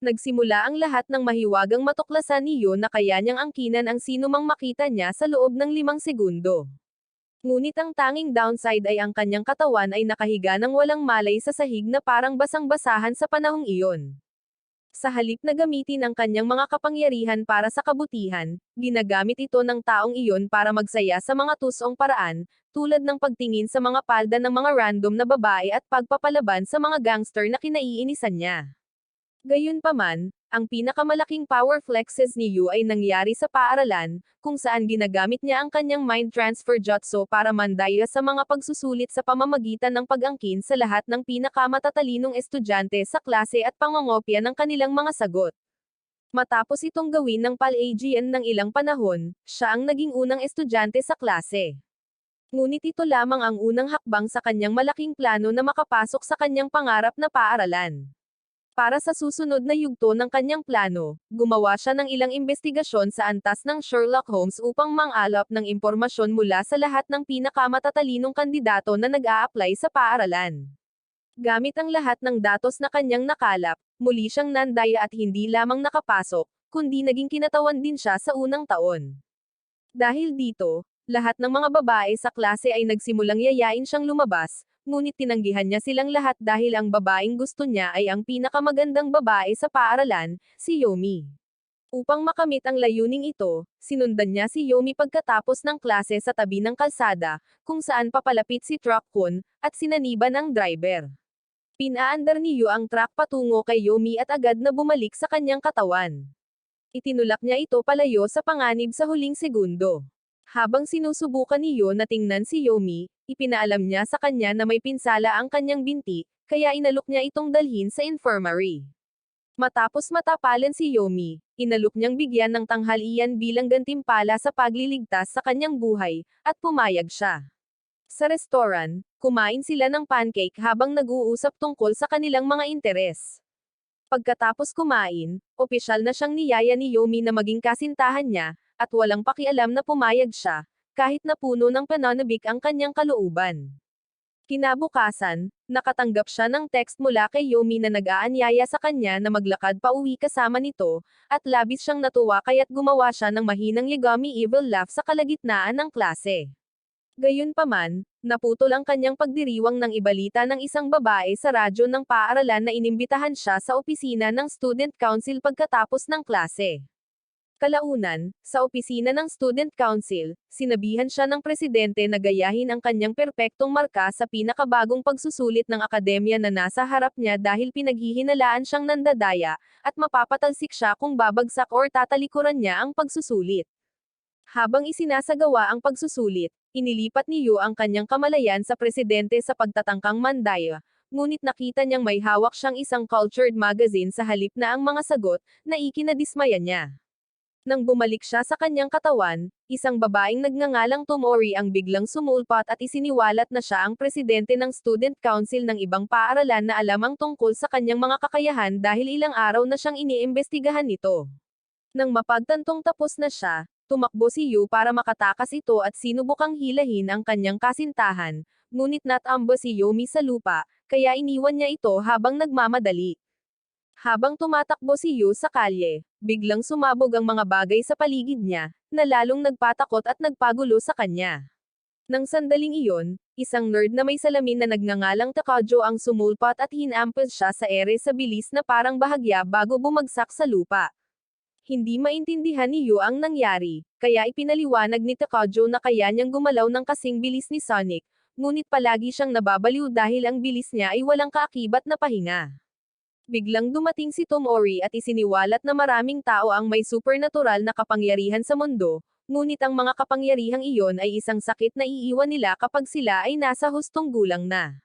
Nagsimula ang lahat ng mahiwagang matuklasan ni Yu na kaya niyang angkinan ang sinumang makita niya sa loob ng 5 segundo. Ngunit ang tanging downside ay ang kanyang katawan ay nakahiga ng walang malay sa sahig na parang basang-basahan sa panahong iyon. Sa halip na gamitin ang kanyang mga kapangyarihan para sa kabutihan, ginagamit ito ng taong iyon para magsaya sa mga tusong paraan, tulad ng pagtingin sa mga palda ng mga random na babae at pagpapalaban sa mga gangster na kinaiinisan niya. Gayunpaman, ang pinakamalaking power flexes ni Yu ay nangyari sa paaralan, kung saan ginagamit niya ang kanyang mind transfer jutsu para mandaya sa mga pagsusulit sa pamamagitan ng pag-angkin sa lahat ng pinakamatatalinong estudyante sa klase at pangongopya ng kanilang mga sagot. Matapos itong gawin ng Palladian ng ilang panahon, siya ang naging unang estudyante sa klase. Ngunit ito lamang ang unang hakbang sa kanyang malaking plano na makapasok sa kanyang pangarap na paaralan. Para sa susunod na yugto ng kanyang plano, gumawa siya ng ilang investigasyon sa antas ng Sherlock Holmes upang mang-alap ng impormasyon mula sa lahat ng pinakamatatalinong kandidato na nag-a-apply sa paaralan. Gamit ang lahat ng datos na kanyang nakalap, muli siyang nandaya at hindi lamang nakapasok, kundi naging kinatawan din siya sa unang taon. Dahil dito, lahat ng mga babae sa klase ay nagsimulang yayain siyang lumabas, ngunit tinanggihan niya silang lahat dahil ang babaeng gusto niya ay ang pinakamagandang babae sa paaralan, si Yomi. Upang makamit ang layuning ito, sinundan niya si Yomi pagkatapos ng klase sa tabi ng kalsada, kung saan papalapit si Truck Kun, at sinaniban ang driver. Pinaandar ni Yu ang truck patungo kay Yomi at agad na bumalik sa kanyang katawan. Itinulak niya ito palayo sa panganib sa huling segundo. Habang sinusubukan ni Yu na tingnan si Yomi, ipinaalam niya sa kanya na may pinsala ang kanyang binti, kaya inalok niya itong dalhin sa infirmary. Matapos matapalan si Yomi, inalok niyang bigyan ng tanghalian bilang gantimpala sa pagliligtas sa kanyang buhay, at pumayag siya. Sa restaurant, kumain sila ng pancake habang nag-uusap tungkol sa kanilang mga interes. Pagkatapos kumain, opisyal na siyang niyaya ni Yomi na maging kasintahan niya, at walang pakialam na pumayag siya, kahit na puno ng pananabik ang kanyang kalooban. Kinabukasan, nakatanggap siya ng text mula kay Yomi na nag-aanyaya sa kanya na maglakad pa uwi kasama nito, at labis siyang natuwa kaya't gumawa siya ng mahinang ligami evil laugh sa kalagitnaan ng klase. Gayunpaman, naputol ang kanyang pagdiriwang ng ibalita ng isang babae sa radyo ng paaralan na inimbitahan siya sa opisina ng Student Council pagkatapos ng klase. Kalaunan, sa opisina ng Student Council, sinabihan siya ng presidente na gayahin ang kanyang perpektong marka sa pinakabagong pagsusulit ng akademya na nasa harap niya dahil pinaghihinalaan siyang nandadaya, at mapapatalsik siya kung babagsak or tatalikuran niya ang pagsusulit. Habang isinasagawa ang pagsusulit, inilipat ni Yu ang kanyang kamalayan sa presidente sa pagtatangkang mandaya, ngunit nakita niyang may hawak siyang isang cultured magazine sa halip na ang mga sagot, na ikinadismaya niya. Nang bumalik siya sa kanyang katawan, isang babaeng nagngangalang Tomori ang biglang sumulpot at isiniwalat na siya ang presidente ng Student Council ng ibang paaralan na alamang tungkol sa kanyang mga kakayahan dahil ilang araw na siyang iniimbestigahan nito. Nang mapagtantong tapos na siya, tumakbo si Yu para makatakas ito at sinubukang hilahin ang kanyang kasintahan, ngunit natamba si Yomi sa lupa, kaya iniwan niya ito habang nagmamadali. Habang tumatakbo si Yu sa kalye, biglang sumabog ang mga bagay sa paligid niya, na lalong nagpatakot at nagpagulo sa kanya. Nang sandaling iyon, isang nerd na may salamin na nagngangalang Takajo ang sumulpot at hinampas siya sa ere sa bilis na parang bahagya bago bumagsak sa lupa. Hindi maintindihan ni Yu ang nangyari, kaya ipinaliwanag ni Takajo na kaya niyang gumalaw ng kasing bilis ni Sonic, ngunit palagi siyang nababaliw dahil ang bilis niya ay walang kaakibat na pahinga. Biglang dumating si Tomori at isiniwalat na maraming tao ang may supernatural na kapangyarihan sa mundo, ngunit ang mga kapangyarihang iyon ay isang sakit na iiwan nila kapag sila ay nasa hustong gulang na.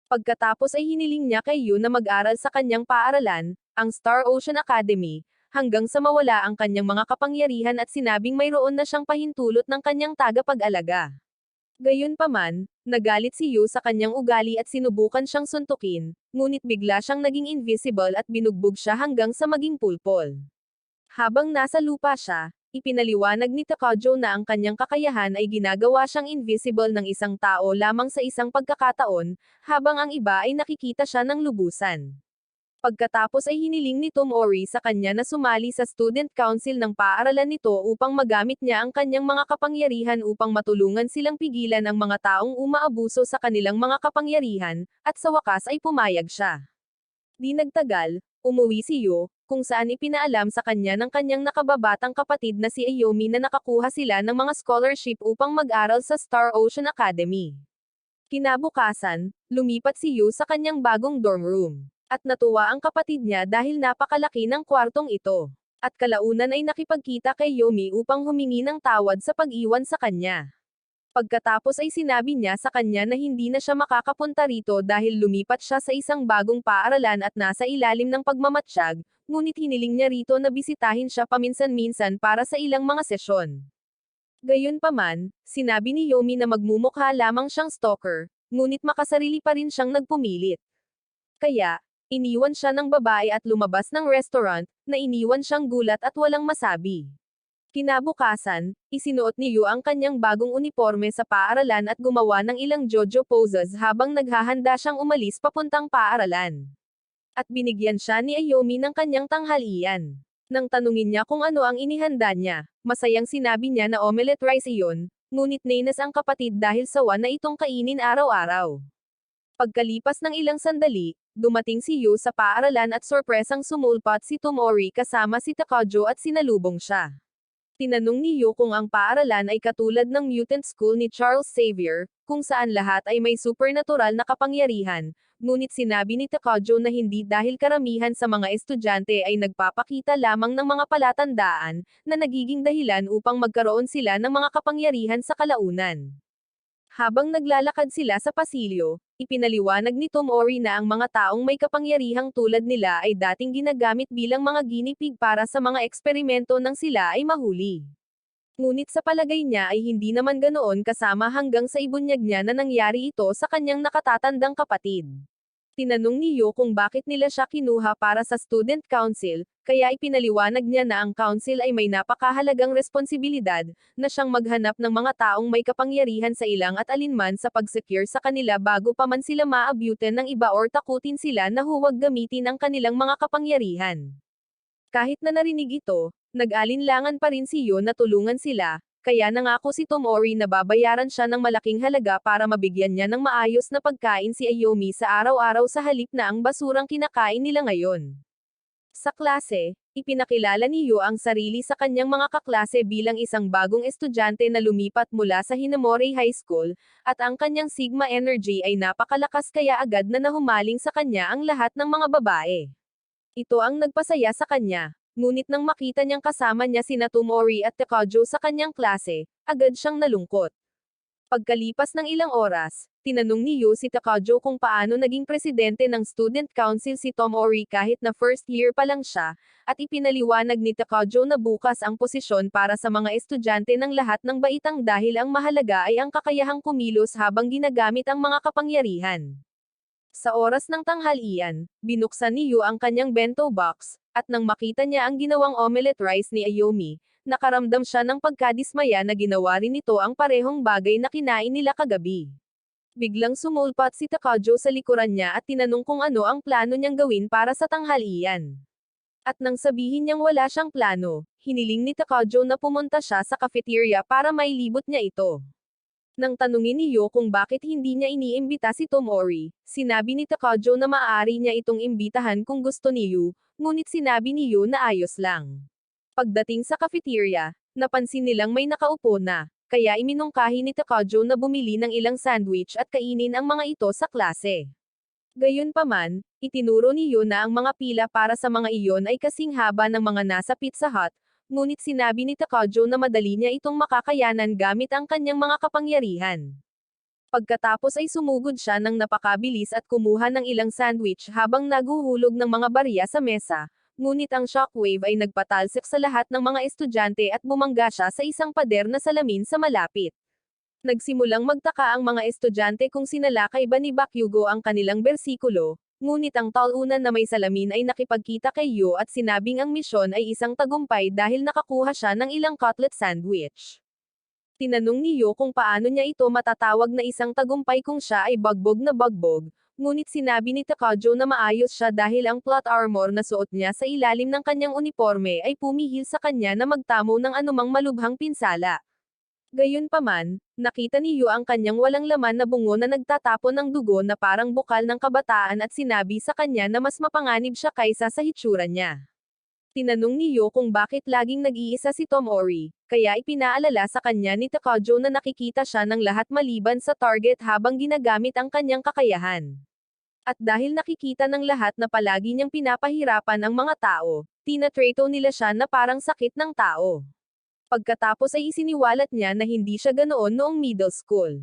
Pagkatapos ay hiniling niya kay Yu na mag-aral sa kanyang paaralan, ang Star Ocean Academy, hanggang sa mawala ang kanyang mga kapangyarihan at sinabing mayroon na siyang pahintulot ng kanyang tagapag-alaga. Gayunpaman, nagalit si Yu sa kanyang ugali at sinubukan siyang suntukin, ngunit bigla siyang naging invisible at binugbog siya hanggang sa maging pulpol. Habang nasa lupa siya, ipinaliwanag ni Takajo na ang kanyang kakayahan ay ginagawa siyang invisible ng isang tao lamang sa isang pagkakataon, habang ang iba ay nakikita siya ng lubusan. Pagkatapos ay hiniling ni Tomori sa kanya na sumali sa student council ng paaralan nito upang magamit niya ang kanyang mga kapangyarihan upang matulungan silang pigilan ang mga taong umaabuso sa kanilang mga kapangyarihan, at sa wakas ay pumayag siya. Di nagtagal, umuwi si Yo, kung saan ipinaalam sa kanya ng kanyang nakababatang kapatid na si Ayumi na nakakuha sila ng mga scholarship upang mag-aral sa Star Ocean Academy. Kinabukasan, lumipat si Yo sa kanyang bagong dorm room. At natuwa ang kapatid niya dahil napakalaki ng kwartong ito. At kalaunan ay nakipagkita kay Yomi upang humingi ng tawad sa pag-iwan sa kanya. Pagkatapos ay sinabi niya sa kanya na hindi na siya makakapunta rito dahil lumipat siya sa isang bagong paaralan at nasa ilalim ng pagmamatsyag, ngunit hiniling niya rito na bisitahin siya paminsan-minsan para sa ilang mga sesyon. Gayunpaman, sinabi ni Yomi na magmumukha lamang siyang stalker, ngunit makasarili pa rin siyang nagpumilit. Kaya, iniwan siya ng babae at lumabas ng restaurant, na iniwan siyang gulat at walang masabi. Kinabukasan, isinuot ni Yu ang kanyang bagong uniforme sa paaralan at gumawa ng ilang JoJo poses habang naghahanda siyang umalis papuntang paaralan. At binigyan siya ni Ayumi ng kanyang tanghalian. Nang tanungin niya kung ano ang inihanda niya, masayang sinabi niya na omelette rice iyon, ngunit nainas ang kapatid dahil sawa na itong kainin araw-araw. Pagkalipas ng ilang sandali, dumating si Yu sa paaralan at sorpresang sumulpat si Tomori kasama si Takajo at sinalubong siya. Tinanong ni Yu kung ang paaralan ay katulad ng mutant school ni Charles Xavier, kung saan lahat ay may supernatural na kapangyarihan, ngunit sinabi ni Takajo na hindi dahil karamihan sa mga estudyante ay nagpapakita lamang ng mga palatandaan, na nagiging dahilan upang magkaroon sila ng mga kapangyarihan sa kalaunan. Habang naglalakad sila sa pasilyo, ipinaliwanag ni Tomori na ang mga taong may kapangyarihang tulad nila ay dating ginagamit bilang mga guinea pig para sa mga eksperimento nang sila ay mahuli. Ngunit sa palagay niya ay hindi naman ganoon kasama hanggang sa ibunyag niya na nangyari ito sa kanyang nakatatandang kapatid. Tinanong ni Yo kung bakit nila siya kinuha para sa student council, kaya ipinaliwanag niya na ang council ay may napakahalagang responsibilidad, na siyang maghanap ng mga taong may kapangyarihan sa ilang at alinman sa pag-secure sa kanila bago pa man sila maabutan ng iba or takutin sila na huwag gamitin ang kanilang mga kapangyarihan. Kahit na narinig ito, nag-alinlangan pa rin si Yo na tulungan sila, kaya nangako si Tomori na babayaran siya ng malaking halaga para mabigyan niya ng maayos na pagkain si Ayumi sa araw-araw sa halip na ang basurang kinakain nila ngayon. Sa klase, ipinakilala ni Yu ang sarili sa kanyang mga kaklase bilang isang bagong estudyante na lumipat mula sa Hinamori High School, at ang kanyang Sigma energy ay napakalakas kaya agad na nahumaling sa kanya ang lahat ng mga babae. Ito ang nagpasaya sa kanya, ngunit nang makita niyang kasama niya sina Tomori at Takajo sa kanyang klase, agad siyang nalungkot. Pagkalipas ng ilang oras, tinanong ni Yu si Takajo kung paano naging presidente ng student council si Tomori kahit na first year pa lang siya, at ipinaliwanag ni Takajo na bukas ang posisyon para sa mga estudyante ng lahat ng baitang dahil ang mahalaga ay ang kakayahang kumilos habang ginagamit ang mga kapangyarihan. Sa oras ng tanghalian, binuksan ni Yu ang kanyang bento box, at nang makita niya ang ginawang omelette rice ni Ayumi, nakaramdam siya ng pagkadismaya na ginawa rin nito ang parehong bagay na kinain nila kagabi. Biglang sumulpat si Takajo sa likuran niya at tinanong kung ano ang plano niyang gawin para sa tanghalian. At nang sabihin niyang wala siyang plano, hiniling ni Takajo na pumunta siya sa cafeteria para mailibot niya ito. Nang tanungin ni Yo kung bakit hindi niya iniimbita si Tomori, sinabi ni Takajo na maaari niya itong imbitahan kung gusto ni Yu, ngunit sinabi ni Yu na ayos lang. Pagdating sa cafeteria, napansin nilang may nakaupo na, kaya iminungkahi ni Takajo na bumili ng ilang sandwich at kainin ang mga ito sa klase. Gayunpaman, itinuro ni Yu na ang mga pila para sa mga iyon ay kasing haba ng mga nasa Pizza Hut, ngunit sinabi ni Takajo na madali niya itong makakayanan gamit ang kanyang mga kapangyarihan. Pagkatapos ay sumugod siya ng napakabilis at kumuha ng ilang sandwich habang naguhulog ng mga barya sa mesa, ngunit ang shockwave ay nagpatalsik sa lahat ng mga estudyante at bumangga siya sa isang pader na salamin sa malapit. Nagsimulang magtaka ang mga estudyante kung sinalakay ba ni Bakugo ang kanilang bersikulo, ngunit ang talunan na may salamin ay nakipagkita kay Yu at sinabing ang misyon ay isang tagumpay dahil nakakuha siya ng ilang cutlet sandwich. Tinanong ni Yu kung paano niya ito matatawag na isang tagumpay kung siya ay bagbog na bagbog, ngunit sinabi ni Takajo na maayos siya dahil ang plot armor na suot niya sa ilalim ng kanyang uniforme ay pumihil sa kanya na magtamo ng anumang malubhang pinsala. Gayunpaman, nakita ni Yu ang kanyang walang laman na bungo na nagtatapon ng dugo na parang bukal ng kabataan at sinabi sa kanya na mas mapanganib siya kaysa sa hitsura niya. Tinanong ni Yu kung bakit laging nag-iisa si Tomori, kaya ipinaalala sa kanya ni Takajo na nakikita siya ng lahat maliban sa target habang ginagamit ang kanyang kakayahan. At dahil nakikita ng lahat na palagi niyang pinapahirapan ang mga tao, tinatrato nila siya na parang sakit ng tao. Pagkatapos ay isiniwalat niya na hindi siya ganoon noong middle school.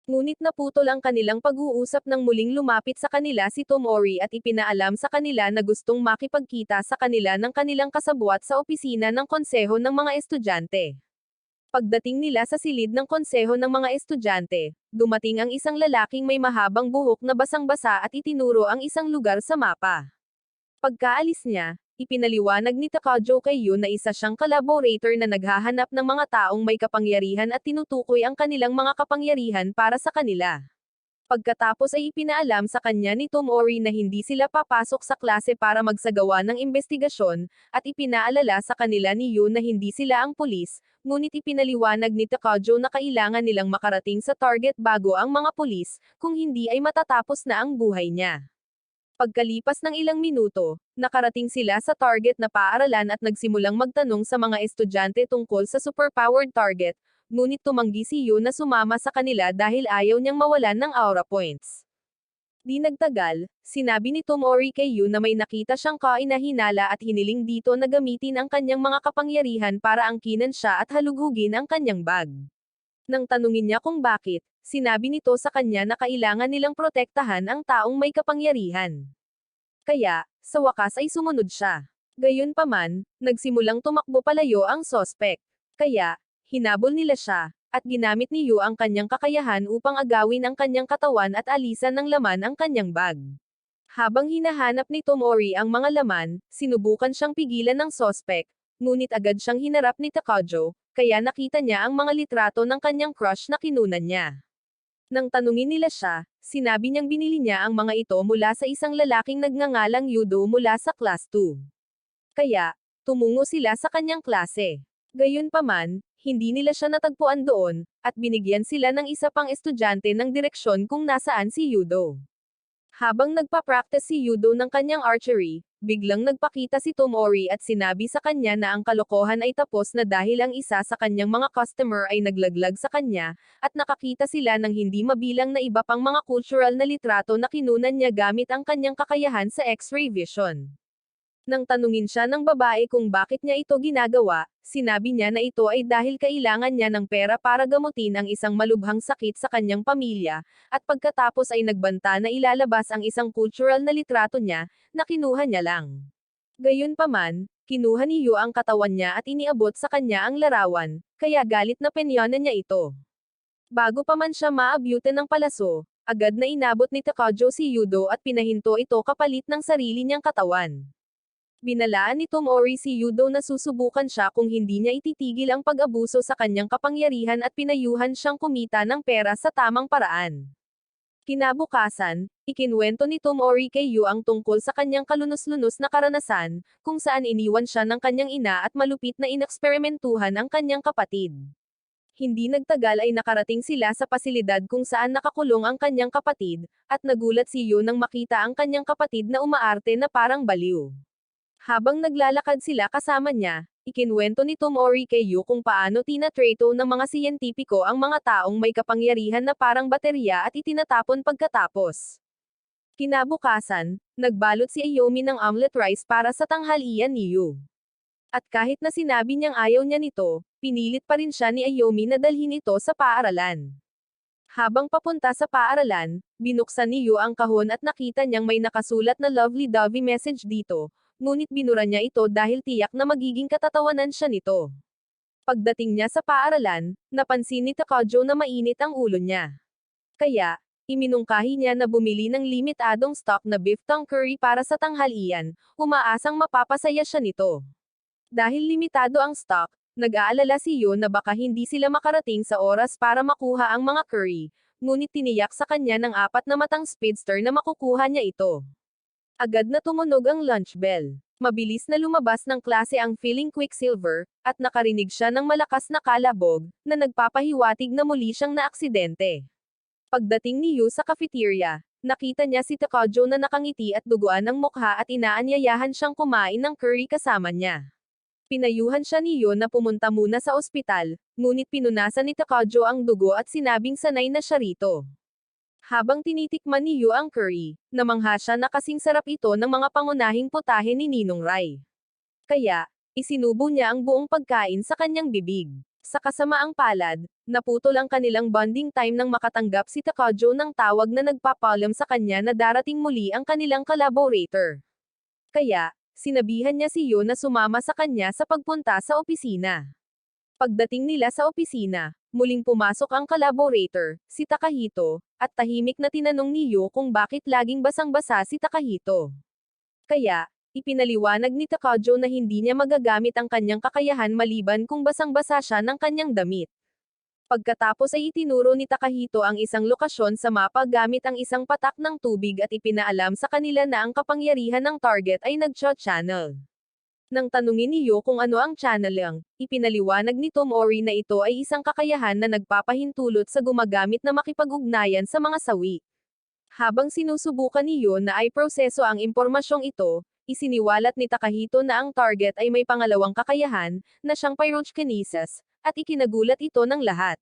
Ngunit naputol ang kanilang pag-uusap nang muling lumapit sa kanila si Tomori at ipinaalam sa kanila na gustong makipagkita sa kanila ng kanilang kasabwat sa opisina ng konseho ng mga estudyante. Pagdating nila sa silid ng konseho ng mga estudyante, dumating ang isang lalaking may mahabang buhok na basang-basa at itinuro ang isang lugar sa mapa. Pagkaalis niya, ipinaliwanag ni Takajo kay Yu na isa siyang collaborator na naghahanap ng mga taong may kapangyarihan at tinutukoy ang kanilang mga kapangyarihan para sa kanila. Pagkatapos ay ipinaalam sa kanya ni Tomori na hindi sila papasok sa klase para magsagawa ng investigasyon, at ipinaalala sa kanila ni Yu na hindi sila ang pulis, ngunit ipinaliwanag ni Takajo na kailangan nilang makarating sa target bago ang mga pulis, kung hindi ay matatapos na ang buhay niya. Pagkalipas ng ilang minuto, nakarating sila sa target na paaralan at nagsimulang magtanong sa mga estudyante tungkol sa superpowered target, ngunit tumanggi si Yu na sumama sa kanila dahil ayaw niyang mawalan ng aura points. Di nagtagal, sinabi ni Tomori kay Yu na may nakita siyang kainahinala at hiniling dito na gamitin ang kanyang mga kapangyarihan para angkinan siya at halughugin ang kanyang bag. Nang tanungin niya kung bakit, sinabi nito sa kanya na kailangan nilang protektahan ang taong may kapangyarihan. Kaya, sa wakas ay sumunod siya. Gayunpaman, nagsimulang tumakbo palayo ang sospek. Kaya, hinabol nila siya, at ginamit ni Yu ang kanyang kakayahan upang agawin ang kanyang katawan at alisan ng laman ang kanyang bag. Habang hinahanap ni Tomori ang mga laman, sinubukan siyang pigilan ng sospek, ngunit agad siyang hinarap ni Takajo, kaya nakita niya ang mga litrato ng kanyang crush na kinunan niya. Nang tanungin nila siya, sinabi niyang binili niya ang mga ito mula sa isang lalaking nagngangalang Yudo mula sa class 2. Kaya, tumungo sila sa kanyang klase. Gayunpaman, hindi nila siya natagpuan doon, at binigyan sila ng isa pang estudyante ng direksyon kung nasaan si Yudo. Habang nagpa-practice si Yudo ng kanyang archery, biglang nagpakita si Tomori at sinabi sa kanya na ang kalokohan ay tapos na dahil ang isa sa kanyang mga customer ay naglaglag sa kanya, at nakakita sila ng hindi mabilang na iba pang mga cultural na litrato na kinunan niya gamit ang kanyang kakayahan sa X-ray vision. Nang tanungin siya ng babae kung bakit niya ito ginagawa, sinabi niya na ito ay dahil kailangan niya ng pera para gamutin ang isang malubhang sakit sa kanyang pamilya, at pagkatapos ay nagbanta na ilalabas ang isang cultural na litrato niya, na kinuha niya lang. Gayunpaman, kinuha ni Yu ang katawan niya at iniabot sa kanya ang larawan, kaya galit na penyonan niya ito. Bago pa man siya maabyutan ng palaso, agad na inabot ni Takajo si Yudo at pinahinto ito kapalit ng sarili niyang katawan. Binalaan ni Tomori si Yudo na susubukan siya kung hindi niya ititigil ang pag-abuso sa kanyang kapangyarihan at pinayuhan siyang kumita ng pera sa tamang paraan. Kinabukasan, ikinwento ni Tomori kay Yu ang tungkol sa kanyang kalunos-lunos na karanasan, kung saan iniwan siya ng kanyang ina at malupit na ineksperimentuhan ang kanyang kapatid. Hindi nagtagal ay nakarating sila sa pasilidad kung saan nakakulong ang kanyang kapatid, at nagulat si Yu nang makita ang kanyang kapatid na umaarte na parang baliw. Habang naglalakad sila kasama niya, ikinwento ni Tomori kay Yu kung paano tinatrato ng mga siyentipiko ang mga taong may kapangyarihan na parang baterya at itinatapon pagkatapos. Kinabukasan, nagbalot si Ayomi ng omelet rice para sa tanghalian ni Yu. At kahit na sinabi niyang ayaw niya nito, pinilit pa rin siya ni Ayomi na dalhin ito sa paaralan. Habang papunta sa paaralan, binuksan ni Yu ang kahon at nakita niyang may nakasulat na lovely-dovey message dito, ngunit binura niya ito dahil tiyak na magiging katatawanan siya nito. Pagdating niya sa paaralan, napansin ni Takajo na mainit ang ulo niya. Kaya, iminungkahi niya na bumili ng limitadong stock na beef tongue curry para sa tanghalian, umaasang mapapasaya siya nito. Dahil limitado ang stock, nag-aalala si Yu na baka hindi sila makarating sa oras para makuha ang mga curry, ngunit tiniyak sa kanya ng apat na matang speedster na makukuha niya ito. Agad na tumunog ang lunch bell. Mabilis na lumabas ng klase ang feeling Quicksilver, at nakarinig siya ng malakas na kalabog, na nagpapahiwatig na muli siyang naaksidente. Pagdating ni Yu sa cafeteria, nakita niya si Takajo na nakangiti at duguan ng mukha at inaanyayahan siyang kumain ng curry kasama niya. Pinayuhan siya ni Yu na pumunta muna sa ospital, ngunit pinunasan ni Takajo ang dugo at sinabing sanay na siya rito. Habang tinitikman ni Yu ang curry, namangha siya na kasing sarap ito ng mga pangunahing putahe ni Ninong Rai. Kaya, isinubo niya ang buong pagkain sa kanyang bibig. Sa kasamaang palad, naputol ang kanilang bonding time nang makatanggap si Takajo ng tawag na nagpapaalam sa kanya na darating muli ang kanilang collaborator. Kaya, sinabihan niya si Yu na sumama sa kanya sa pagpunta sa opisina. Pagdating nila sa opisina, muling pumasok ang collaborator, si Takahito, at tahimik na tinanong ni Yu kung bakit laging basang-basa si Takahito. Kaya, ipinaliwanag ni Takajo na hindi niya magagamit ang kanyang kakayahan maliban kung basang-basa siya ng kanyang damit. Pagkatapos ay itinuro ni Takahito ang isang lokasyon sa mapa gamit ang isang patak ng tubig at ipinaalam sa kanila na ang kapangyarihan ng target ay nag-channel. Nang tanungin ni Yu kung ano ang channeling, ipinaliwanag ni Tomori na ito ay isang kakayahan na nagpapahintulot sa gumagamit na makipag-ugnayan sa mga sawi. Habang sinusubukan ni Yu na ay proseso ang impormasyong ito, isiniwalat ni Takahito na ang target ay may pangalawang kakayahan, na siyang pyrokinesis, at ikinagulat ito ng lahat.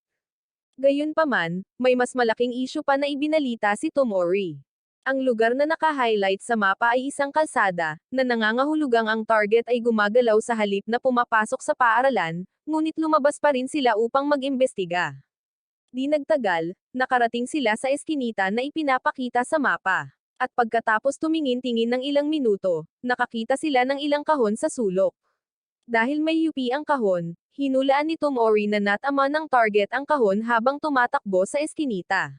Gayunpaman, may mas malaking issue pa na ibinalita si Tomori. Ang lugar na naka-highlight sa mapa ay isang kalsada, na nangangahulugang ang target ay gumagalaw sa halip na pumapasok sa paaralan, ngunit lumabas pa rin sila upang mag-imbestiga. Di nagtagal, nakarating sila sa eskinita na ipinapakita sa mapa. At pagkatapos tumingin-tingin ng ilang minuto, nakakita sila ng ilang kahon sa sulok. Dahil may UP ang kahon, hinulaan ni Tomori na natama ng target ang kahon habang tumatakbo sa eskinita.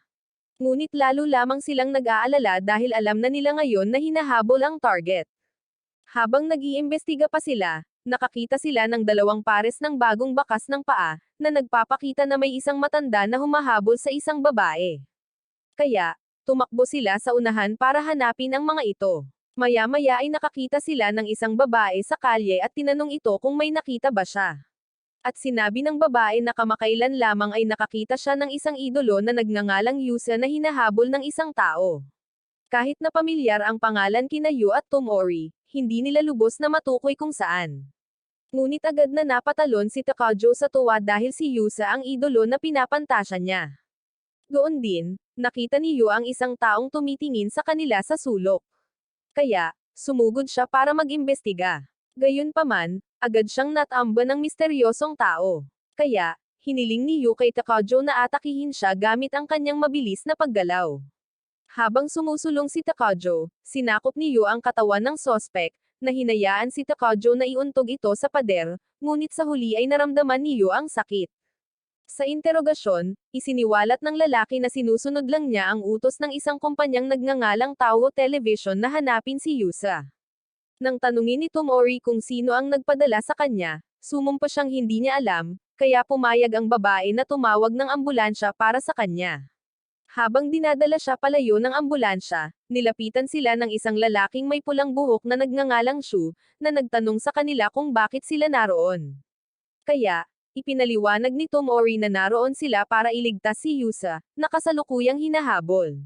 Ngunit lalo lamang silang nag-aalala dahil alam na nila ngayon na hinahabol ang target. Habang nag-iimbestiga pa sila, nakakita sila ng dalawang pares ng bagong bakas ng paa, na nagpapakita na may isang matanda na humahabol sa isang babae. Kaya, tumakbo sila sa unahan para hanapin ang mga ito. Maya-maya ay nakakita sila ng isang babae sa kalye at tinanong ito kung may nakita ba siya. At sinabi ng babae na kamakailan lamang ay nakakita siya ng isang idolo na nagngangalang Yusa na hinahabol ng isang tao. Kahit na pamilyar ang pangalan kina Yu at Tomori, hindi nila lubos na matukoy kung saan. Ngunit agad na napatalon si Takajo sa tuwa dahil si Yusa ang idolo na pinapantasya niya. Doon din, nakita ni Yu ang isang taong tumitingin sa kanila sa sulok. Kaya, sumugod siya para mag-imbestiga. Gayunpaman, agad siyang natamba ng misteryosong tao. Kaya, hiniling ni Yu kay Takajo na atakihin siya gamit ang kanyang mabilis na paggalaw. Habang sumusulong si Takajo, sinakop ni Yu ang katawan ng sospek, na hinayaan si Takajo na iuntog ito sa pader, ngunit sa huli ay naramdaman ni Yu ang sakit. Sa interogasyon, isiniwalat ng lalaki na sinusunod lang niya ang utos ng isang kumpanyang nagngangalang Taho Television na hanapin si Yusa. Nang tanungin ni Tomori kung sino ang nagpadala sa kanya, sumumpa siyang hindi niya alam, kaya pumayag ang babae na tumawag ng ambulansya para sa kanya. Habang dinadala siya palayo ng ambulansya, nilapitan sila ng isang lalaking may pulang buhok na nagngangalang Shu, na nagtanong sa kanila kung bakit sila naroon. Kaya, ipinaliwanag ni Tomori na naroon sila para iligtas si Yusa, na kasalukuyang hinahabol.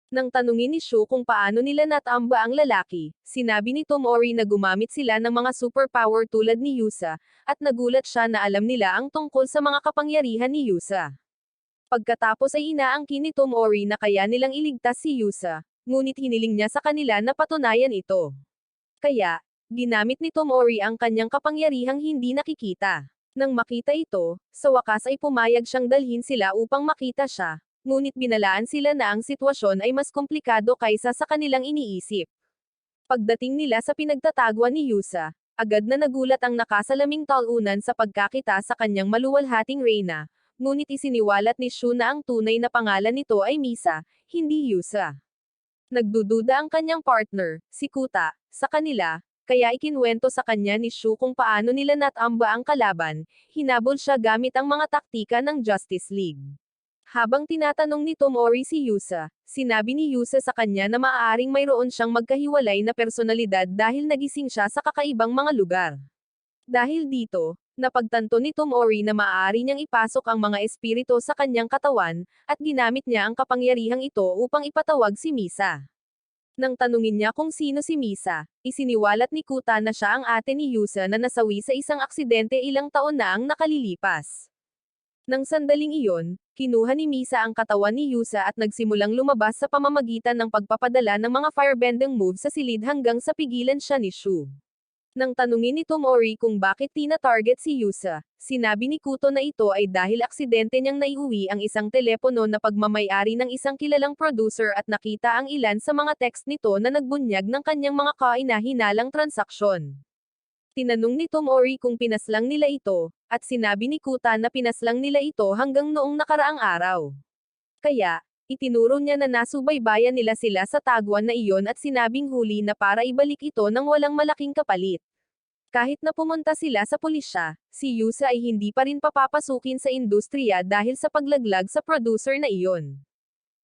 Nang tanungin ni Shu kung paano nila natamba ang lalaki, sinabi ni Tomori na gumamit sila ng mga superpower tulad ni Yusa, at nagulat siya na alam nila ang tungkol sa mga kapangyarihan ni Yusa. Pagkatapos ay inaangkin ni Tomori na kaya nilang iligtas si Yusa, ngunit hiniling niya sa kanila na patunayan ito. Kaya, ginamit ni Tomori ang kanyang kapangyarihang hindi nakikita. Nang makita ito, sa wakas ay pumayag siyang dalhin sila upang makita siya, ngunit binalaan sila na ang sitwasyon ay mas komplikado kaysa sa kanilang iniisip. Pagdating nila sa pinagtataguan ni Yusa, agad na nagulat ang nakasalaming talunan sa pagkakita sa kanyang maluwalhating reyna, ngunit isiniwalat ni Shu na ang tunay na pangalan nito ay Misa, hindi Yusa. Nagdududa ang kanyang partner, si Kuta, sa kanila, kaya ikinwento sa kanya ni Shu kung paano nila natamba ang kalaban, hinabol siya gamit ang mga taktika ng Justice League. Habang tinatanong ni Tomori si Yusa, sinabi ni Yusa sa kanya na maaaring mayroon siyang magkahiwalay na personalidad dahil nagising siya sa kakaibang mga lugar. Dahil dito, napagtanto ni Tomori na maaari niyang ipasok ang mga espiritu sa kanyang katawan, at ginamit niya ang kapangyarihang ito upang ipatawag si Misa. Nang tanungin niya kung sino si Misa, isiniwalat ni Kuta na siya ang ate ni Yusa na nasawi sa isang aksidente ilang taon na ang nakalilipas. Nang sandaling iyon, kinuha ni Misa ang katawan ni Yusa at nagsimulang lumabas sa pamamagitan ng pagpapadala ng mga firebending moves sa silid hanggang sa pigilan siya ni Shu. Nang tanungin ni Tomori kung bakit tina-target si Yusa, sinabi ni Kuto na ito ay dahil aksidente niyang naiuwi ang isang telepono na pagmamayari ng isang kilalang producer at nakita ang ilan sa mga text nito na nagbunyag ng kanyang mga kaina-hinalang transaksyon. Tinanong ni Tomori kung pinaslang nila ito, at sinabi ni Kuta na pinaslang nila ito hanggang noong nakaraang araw. Kaya, itinuro niya na nasubaybayan nila sila sa tagwan na iyon at sinabing huli na para ibalik ito ng walang malaking kapalit. Kahit na pumunta sila sa pulisya, si Yusa ay hindi pa rin papapasukin sa industriya dahil sa paglaglag sa producer na iyon.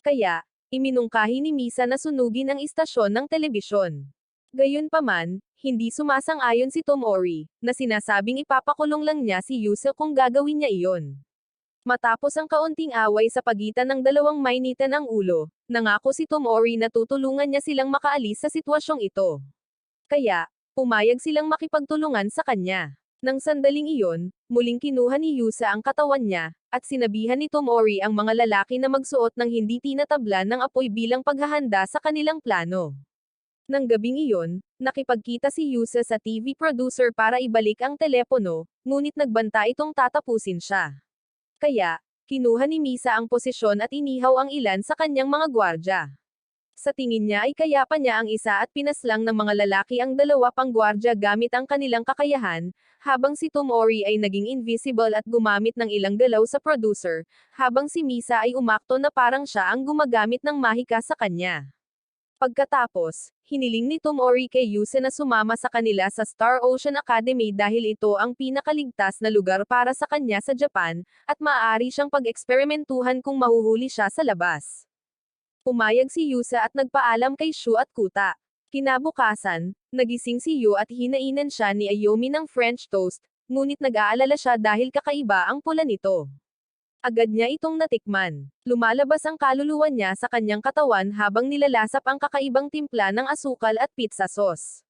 Kaya, iminungkahi ni Misa na sunugin ang istasyon ng telebisyon. Gayunpaman, hindi sumasang-ayon si Tomori, na sinasabing ipapakulong lang niya si Yusa kung gagawin niya iyon. Matapos ang kaunting away sa pagitan ng dalawang mainitan ang ulo, nangako si Tomori na tutulungan niya silang makaalis sa sitwasyong ito. Kaya, pumayag silang makipagtulungan sa kanya. Nang sandaling iyon, muling kinuha ni Yusa ang katawan niya, at sinabihan ni Tomori ang mga lalaki na magsuot ng hindi tinatablan ng apoy bilang paghahanda sa kanilang plano. Nang gabing iyon, nakipagkita si Yusa sa TV producer para ibalik ang telepono, ngunit nagbanta itong tatapusin siya. Kaya, kinuha ni Misa ang posisyon at inihaw ang ilan sa kanyang mga gwardya. Sa tingin niya ay kaya pa niya ang isa at pinaslang ng mga lalaki ang dalawa pang gwardya gamit ang kanilang kakayahan, habang si Tomori ay naging invisible at gumamit ng ilang galaw sa producer, habang si Misa ay umakto na parang siya ang gumagamit ng mahika sa kanya. Pagkatapos, hiniling ni Tomori kay Yusa na sumama sa kanila sa Star Ocean Academy dahil ito ang pinakaligtas na lugar para sa kanya sa Japan, at maaari siyang pag-eksperimentuhan kung mahuhuli siya sa labas. Pumayag si Yusa at nagpaalam kay Shu at Kuta. Kinabukasan, nagising si Yu at hinainan siya ni Ayumi ng French toast, ngunit nag-aalala siya dahil kakaiba ang pula nito. Agad niya itong natikman. Lumalabas ang kaluluwa niya sa kanyang katawan habang nilalasap ang kakaibang timpla ng asukal at pizza sauce.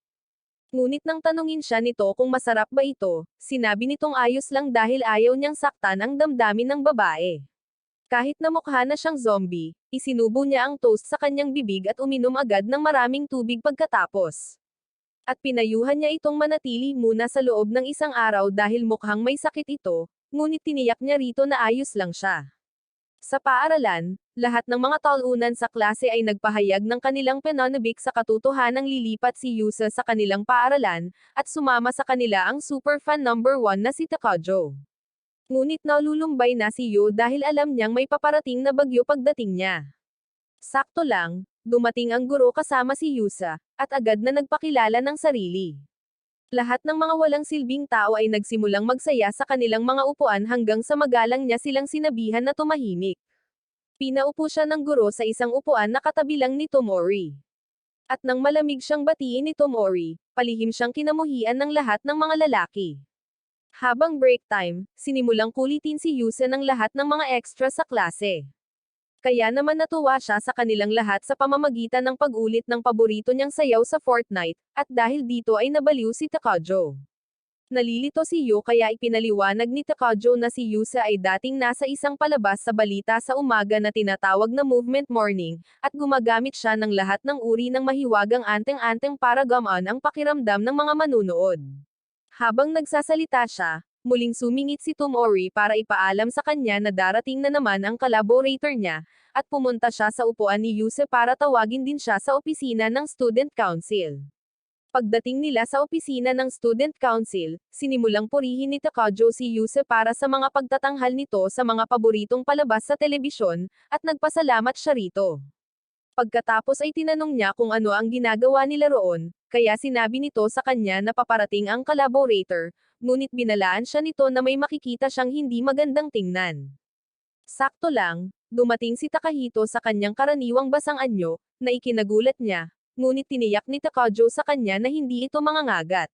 Ngunit nang tanungin siya nito kung masarap ba ito, sinabi nitong ayos lang dahil ayaw niyang saktan ang damdamin ng babae. Kahit na mukha na siyang zombie, isinubo niya ang toast sa kanyang bibig at uminom agad ng maraming tubig pagkatapos. At pinayuhan niya itong manatili muna sa loob ng isang araw dahil mukhang may sakit ito, ngunit tiniyak niya rito na ayos lang siya. Sa paaralan, lahat ng mga talunan sa klase ay nagpahayag ng kanilang pananabik sa katotohanang lilipat si Yusa sa kanilang paaralan, at sumama sa kanila ang superfan number 1 na si Takajo. Ngunit nalulumbay na si Yu dahil alam niyang may paparating na bagyo pagdating niya. Sakto lang, dumating ang guro kasama si Yusa, at agad na nagpakilala ng sarili. Lahat ng mga walang silbing tao ay nagsimulang magsaya sa kanilang mga upuan hanggang sa magalang niya silang sinabihan na tumahimik. Pinaupo siya ng guro sa isang upuan na katabi lang ni Tomori. At nang malamig siyang batiin ni Tomori, palihim siyang kinamuhian ng lahat ng mga lalaki. Habang break time, sinimulang kulitin si Yusa ng lahat ng mga extra sa klase. Kaya naman natuwa siya sa kanilang lahat sa pamamagitan ng pag-ulit ng paborito niyang sayaw sa Fortnite, at dahil dito ay nabaliw si Takajo. Nalilito si Yu kaya ipinaliwanag ni Takajo na si Yusa ay dating nasa isang palabas sa balita sa umaga na tinatawag na Movement Morning, at gumagamit siya ng lahat ng uri ng mahiwagang anteng-anteng para gamaan ang pakiramdam ng mga manunood. Habang nagsasalita siya, muling sumingit si Tomori para ipaalam sa kanya na darating na naman ang collaborator niya, at pumunta siya sa upuan ni Yusa para tawagin din siya sa opisina ng Student Council. Pagdating nila sa opisina ng Student Council, sinimulang purihin ni Takajo si Yusa para sa mga pagtatanghal nito sa mga paboritong palabas sa telebisyon, at nagpasalamat siya rito. Pagkatapos ay tinanong niya kung ano ang ginagawa nila roon, kaya sinabi nito sa kanya na paparating ang collaborator, ngunit binalaan siya nito na may makikita siyang hindi magandang tingnan. Sakto lang, dumating si Takahito sa kanyang karaniwang basang anyo, na ikinagulat niya, ngunit tiniyak ni Takajo sa kanya na hindi ito mangangagat.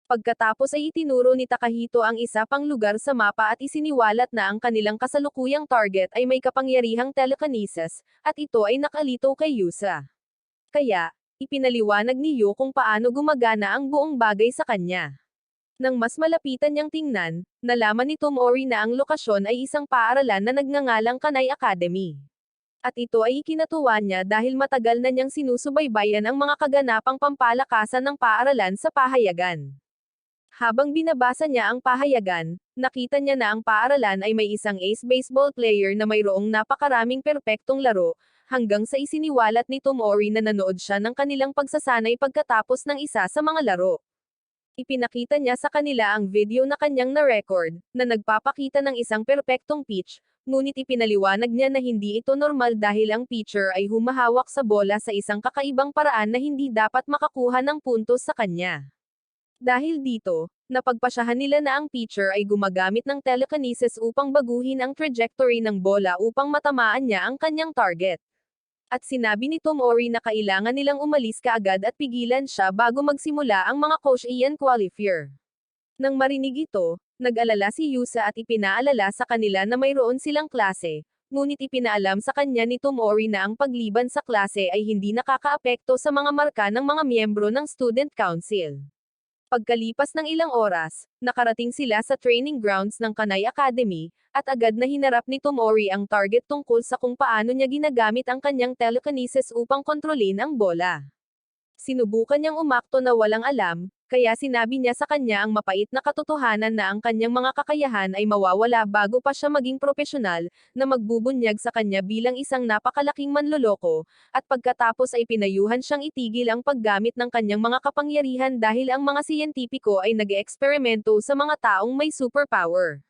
Pagkatapos ay itinuro ni Takahito ang isa pang lugar sa mapa at isiniwalat na ang kanilang kasalukuyang target ay may kapangyarihang telekinesis, at ito ay nakalito kay Yusa. Kaya, ipinaliwanag ni Yu kung paano gumagana ang buong bagay sa kanya. Nang mas malapitan niyang tingnan, nalaman ni Tomori na ang lokasyon ay isang paaralan na nagngangalang Kanai Academy. At ito ay ikinatuwa niya dahil matagal na niyang sinusubaybayan ang mga kaganapang pampalakasan ng paaralan sa pahayagan. Habang binabasa niya ang pahayagan, nakita niya na ang paaralan ay may isang ace baseball player na mayroong napakaraming perpektong laro, hanggang sa isiniwalat ni Tomori na nanood siya ng kanilang pagsasanay pagkatapos ng isa sa mga laro. Ipinakita niya sa kanila ang video na kanyang na-record, na nagpapakita ng isang perpektong pitch, ngunit ipinaliwanag niya na hindi ito normal dahil ang pitcher ay humahawak sa bola sa isang kakaibang paraan na hindi dapat makakuha ng puntos sa kanya. Dahil dito, napagpasyahan nila na ang pitcher ay gumagamit ng telekinesis upang baguhin ang trajectory ng bola upang matamaan niya ang kanyang target. At sinabi ni Tomori na kailangan nilang umalis kaagad at pigilan siya bago magsimula ang mga coach Ian qualifier. Nang marinig ito, nag-alala si Yusa at ipinaalala sa kanila na mayroon silang klase, ngunit ipinaalam sa kanya ni Tomori na ang pagliban sa klase ay hindi nakakaapekto sa mga marka ng mga miyembro ng student council. Pagkalipas ng ilang oras, nakarating sila sa training grounds ng Kanai Academy, at agad na hinarap ni Tomori ang target tungkol sa kung paano niya ginagamit ang kanyang telekinesis upang kontrolin ang bola. Sinubukan niyang umakto na walang alam, kaya sinabi niya sa kanya ang mapait na katotohanan na ang kanyang mga kakayahan ay mawawala bago pa siya maging propesyonal, na magbubunyag sa kanya bilang isang napakalaking manloloko, at pagkatapos ay pinayuhan siyang itigil ang paggamit ng kanyang mga kapangyarihan dahil ang mga siyentipiko ay nag-eeksperimento sa mga taong may superpower.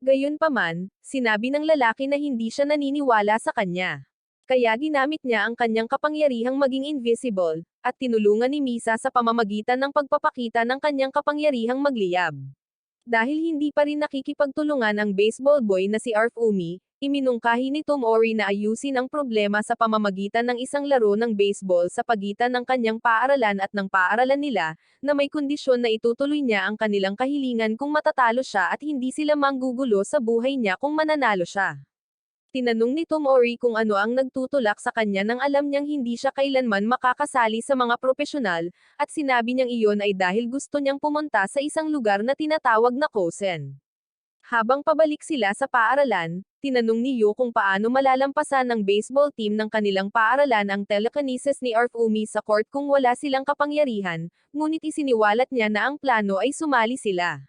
Gayunpaman, sinabi ng lalaki na hindi siya naniniwala sa kanya. Kaya ginamit niya ang kanyang kapangyarihang maging invisible, at tinulungan ni Misa sa pamamagitan ng pagpapakita ng kanyang kapangyarihang magliyab. Dahil hindi pa rin nakikipagtulungan ang baseball boy na si Arfumi, iminungkahi ni Tomori na ayusin ang problema sa pamamagitan ng isang laro ng baseball sa pagitan ng kanyang paaralan at ng paaralan nila, na may kondisyon na itutuloy niya ang kanilang kahilingan kung matatalo siya at hindi sila manggugulo sa buhay niya kung mananalo siya. Tinanong ni Tomori kung ano ang nagtutulak sa kanya nang alam niyang hindi siya kailanman makakasali sa mga propesyonal, at sinabi niyang iyon ay dahil gusto niyang pumunta sa isang lugar na tinatawag na Kosen. Habang pabalik sila sa paaralan, tinanong ni Yu kung paano malalampasan ng baseball team ng kanilang paaralan ang telekinesis ni Arfumi sa court kung wala silang kapangyarihan, ngunit isiniwalat niya na ang plano ay sumali sila.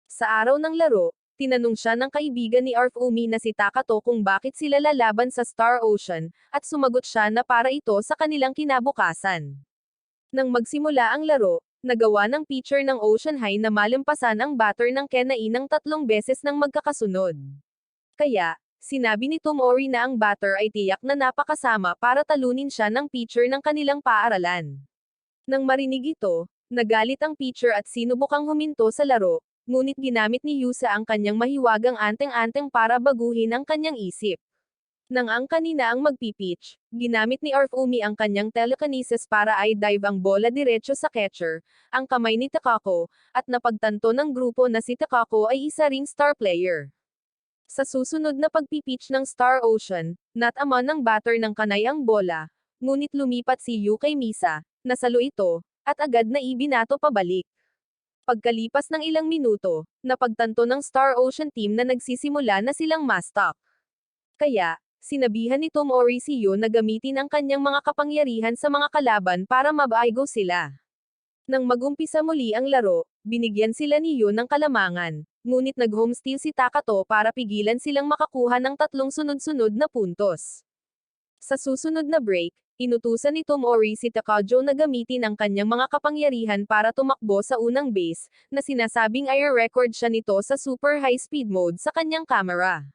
Sa araw ng laro, tinanong siya ng kaibigan ni Arfumi na si Takato kung bakit sila lalaban sa Star Ocean, at sumagot siya na para ito sa kanilang kinabukasan. Nang magsimula ang laro, nagawa ng pitcher ng Ocean High na malampasan ang batter ng Kenai ng 3 beses ng magkakasunod. Kaya, sinabi ni Tomori na ang batter ay tiyak na napakasama para talunin siya ng pitcher ng kanilang paaralan. Nang marinig ito, nagalit ang pitcher at sinubukang huminto sa laro, ngunit ginamit ni Yusa ang kanyang mahiwagang anteng-anteng para baguhin ang kanyang isip. Nang ang kanina ang magpipitch, ginamit ni Arfumi ang kanyang telekinesis para i-dive ang bola diretso sa catcher, ang kamay ni Takako, at napagtanto ng grupo na si Takako ay isa ring star player. Sa susunod na pagpipitch ng Star Ocean, nataman ng batter ng Kanai ang bola, ngunit lumipat si Yu kay Misa, nasalo ito, at agad na ibinato pabalik. Pagkalipas ng ilang minuto, napagtanto ng Star Ocean team na nagsisimula na silang mastak. Kaya, sinabihan ni Tomori si Yu na gamitin ang kanyang mga kapangyarihan sa mga kalaban para mabaigo sila. Nang magumpisa muli ang laro, binigyan sila ni Yu ng kalamangan, ngunit nag-homesteal si Takato para pigilan silang makakuha ng 3 sunod-sunod na puntos. Sa susunod na break, inutusan ni Tomori si Takajo na gamitin ang kanyang mga kapangyarihan para tumakbo sa unang base, na sinasabing ay record siya nito sa super high-speed mode sa kanyang kamera.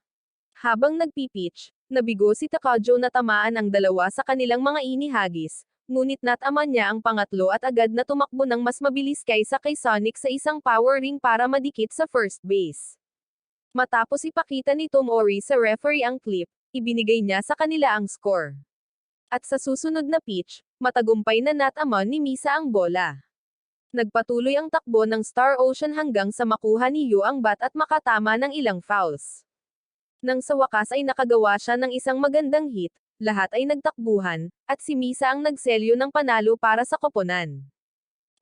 Habang nagpipitch, nabigo si Takajo na tamaan ang 2 sa kanilang mga inihagis, ngunit nataman niya ang pangatlo at agad na tumakbo ng mas mabilis kaysa kay Sonic sa isang power ring para madikit sa first base. Matapos ipakita ni Tomori sa referee ang clip, ibinigay niya sa kanila ang score. At sa susunod na pitch, matagumpay na natamon ni Misa ang bola. Nagpatuloy ang takbo ng Star Ocean hanggang sa makuha ni Yu ang bat at makatama ng ilang fouls. Nang sa wakas ay nakagawa siya ng isang magandang hit, lahat ay nagtakbuhan, at si Misa ang nagselyo ng panalo para sa koponan.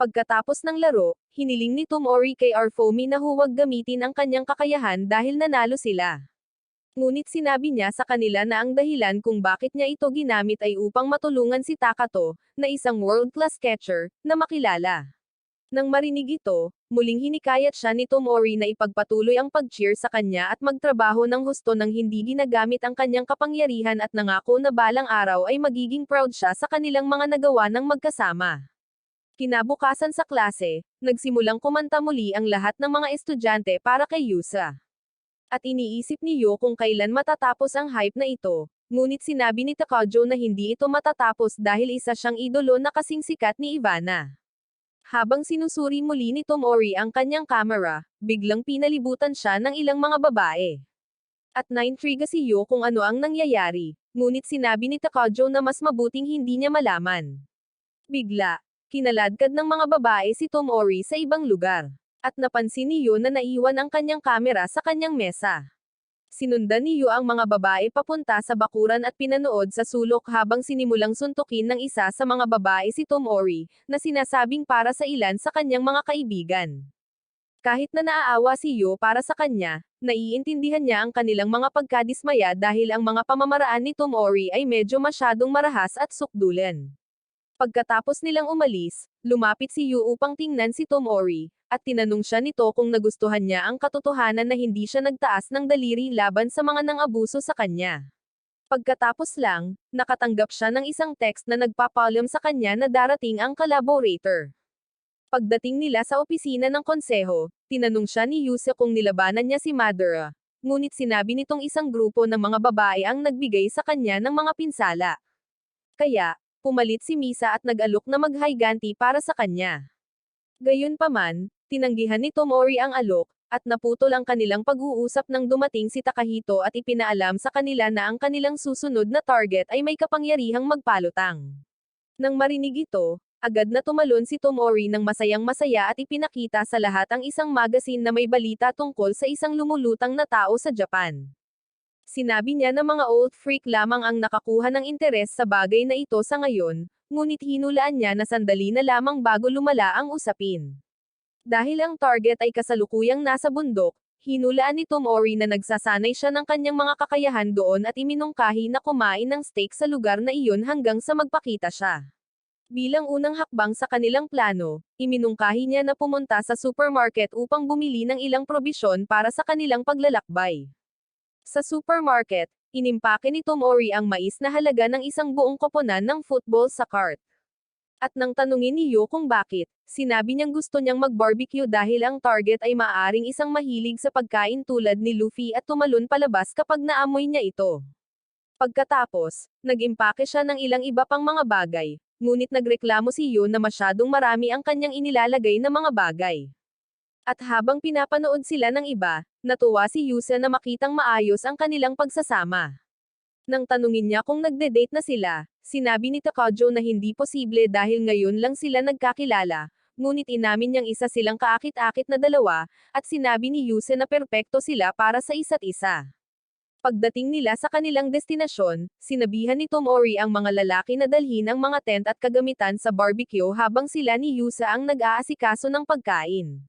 Pagkatapos ng laro, hiniling ni Tomori kay Arfomi na huwag gamitin ang kanyang kakayahan dahil nanalo sila. Ngunit sinabi niya sa kanila na ang dahilan kung bakit niya ito ginamit ay upang matulungan si Takato, na isang world-class catcher, na makilala. Nang marinig ito, muling hinikayat siya ni Tomori na ipagpatuloy ang pag-cheer sa kanya at magtrabaho ng husto nang hindi ginagamit ang kanyang kapangyarihan at nangako na balang araw ay magiging proud siya sa kanilang mga nagawa ng magkasama. Kinabukasan sa klase, nagsimulang kumanta muli ang lahat ng mga estudyante para kay Yusa. At iniisip ni Yo kung kailan matatapos ang hype na ito, ngunit sinabi ni Takajo na hindi ito matatapos dahil isa siyang idolo na kasing sikat ni Ivana. Habang sinusuri muli ni Tomori ang kanyang kamera, biglang pinalibutan siya ng ilang mga babae. At naintriga si Yo kung ano ang nangyayari, ngunit sinabi ni Takajo na mas mabuting hindi niya malaman. Bigla, kinaladkad ng mga babae si Tomori sa ibang lugar. At napansin ni Yo na naiwan ang kanyang kamera sa kanyang mesa. Sinundan ni Yu ang mga babae papunta sa bakuran at pinanood sa sulok habang sinimulang suntukin ng isa sa mga babae si Tomori, na sinasabing para sa ilan sa kanyang mga kaibigan. Kahit na naaawa si Yu para sa kanya, naiintindihan niya ang kanilang mga pagkadismaya dahil ang mga pamamaraan ni Tomori ay medyo masyadong marahas at sukdulan. Pagkatapos nilang umalis, lumapit si Yu upang tingnan si Tomori, at tinanong siya nito kung nagustuhan niya ang katotohanan na hindi siya nagtaas ng daliri laban sa mga nang-abuso sa kanya. Pagkatapos lang, nakatanggap siya ng isang text na nagpapaalam sa kanya na darating ang collaborator. Pagdating nila sa opisina ng konseho, tinanong siya ni Yusa kung nilabanan niya si Madara, ngunit sinabi nitong isang grupo ng mga babae ang nagbigay sa kanya ng mga pinsala. Kaya, pumalit si Misa at nag-alok na maghiganti para sa kanya. Gayunpaman, tinanggihan ni Tomori ang alok, at naputol ang kanilang pag-uusap nang dumating si Takahito at ipinaalam sa kanila na ang kanilang susunod na target ay may kapangyarihang magpalutang. Nang marinig ito, agad na tumalon si Tomori ng masayang-masaya at ipinakita sa lahat ang isang magazine na may balita tungkol sa isang lumulutang na tao sa Japan. Sinabi niya na mga old freak lamang ang nakakuha ng interes sa bagay na ito sa ngayon, ngunit hinulaan niya na sandali na lamang bago lumala ang usapin. Dahil ang target ay kasalukuyang nasa bundok, hinulaan ni Tomori na nagsasanay siya ng kanyang mga kakayahan doon at iminungkahi na kumain ng steak sa lugar na iyon hanggang sa magpakita siya. Bilang unang hakbang sa kanilang plano, iminungkahi niya na pumunta sa supermarket upang bumili ng ilang probisyon para sa kanilang paglalakbay. Sa supermarket, inimpake ni Tomori ang mais na halaga ng isang buong koponan ng football sa cart. At nang tanungin ni Yo kung bakit, sinabi niyang gusto niyang mag-barbecue dahil ang target ay maaaring isang mahilig sa pagkain tulad ni Luffy at tumalon palabas kapag naamoy niya ito. Pagkatapos, nag-impake siya ng ilang iba pang mga bagay, ngunit nagreklamo si Yo na masyadong marami ang kanyang inilalagay na mga bagay. At habang pinapanood sila ng iba, natuwa si Yusa na makitang maayos ang kanilang pagsasama. Nang tanungin niya kung nagde-date na sila, sinabi ni Takajo na hindi posible dahil ngayon lang sila nagkakilala, ngunit inamin niyang isa silang kaakit-akit na dalawa, at sinabi ni Yusa na perpekto sila para sa isa't isa. Pagdating nila sa kanilang destinasyon, sinabihan ni Tomori ang mga lalaki na dalhin ang mga tent at kagamitan sa barbecue habang sila ni Yusa ang nag-aasikaso ng pagkain.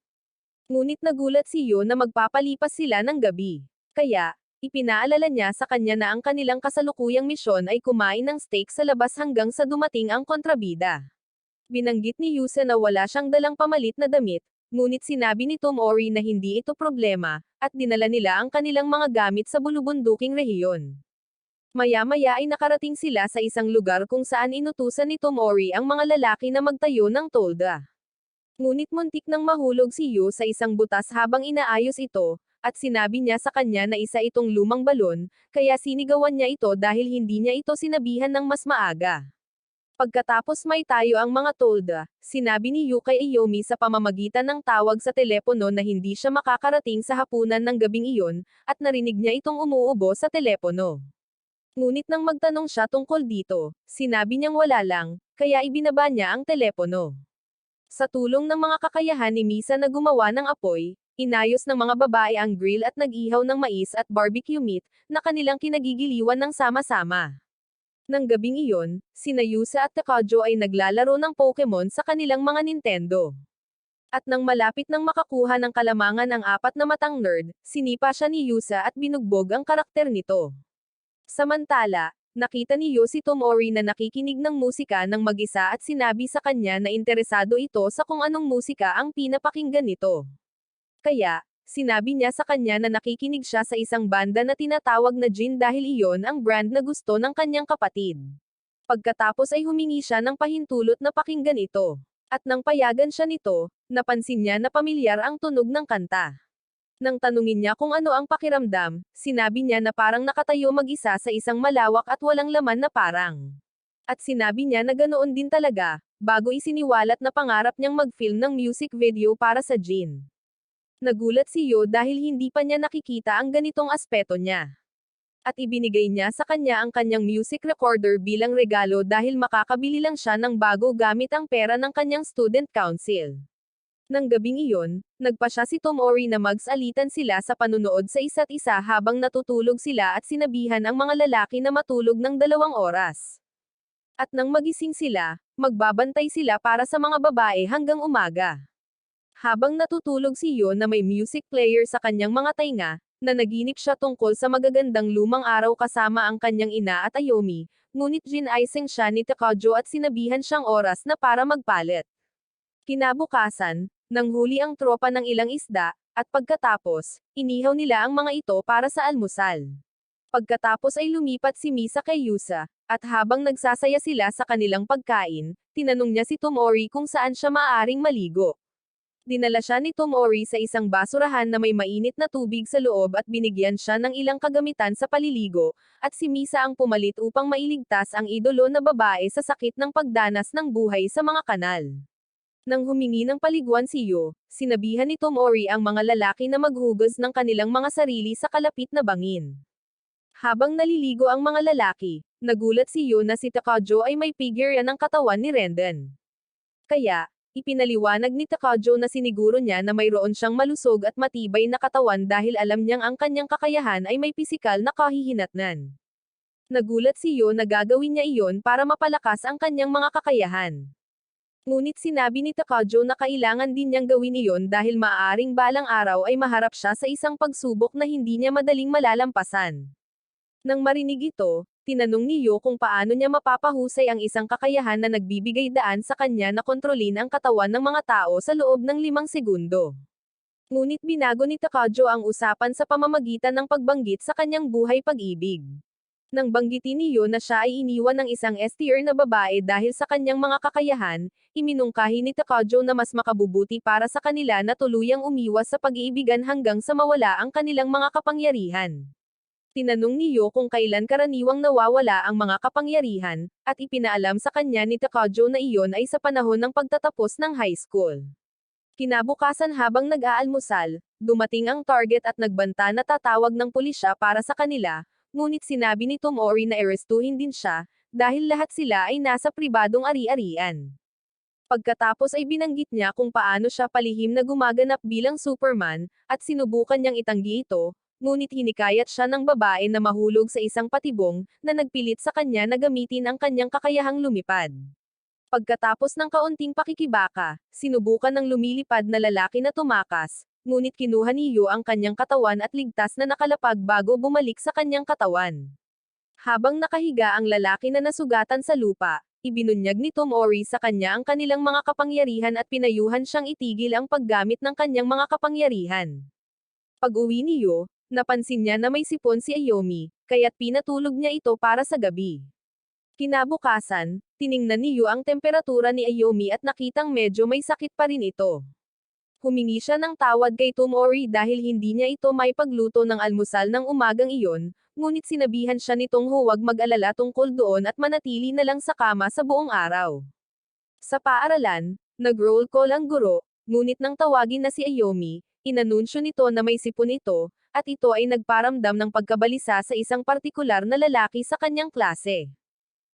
Ngunit nagulat si Yo na magpapalipas sila ng gabi. Kaya, ipinaalala niya sa kanya na ang kanilang kasalukuyang misyon ay kumain ng steak sa labas hanggang sa dumating ang kontrabida. Binanggit ni Yusa na wala siyang dalang pamalit na damit, ngunit sinabi ni Tomori na hindi ito problema, at dinala nila ang kanilang mga gamit sa bulubunduking rehiyon. Maya-maya ay nakarating sila sa isang lugar kung saan inutusan ni Tomori ang mga lalaki na magtayo ng tolda. Ngunit muntik nang mahulog si Yu sa isang butas habang inaayos ito, at sinabi niya sa kanya na isa itong lumang balon, kaya sinigawan niya ito dahil hindi niya ito sinabihan ng mas maaga. Pagkatapos may tayo ang mga tolda, sinabi ni Yu kay Iyomi sa pamamagitan ng tawag sa telepono na hindi siya makakarating sa hapunan ng gabing iyon, at narinig niya itong umuubo sa telepono. Ngunit nang magtanong siya tungkol dito, sinabi niyang wala lang, kaya ibinaba niya ang telepono. Sa tulong ng mga kakayahan ni Misa na gumawa ng apoy, inayos ng mga babae ang grill at nag-ihaw ng mais at barbecue meat, na kanilang kinagigiliwan ng sama-sama. Nang gabing iyon, sina Yusa at Takao ay naglalaro ng Pokemon sa kanilang mga Nintendo. At nang malapit nang makakuha ng kalamangan ang apat na matang nerd, sinipa siya ni Yusa at binugbog ang karakter nito. Samantala, nakita ni Yo si Tomori na nakikinig ng musika ng mag-isa at sinabi sa kanya na interesado ito sa kung anong musika ang pinapakinggan nito. Kaya, sinabi niya sa kanya na nakikinig siya sa isang banda na tinatawag na Jin dahil iyon ang brand na gusto ng kanyang kapatid. Pagkatapos ay humingi siya ng pahintulot na pakinggan ito. At nang payagan siya nito, napansin niya na pamilyar ang tunog ng kanta. Nang tanungin niya kung ano ang pakiramdam, sinabi niya na parang nakatayo mag-isa sa isang malawak at walang laman na parang. At sinabi niya na ganoon din talaga, bago isiniwalat na pangarap niyang mag-film ng music video para sa Jin. Nagulat si Yo dahil hindi pa niya nakikita ang ganitong aspeto niya. At ibinigay niya sa kanya ang kanyang music recorder bilang regalo dahil makakabili lang siya ng bago gamit ang pera ng kanyang student council. Nang gabing iyon, nagpa siya si Tomori na magsalitan sila sa panunood sa isa't isa habang natutulog sila at sinabihan ang mga lalaki na matulog ng 2 oras. At nang magising sila, magbabantay sila para sa mga babae hanggang umaga. Habang natutulog si Yo na may music player sa kanyang mga tainga, na naginip siya tungkol sa magagandang lumang araw kasama ang kanyang ina at Ayomi, ngunit ginaising siya ni Takao at sinabihan siyang oras na para magpalit. Kinabukasan, nanghuli ang tropa ng ilang isda, at pagkatapos, inihaw nila ang mga ito para sa almusal. Pagkatapos ay lumipat si Misa kay Yusa, at habang nagsasaya sila sa kanilang pagkain, tinanong niya si Tomori kung saan siya maaaring maligo. Dinala siya ni Tomori sa isang basurahan na may mainit na tubig sa loob at binigyan siya ng ilang kagamitan sa paliligo, at si Misa ang pumalit upang mailigtas ang idolo na babae sa sakit ng pagdanas ng buhay sa mga kanal. Nang humingi ng paliguan si Yo, sinabihan ni Tomori ang mga lalaki na maghugas ng kanilang mga sarili sa kalapit na bangin. Habang naliligo ang mga lalaki, nagulat si Yo na si Takao ay may figure ng katawan ni Renden. Kaya, ipinaliwanag ni Takao na siniguro niya na mayroon siyang malusog at matibay na katawan dahil alam niyang ang kanyang kakayahan ay may pisikal na kahihinatnan. Nagulat si Yo na gagawin niya iyon para mapalakas ang kanyang mga kakayahan. Ngunit sinabi ni Takao na kailangan din niyang gawin iyon dahil maaaring balang araw ay maharap siya sa isang pagsubok na hindi niya madaling malalampasan. Nang marinig ito, tinanong ni Yo kung paano niya mapapahusay ang isang kakayahan na nagbibigay daan sa kanya na kontrolin ang katawan ng mga tao sa loob ng 5 segundo. Ngunit binago ni Takao ang usapan sa pamamagitan ng pagbanggit sa kanyang buhay pag-ibig. Nang banggitin ni Yo na siya ay iniwan ng isang S-tier na babae dahil sa kanyang mga kakayahan, iminungkahi ni Takao na mas makabubuti para sa kanila na tuluyang umiwas sa pag-iibigan hanggang sa mawala ang kanilang mga kapangyarihan. Tinanong ni Yo kung kailan karaniwang nawawala ang mga kapangyarihan, at ipinaalam sa kanya ni Takao na iyon ay sa panahon ng pagtatapos ng high school. Kinabukasan habang nag-aalmusal, dumating ang target at nagbanta na tatawag ng pulisya para sa kanila, ngunit sinabi ni Tomori na arestuhin din siya, dahil lahat sila ay nasa pribadong ari-arian. Pagkatapos ay binanggit niya kung paano siya palihim na gumaganap bilang Superman, at sinubukan niyang itanggi ito, ngunit hinikayat siya ng babae na mahulog sa isang patibong, na nagpilit sa kanya na gamitin ang kanyang kakayahang lumipad. Pagkatapos ng kaunting pakikibaka, sinubukan ng lumilipad na lalaki na tumakas, ngunit kinuha ni Yo ang kanyang katawan at ligtas na nakalapag bago bumalik sa kanyang katawan. Habang nakahiga ang lalaki na nasugatan sa lupa, ibinunyag ni Tomori sa kanya ang kanilang mga kapangyarihan at pinayuhan siyang itigil ang paggamit ng kanyang mga kapangyarihan. Pag-uwi ni Yo, napansin niya na may sipon si Ayomi, kaya't pinatulog niya ito para sa gabi. Kinabukasan, tiningnan ni Yo ang temperatura ni Ayomi at nakitang medyo may sakit pa rin ito. Humingi siya ng tawad kay Tomori dahil hindi niya ito may pagluto ng almusal ng umagang iyon, ngunit sinabihan siya nitong huwag mag-alala tungkol doon at manatili na lang sa kama sa buong araw. Sa paaralan, nag-roll call ang guro, ngunit nang tawagin na si Ayomi, Inanunsyo nito na may sipon ito, at ito ay nagparamdam ng pagkabalisa sa isang partikular na lalaki sa kanyang klase.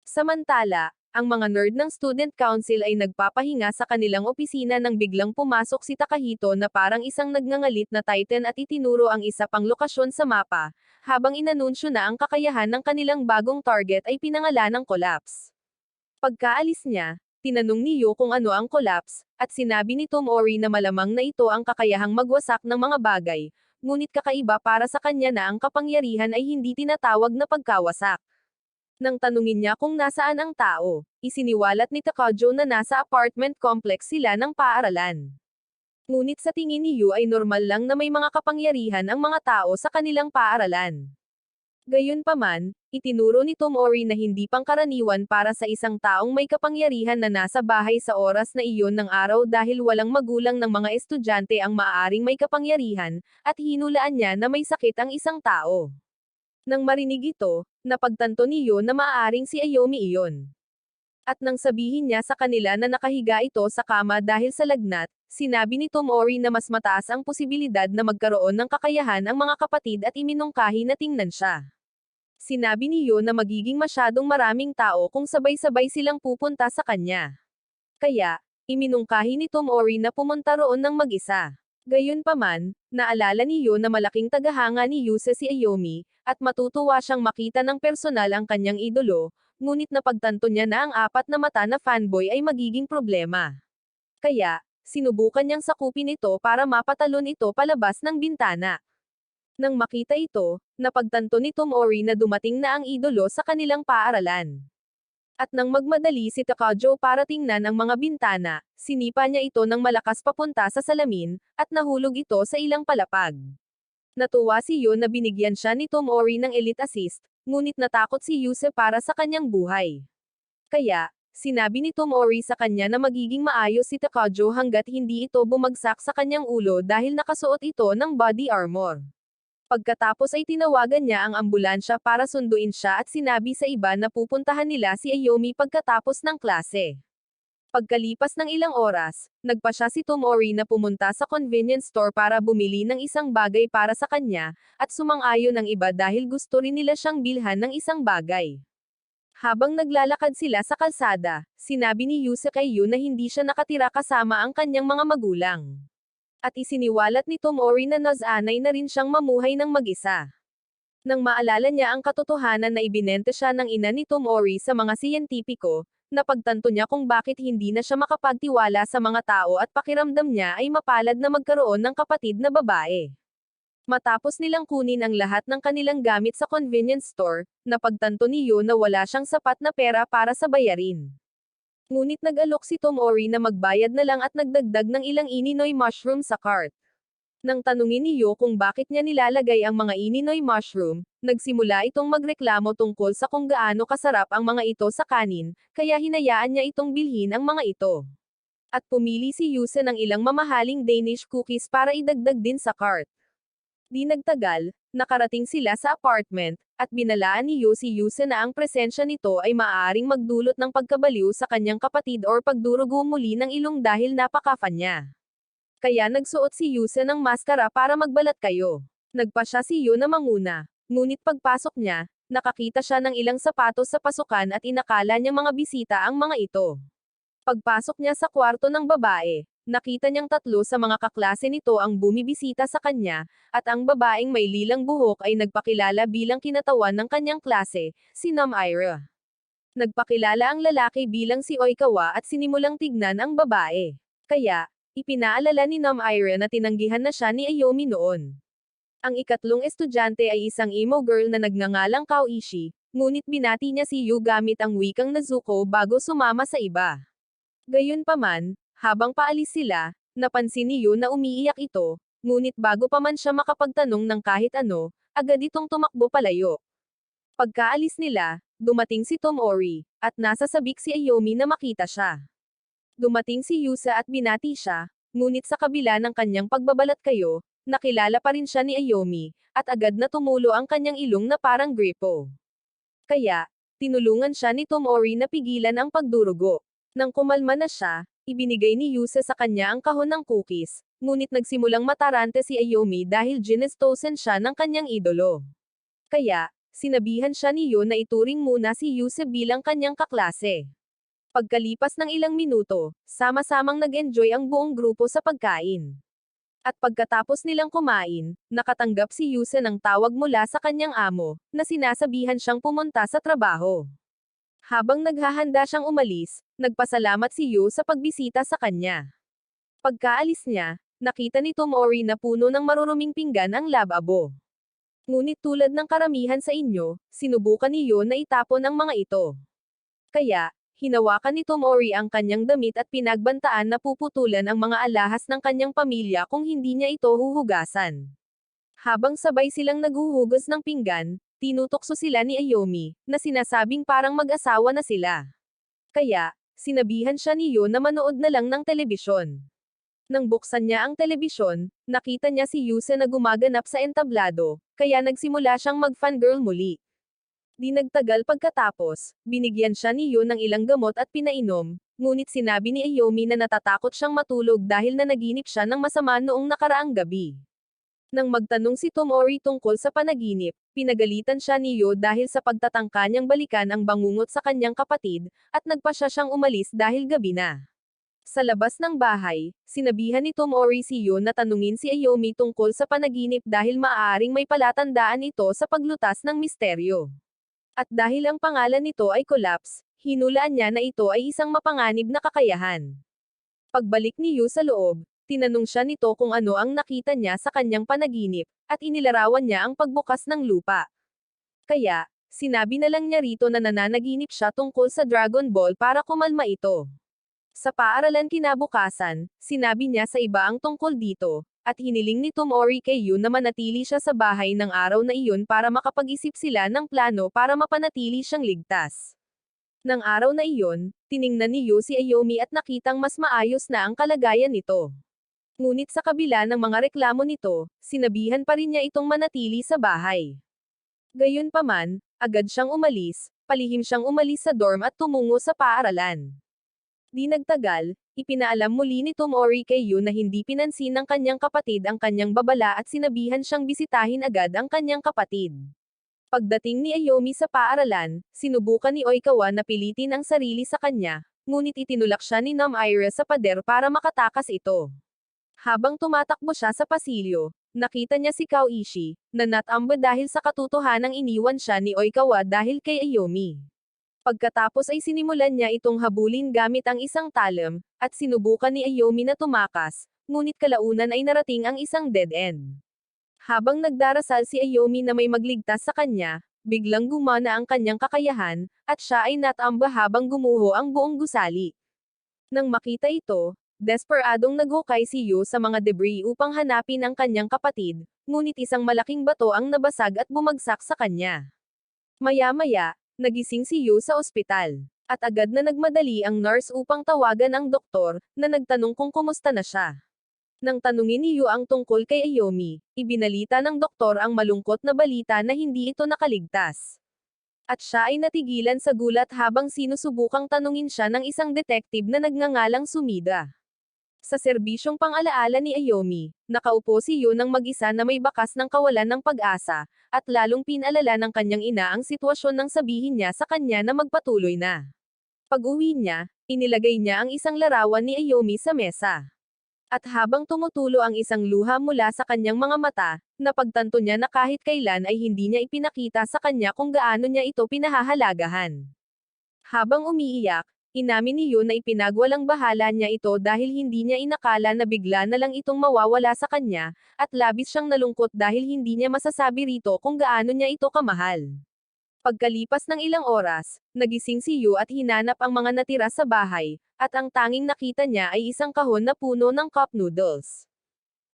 Samantala, ang mga nerd ng student council ay nagpapahinga sa kanilang opisina nang biglang pumasok si Takahito na parang isang nagngangalit na titan at itinuro ang isa pang lokasyon sa mapa, habang inanunsyo na ang kakayahan ng kanilang bagong target ay pinangalan ng Collapse. Pagkaalis niya, tinanong ni Yu kung ano ang Collapse, at sinabi ni Tomori na malamang na ito ang kakayahang magwasak ng mga bagay, ngunit kakaiba para sa kanya na ang kapangyarihan ay hindi tinatawag na pagkawasak. Nang tanungin niya kung nasaan ang tao, isiniwalat ni Takajo na nasa apartment complex sila ng paaralan. Ngunit sa tingin ni Yu ay normal lang na may mga kapangyarihan ang mga tao sa kanilang paaralan. Gayunpaman, itinuro ni Tomori na hindi pangkaraniwan para sa isang taong may kapangyarihan na nasa bahay sa oras na iyon ng araw dahil walang magulang ng mga estudyante ang maaaring may kapangyarihan, at hinulaan niya na may sakit ang isang tao. Nang marinig ito, napagtanto ni Yu na maaaring si Ayomi iyon. At nang sabihin niya sa kanila na nakahiga ito sa kama dahil sa lagnat, sinabi ni Tomori na mas mataas ang posibilidad na magkaroon ng kakayahan ang mga kapatid at iminungkahi na tingnan siya. Sinabi ni Yu na magiging masyadong maraming tao kung sabay-sabay silang pupunta sa kanya. Kaya, iminungkahi ni Tomori na pumunta roon ng mag-isa. Gayunpaman, naalala ni Yu na malaking tagahanga ni Yuse si Ayomi, at matutuwa siyang makita ng personal ang kanyang idolo, ngunit napagtanto niya na ang apat na mata na fanboy ay magiging problema. Kaya, sinubukan niyang sakupin ito para mapatalon ito palabas ng bintana. Nang makita ito, napagtanto ni Tomori na dumating na ang idolo sa kanilang paaralan. At nang magmadali si Takajo para tingnan ang mga bintana, sinipa niya ito ng malakas papunta sa salamin, at nahulog ito sa ilang palapag. Natuwa si Yu na binigyan siya ni Tomori ng elite assist, ngunit natakot si Yuse para sa kanyang buhay. Kaya, sinabi ni Tomori sa kanya na magiging maayos si Takajo hanggat hindi ito bumagsak sa kanyang ulo dahil nakasuot ito ng body armor. Pagkatapos ay tinawagan niya ang ambulansya para sunduin siya at sinabi sa iba na pupuntahan nila si Ayomi pagkatapos ng klase. Pagkalipas ng ilang oras, nagpa siya si Tomori na pumunta sa convenience store para bumili ng isang bagay para sa kanya, at sumang-ayon ang iba dahil gusto rin nila siyang bilhan ng isang bagay. Habang naglalakad sila sa kalsada, sinabi ni Yuse kay Yu na hindi siya nakatira kasama ang kanyang mga magulang. At isiniwalat ni Tomori na nasanay na rin siyang mamuhay ng mag-isa. Nang maalala niya ang katotohanan na ibinenta siya ng ina ni Tomori sa mga siyentipiko, napagtanto niya kung bakit hindi na siya makapagtiwala sa mga tao at pakiramdam niya ay mapalad na magkaroon ng kapatid na babae. Matapos nilang kunin ang lahat ng kanilang gamit sa convenience store, napagtanto ni Yu na wala siyang sapat na pera para sa bayarin. Ngunit nag-alok si Tomori na magbayad na lang at nagdagdag ng ilang ininoy mushroom sa cart. Nang tanungin ni Yu kung bakit niya nilalagay ang mga ininoy mushroom, nagsimula itong magreklamo tungkol sa kung gaano kasarap ang mga ito sa kanin, kaya hinayaan niya itong bilhin ang mga ito. At pumili si Yuse ng ilang mamahaling Danish cookies para idagdag din sa cart. Di nagtagal, nakarating sila sa apartment, at binalaan ni Yu si Yuse na ang presensya nito ay maaaring magdulot ng pagkabaliw sa kanyang kapatid or pagdurugo muli ng ilong dahil napaka-fan niya. Kaya nagsuot si Yuse ng maskara para magbalat kayo. Nagpa siya si Yu na manguna, ngunit pagpasok niya, nakakita siya ng ilang sapatos sa pasukan at inakala niya mga bisita ang mga ito. Pagpasok niya sa kwarto ng babae, nakita niyang tatlo sa mga kaklase nito ang bumibisita sa kanya, at ang babaeng may lilang buhok ay nagpakilala bilang kinatawan ng kanyang klase, si Nam Ira. Nagpakilala ang lalaki bilang si Oikawa at sinimulang tignan ang babae. Kaya, ipinaalala ni Nam Ira na tinanggihan na siya ni Ayomi noon. Ang ikatlong estudyante ay isang emo girl na nagngangalang Kaoishi, ngunit binati niya si Yu gamit ang wikang Nezuko bago sumama sa iba. Gayunpaman, habang paalis sila, napansin ni Yu na umiiyak ito, ngunit bago pa man siya makapagtanong ng kahit ano, agad itong tumakbo palayo. Pagkaalis nila, dumating si Tomori, at nasa sabik si Ayomi na makita siya. Dumating si Yusa at binati siya, ngunit sa kabila ng kanyang pagbabalat kayo, nakilala pa rin siya ni Ayomi, at agad na tumulo ang kanyang ilong na parang gripo. Kaya, tinulungan siya ni Tomori na pigilan ang pagdurugo. Nang kumalma na siya, Ibinigay ni Yusa sa kanya ang kahon ng cookies, ngunit nagsimulang matarante si Ayomi dahil ginestosen siya ng kanyang idolo. Kaya, sinabihan siya ni Yo na ituring muna si Yusa bilang kanyang kaklase. Pagkalipas ng ilang minuto, sama-samang nag-enjoy ang buong grupo sa pagkain. At pagkatapos nilang kumain, nakatanggap si Yusa ng tawag mula sa kanyang amo, na sinasabihan siyang pumunta sa trabaho. Habang naghahanda siyang umalis, nagpasalamat si Yu sa pagbisita sa kanya. Pagkaalis niya, nakita ni Tomori na puno ng maruruming pinggan ang lababo. Ngunit tulad ng karamihan sa inyo, sinubukan ni Yu na itapon ang mga ito. Kaya, hinawakan ni Tomori ang kanyang damit at pinagbantaan na puputulan ang mga alahas ng kanyang pamilya kung hindi niya ito huhugasan. Habang sabay silang naghuhugas ng pinggan, tinutokso sila ni Ayomi, na sinasabing parang mag-asawa na sila. Kaya, sinabihan siya ni Yo na manood na lang ng telebisyon. Nang buksan niya ang telebisyon, nakita niya si Yusa na gumaganap sa entablado, kaya nagsimula siyang mag-fangirl muli. Di nagtagal pagkatapos, binigyan siya ni Yo ng ilang gamot at pinainom, ngunit sinabi ni Ayomi na natatakot siyang matulog dahil nanaginip siya ng masama noong nakaraang gabi. Nang magtanong si Tomori tungkol sa panaginip, pinagalitan siya ni Yo dahil sa pagtatangka niyang balikan ang bangungot sa kanyang kapatid, at nagpasya siyang umalis dahil gabi na. Sa labas ng bahay, sinabihan ni Tomori si Yo na tanungin si Ayomi tungkol sa panaginip dahil maaaring may palatandaan ito sa paglutas ng misteryo. At dahil ang pangalan nito ay Collapse, hinulaan niya na ito ay isang mapanganib na kakayahan. Pagbalik ni Yu sa loob, tinanong siya nito kung ano ang nakita niya sa kanyang panaginip, at inilarawan niya ang pagbukas ng lupa. Kaya, sinabi na lang niya rito na nananaginip siya tungkol sa Dragon Ball para kumalma ito. Sa paaralan kinabukasan, sinabi niya sa iba ang tungkol dito, at hiniling ni Tomori kay Yu na manatili siya sa bahay ng araw na iyon para makapag-isip sila ng plano para mapanatili siyang ligtas. Nang araw na iyon, tiningnan ni Yu si Ayomi at nakitang mas maayos na ang kalagayan nito. Ngunit sa kabila ng mga reklamo nito, sinabihan pa rin niya itong manatili sa bahay. Gayunpaman, agad siyang umalis, palihim siyang umalis sa dorm at tumungo sa paaralan. Di nagtagal, ipinaalam muli ni Tomori kay Yu na hindi pinansin ng kanyang kapatid ang kanyang babala at sinabihan siyang bisitahin agad ang kanyang kapatid. Pagdating ni Ayomi sa paaralan, sinubukan ni Oikawa na pilitin ang sarili sa kanya, ngunit itinulak siya ni Nam-ira sa pader para makatakas ito. Habang tumatakbo siya sa pasilyo, nakita niya si Kaoishi, na natamba dahil sa katotohanang iniwan siya ni Oikawa dahil kay Ayomi. Pagkatapos ay sinimulan niya itong habulin gamit ang isang talam, at sinubukan ni Ayomi na tumakas, ngunit kalaunan ay narating ang isang dead end. Habang nagdarasal si Ayomi na may magligtas sa kanya, biglang gumana ang kanyang kakayahan, at siya ay natamba habang gumuho ang buong gusali. Nang makita ito, desperadong naghukay si Yu sa mga debris upang hanapin ang kanyang kapatid, ngunit isang malaking bato ang nabasag at bumagsak sa kanya. Maya-maya, nagising si Yu sa ospital, at agad na nagmadali ang nurse upang tawagan ang doktor, na nagtanong kung kumusta na siya. Nang tanungin ni Yu ang tungkol kay Ayomi, ibinalita ng doktor ang malungkot na balita na hindi ito nakaligtas. At siya ay natigilan sa gulat habang sinusubukang tanungin siya ng isang detective na nagngangalang Sumida. Sa serbisyong pang-alaala ni Ayomi, nakaupo si Yu nang mag-isa na may bakas ng kawalan ng pag-asa, at lalong pinalala ng kanyang ina ang sitwasyon nang sabihin niya sa kanya na magpatuloy na. Pag-uwi niya, inilagay niya ang isang larawan ni Ayomi sa mesa. At habang tumutulo ang isang luha mula sa kanyang mga mata, napagtanto niya na kahit kailan ay hindi niya ipinakita sa kanya kung gaano niya ito pinahahalagahan. Habang umiiyak, inamin ni Yu na ipinagwalang bahala niya ito dahil hindi niya inakala na bigla na lang itong mawawala sa kanya, at labis siyang nalungkot dahil hindi niya masasabi rito kung gaano niya ito kamahal. Pagkalipas ng ilang oras, nagising si Yu at hinanap ang mga natira sa bahay, at ang tanging nakita niya ay isang kahon na puno ng cup noodles.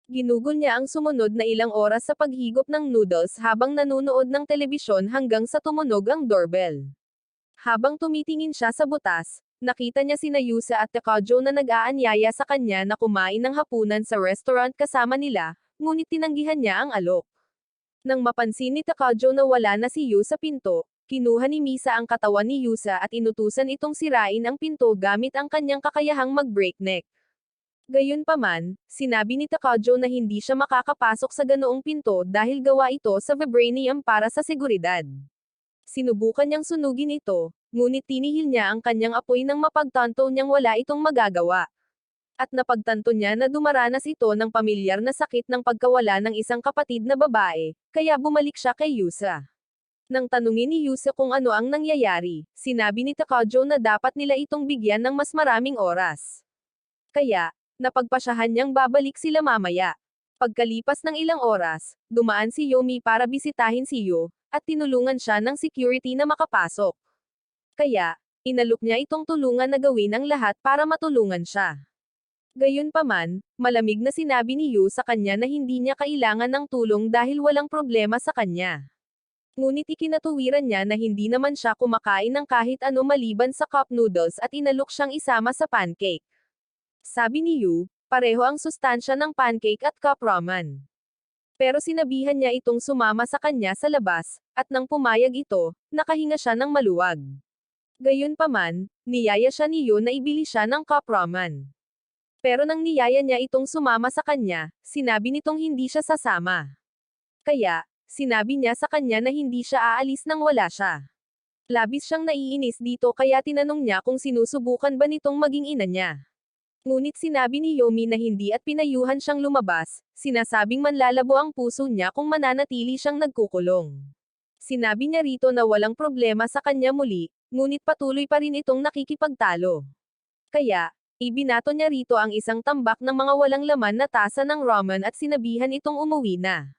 Ginugol niya ang sumunod na ilang oras sa paghigop ng noodles habang nanonood ng telebisyon hanggang sa tumunog ang doorbell. Habang tumitingin siya sa butas, nakita niya sina Yusa at Takajo na nag-aanyaya sa kanya na kumain ng hapunan sa restaurant kasama nila, ngunit tinanggihan niya ang alok. Nang mapansin ni Takajo na wala na si Yu sa pinto, kinuha ni Misa ang katawan ni Yusa at inutusan itong sirain ang pinto gamit ang kanyang kakayahang mag-breakneck. Gayunpaman, sinabi ni Takao na hindi siya makakapasok sa ganoong pinto dahil gawa ito sa vibranium para sa seguridad. Sinubukan niyang sunugin ito, ngunit tinihil niya ang kanyang apoy nang mapagtanto niyang wala itong magagawa. At napagtanto niya na dumaranas ito ng pamilyar na sakit ng pagkawala ng isang kapatid na babae, kaya bumalik siya kay Yusa. Nang tanungin ni Yusa kung ano ang nangyayari, sinabi ni Takao na dapat nila itong bigyan ng mas maraming oras. Kaya, napagpasyahan niyang babalik sila mamaya. Pagkalipas ng ilang oras, dumaan si Yomi para bisitahin si Yo, at tinulungan siya ng security na makapasok. Kaya, inalok niya itong tulungan na gawin ang lahat para matulungan siya. Gayunpaman, malamig na sinabi ni Yo sa kanya na hindi niya kailangan ng tulong dahil walang problema sa kanya. Ngunit ikinatuwiran niya na hindi naman siya kumakain ng kahit ano maliban sa cup noodles at inalok siyang isama sa pancake. Sabi ni Yu, pareho ang sustansya ng pancake at cup ramen. Pero sinabihan niya itong sumama sa kanya sa labas, at nang pumayag ito, nakahinga siya ng maluwag. Gayunpaman, niyaya siya ni Yu na ibili siya ng cup ramen. Pero nang niyaya niya itong sumama sa kanya, sinabi nitong hindi siya sasama. Kaya, sinabi niya sa kanya na hindi siya aalis nang wala siya. Labis siyang naiinis dito kaya tinanong niya kung sinusubukan ba nitong maging ina niya. Ngunit sinabi ni Yomi na hindi at pinayuhan siyang lumabas, sinasabing manlalabo ang puso niya kung mananatili siyang nagkukulong. Sinabi niya rito na walang problema sa kanya muli, ngunit patuloy pa rin itong nakikipagtalo. Kaya, ibinato niya rito ang isang tambak ng mga walang laman na tasa ng ramen at sinabihan itong umuwi na.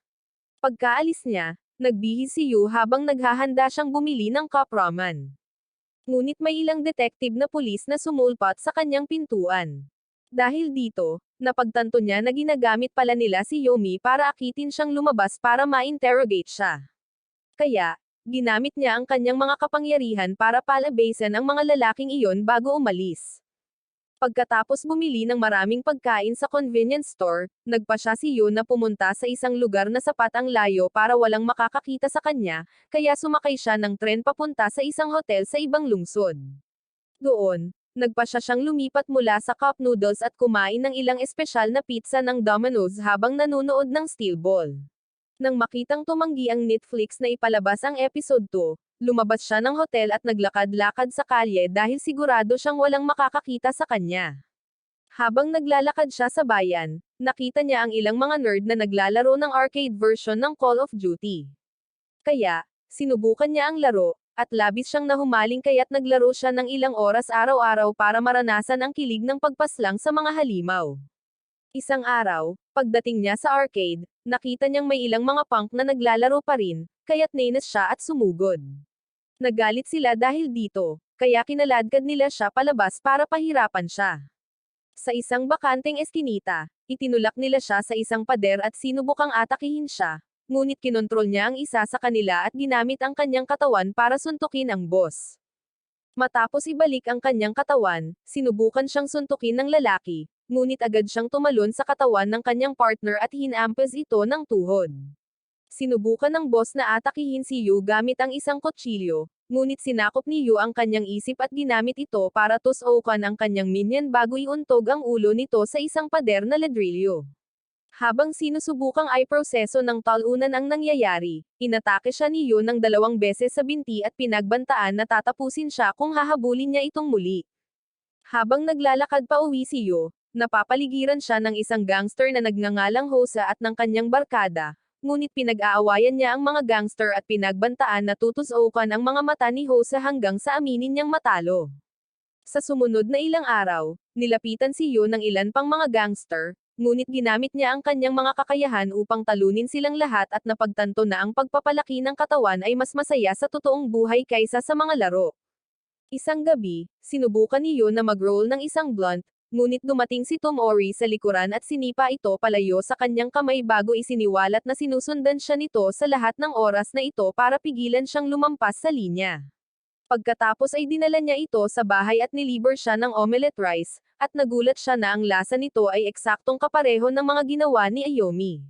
Pagkaalis niya, nagbihis si Yu habang naghahanda siyang bumili ng cup ramen. Ngunit may ilang detective na pulis na sumulpot sa kanyang pintuan. Dahil dito, napagtanto niya na ginagamit pala nila si Yomi para akitin siyang lumabas para ma-interrogate siya. Kaya, ginamit niya ang kanyang mga kapangyarihan para palabasan ang mga lalaking iyon bago umalis. Pagkatapos bumili ng maraming pagkain sa convenience store, nagpa siya si Yo na pumunta sa isang lugar na sapat ang layo para walang makakakita sa kanya, kaya sumakay siya ng tren papunta sa isang hotel sa ibang lungsod. Doon, nagpa siya siyang lumipat mula sa cup noodles at kumain ng ilang espesyal na pizza ng Domino's habang nanonood ng steel ball. Nang makitang tumanggi ang Netflix na ipalabas ang episode 2, lumabas siya ng hotel at naglakad-lakad sa kalye dahil sigurado siyang walang makakakita sa kanya. Habang naglalakad siya sa bayan, nakita niya ang ilang mga nerd na naglalaro ng arcade version ng Call of Duty. Kaya, sinubukan niya ang laro, at labis siyang nahumaling kaya't naglaro siya ng ilang oras araw-araw para maranasan ang kilig ng pagpaslang sa mga halimaw. Isang araw, pagdating niya sa arcade, nakita niyang may ilang mga punk na naglalaro pa rin, kaya't nainis siya at sumugod. Nagalit sila dahil dito, kaya kinaladkad nila siya palabas para pahirapan siya. Sa isang bakanteng eskinita, itinulak nila siya sa isang pader at sinubukang atakihin siya, ngunit kinontrol niya ang isa sa kanila at ginamit ang kanyang katawan para suntukin ang boss. Matapos ibalik ang kanyang katawan, sinubukan siyang suntukin ng lalaki, ngunit agad siyang tumalon sa katawan ng kanyang partner at hinampes ito ng tuhod. Sinubukan ng boss na atakihin si Yu gamit ang isang kutsilyo, ngunit sinakop ni Yu ang kanyang isip at ginamit ito para tusokan ang kanyang minion bago iuntog ang ulo nito sa isang pader na ladrilyo. Habang sinusubukang ay proseso ng talunan ang nangyayari, inatake siya ni Yu ng 2 beses sa binti at pinagbantaan na tatapusin siya kung hahabulin niya itong muli. Habang naglalakad pa uwi si Yu, napapaligiran siya ng isang gangster na nagngangalang Hosa at ng kanyang barkada, ngunit pinag-aawayan niya ang mga gangster at pinagbantaan na tutusokan ang mga mata ni Hosa hanggang sa aminin niyang matalo. Sa sumunod na ilang araw, nilapitan si Yu ng ilan pang mga gangster, ngunit ginamit niya ang kanyang mga kakayahan upang talunin silang lahat at napagtanto na ang pagpapalaki ng katawan ay mas masaya sa totoong buhay kaysa sa mga laro. Isang gabi, sinubukan ni Yu na mag-roll ng isang blunt, ngunit dumating si Tomori sa likuran at sinipa ito palayo sa kanyang kamay bago isiniwalat na sinusundan siya nito sa lahat ng oras na ito para pigilan siyang lumampas sa linya. Pagkatapos ay dinala niya ito sa bahay at niliber siya ng omelette rice, at nagulat siya na ang lasa nito ay eksaktong kapareho ng mga ginawa ni Ayomi.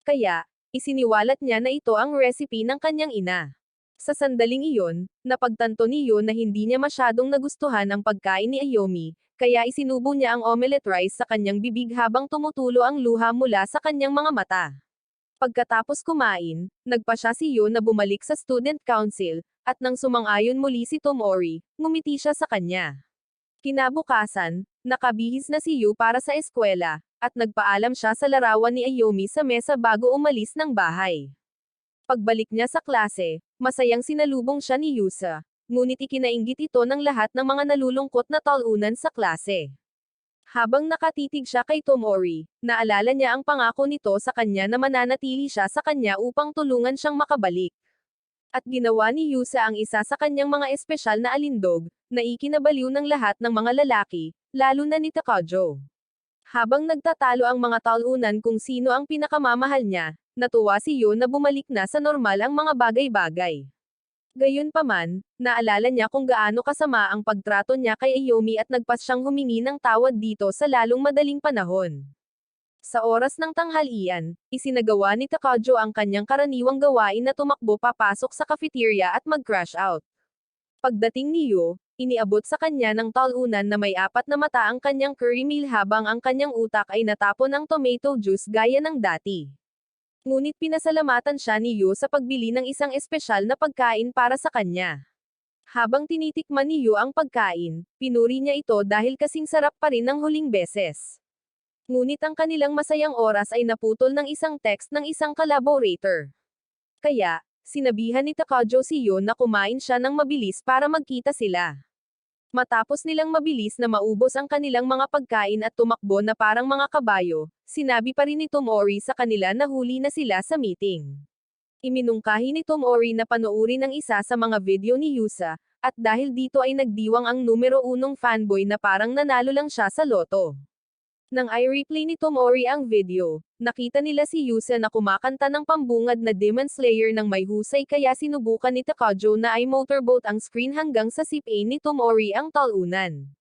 Kaya, isiniwalat niya na ito ang recipe ng kanyang ina. Sa sandaling iyon, napagtanto ni Yo na hindi niya masyadong nagustuhan ang pagkain ni Ayomi, kaya isinubo niya ang omelette rice sa kanyang bibig habang tumutulo ang luha mula sa kanyang mga mata. Pagkatapos kumain, nagpa siya si Yo na bumalik sa student council, at nang sumang-ayon muli si Tomori, ngumiti siya sa kanya. Kinabukasan, nakabihis na si Yu para sa eskwela, at nagpaalam siya sa larawan ni Ayomi sa mesa bago umalis ng bahay. Pagbalik niya sa klase, masayang sinalubong siya ni Yusa, ngunit ikinainggit ito ng lahat ng mga nalulungkot na talunan sa klase. Habang nakatitig siya kay Tomori, naalala niya ang pangako nito sa kanya na mananatili siya sa kanya upang tulungan siyang makabalik. At ginawa ni Yusa ang isa sa kanyang mga espesyal na alindog, na ikinabaliw ng lahat ng mga lalaki, lalo na ni Takajo. Habang nagtatalo ang mga talunan kung sino ang pinakamamahal niya, natuwa si Yo na bumalik na sa normal ang mga bagay-bagay. Gayunpaman, naalala niya kung gaano kasama ang pagtrato niya kay Ayomi at nagpas siyang humingi ng tawad dito sa lalong madaling panahon. Sa oras ng tanghalian, isinagawa ni Takajo ang kanyang karaniwang gawain na tumakbo papasok sa cafeteria at mag-crash out. Pagdating ni Yo, iniabot sa kanya ng talunan na may 4 na mata ang kanyang curry meal habang ang kanyang utak ay natapon ng tomato juice gaya ng dati. Ngunit pinasalamatan siya ni Yo sa pagbili ng isang espesyal na pagkain para sa kanya. Habang tinitikman ni Yo ang pagkain, pinuri niya ito dahil kasing sarap pa rin ng huling beses. Ngunit ang kanilang masayang oras ay naputol ng isang text ng isang collaborator. Kaya, sinabihan ni Takajo si Yo na kumain siya ng mabilis para magkita sila. Matapos nilang mabilis na maubos ang kanilang mga pagkain at tumakbo na parang mga kabayo, sinabi pa rin ni Tomori sa kanila na huli na sila sa meeting. Iminungkahi ni Tomori na panoorin ang isa sa mga video ni Yusa, at dahil dito ay nagdiwang ang numero 1 fanboy na parang nanalo lang siya sa loto. Nang i-replay ni Tomori ang video, nakita nila si Yusa na kumakanta ng pambungad na Demon Slayer ng may husay kaya sinubukan ni Takajo na ay motorboat ang screen hanggang sa sip-A ni Tomori ang talunan.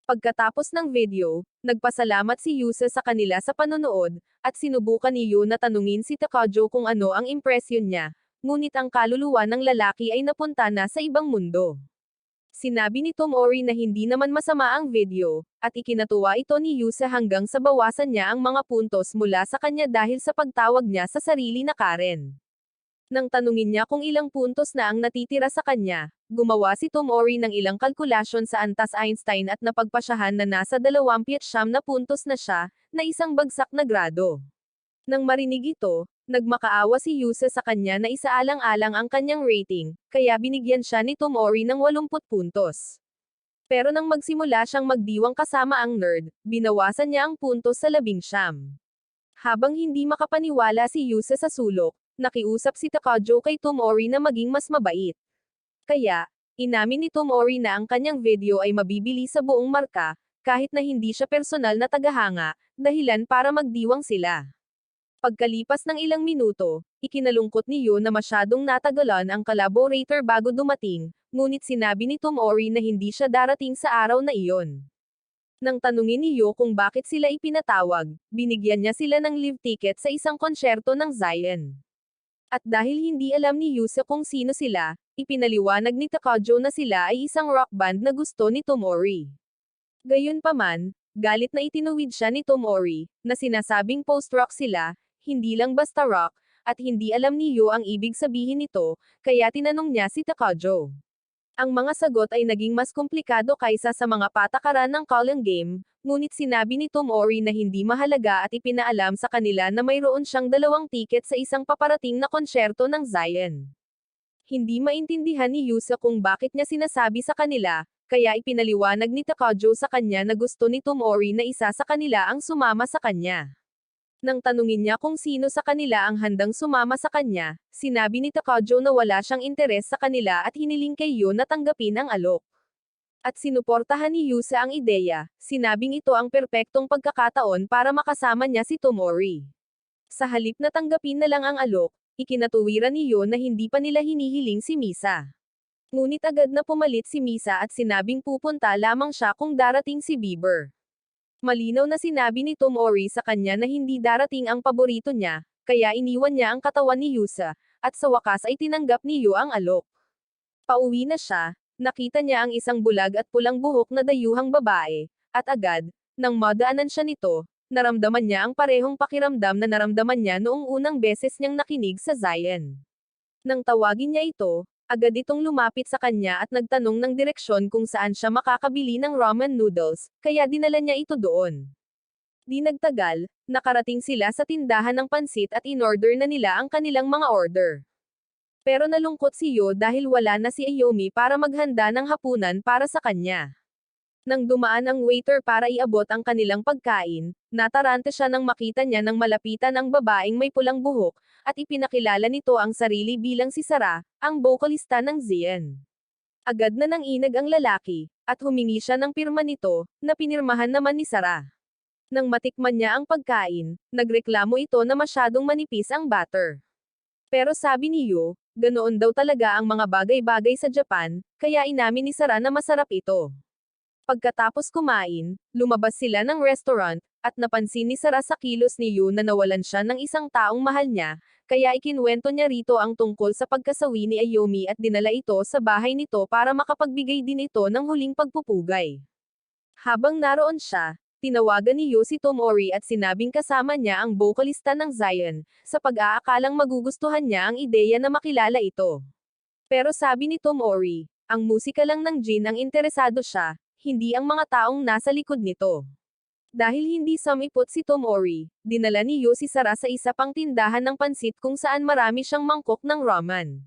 Pagkatapos ng video, nagpasalamat si Yusa sa kanila sa panonood, at sinubukan ni Yu na tanungin si Takajo kung ano ang impresyon niya, ngunit ang kaluluwa ng lalaki ay napunta na sa ibang mundo. Sinabi ni Tomori na hindi naman masama ang video, at ikinatuwa ito ni Yusa hanggang sa bawasan niya ang mga puntos mula sa kanya dahil sa pagtawag niya sa sarili na Karen. Nang tanungin niya kung ilang puntos na ang natitira sa kanya, gumawa si Tomori ng ilang kalkulasyon sa antas Einstein at napagpasyahan na nasa 29 na puntos na siya, na isang bagsak na grado. Nang marinig ito, nagmakaawa si Yusa sa kanya na isaalang-alang ang kanyang rating, kaya binigyan siya ni Tomori ng 80 puntos. Pero nang magsimula siyang magdiwang kasama ang nerd, binawasan niya ang puntos sa 19. Habang hindi makapaniwala si Yusa sa sulok, nakiusap si Takajo kay Tomori na maging mas mabait. Kaya, inamin ni Tomori na ang kanyang video ay mabibili sa buong marka, kahit na hindi siya personal na tagahanga, dahilan para magdiwang sila. Pagkalipas ng ilang minuto, ikinalungkot ni Yo na masyadong natagalan ang collaborator bago dumating, ngunit sinabi ni Tomori na hindi siya darating sa araw na iyon. Nang tanungin ni Yo kung bakit sila ipinatawag, binigyan niya sila ng live ticket sa isang konsyerto ng Zion. At dahil hindi alam ni Yusa kung sino sila, ipinaliwanag ni Takajo na sila ay isang rock band na gusto ni Tomori. Gayunpaman, galit na itinuwid siya ni Tomori, na sinasabing post-rock sila, hindi lang basta rock, at hindi alam ni Yo ang ibig sabihin nito, kaya tinanong niya si Takajo. Ang mga sagot ay naging mas komplikado kaysa sa mga patakaran ng calling game, ngunit sinabi ni Tomori na hindi mahalaga at ipinaalam sa kanila na mayroon siyang 2 tiket sa isang paparating na konsyerto ng Zion. Hindi maintindihan ni Yusa kung bakit niya sinasabi sa kanila, kaya ipinaliwanag ni Takajo sa kanya na gusto ni Tomori na isa sa kanila ang sumama sa kanya. Nang tanungin niya kung sino sa kanila ang handang sumama sa kanya, sinabi ni Takajo na wala siyang interes sa kanila at hiniling kay Yo na tanggapin ang alok. At sinuportahan ni Yusa ang ideya, sinabing ito ang perpektong pagkakataon para makasama niya si Tomori. Sa halip na tanggapin na lang ang alok, ikinatuwiran ni Yo na hindi pa nila hinihiling si Misa. Ngunit agad na pumalit si Misa at sinabing pupunta lamang siya kung darating si Bieber. Malinaw na sinabi ni Tomori sa kanya na hindi darating ang paborito niya, kaya iniwan niya ang katawan ni Yusa, at sa wakas ay tinanggap ni Yo ang alok. Pauwi na siya, nakita niya ang isang bulag at pulang buhok na dayuhang babae, at agad, nang madaanan siya nito, naramdaman niya ang parehong pakiramdam na naramdaman niya noong unang beses niyang nakinig sa Zion. Nang tawagin niya ito, agad itong lumapit sa kanya at nagtanong ng direksyon kung saan siya makakabili ng ramen noodles, kaya dinala niya ito doon. Di nagtagal, nakarating sila sa tindahan ng pansit at inorder na nila ang kanilang mga order. Pero nalungkot si Yo dahil wala na si Ayomi para maghanda ng hapunan para sa kanya. Nang dumaan ang waiter para iabot ang kanilang pagkain, natarante siya nang makita niya nang malapitan ang babaeng may pulang buhok, at ipinakilala nito ang sarili bilang si Sarah, ang bokalista ng Zion. Agad na nanginag ang lalaki, at humingi siya ng pirma nito, na pinirmahan naman ni Sarah. Nang matikman niya ang pagkain, nagreklamo ito na masyadong manipis ang batter. Pero sabi ni Yo, ganoon daw talaga ang mga bagay-bagay sa Japan, kaya inamin ni Sarah na masarap ito. Pagkatapos kumain, lumabas sila ng restaurant, at napansin ni Sarah sa kilos ni Yo na nawalan siya ng isang taong mahal niya, kaya ikinwento niya rito ang tungkol sa pagkasawi ni Ayomi at dinala ito sa bahay nito para makapagbigay din ito ng huling pagpupugay. Habang naroon siya, tinawagan ni Yo si Tomori at sinabing kasama niya ang bokalista ng Zion, sa pag-aakalang magugustuhan niya ang ideya na makilala ito. Pero sabi ni Tomori, ang musika lang ng Jin ang interesado siya, hindi ang mga taong nasa likod nito. Dahil hindi sumipot si Tomori, dinala ni Yo si Sarah sa isa pang tindahan ng pansit kung saan marami siyang mangkok ng ramen.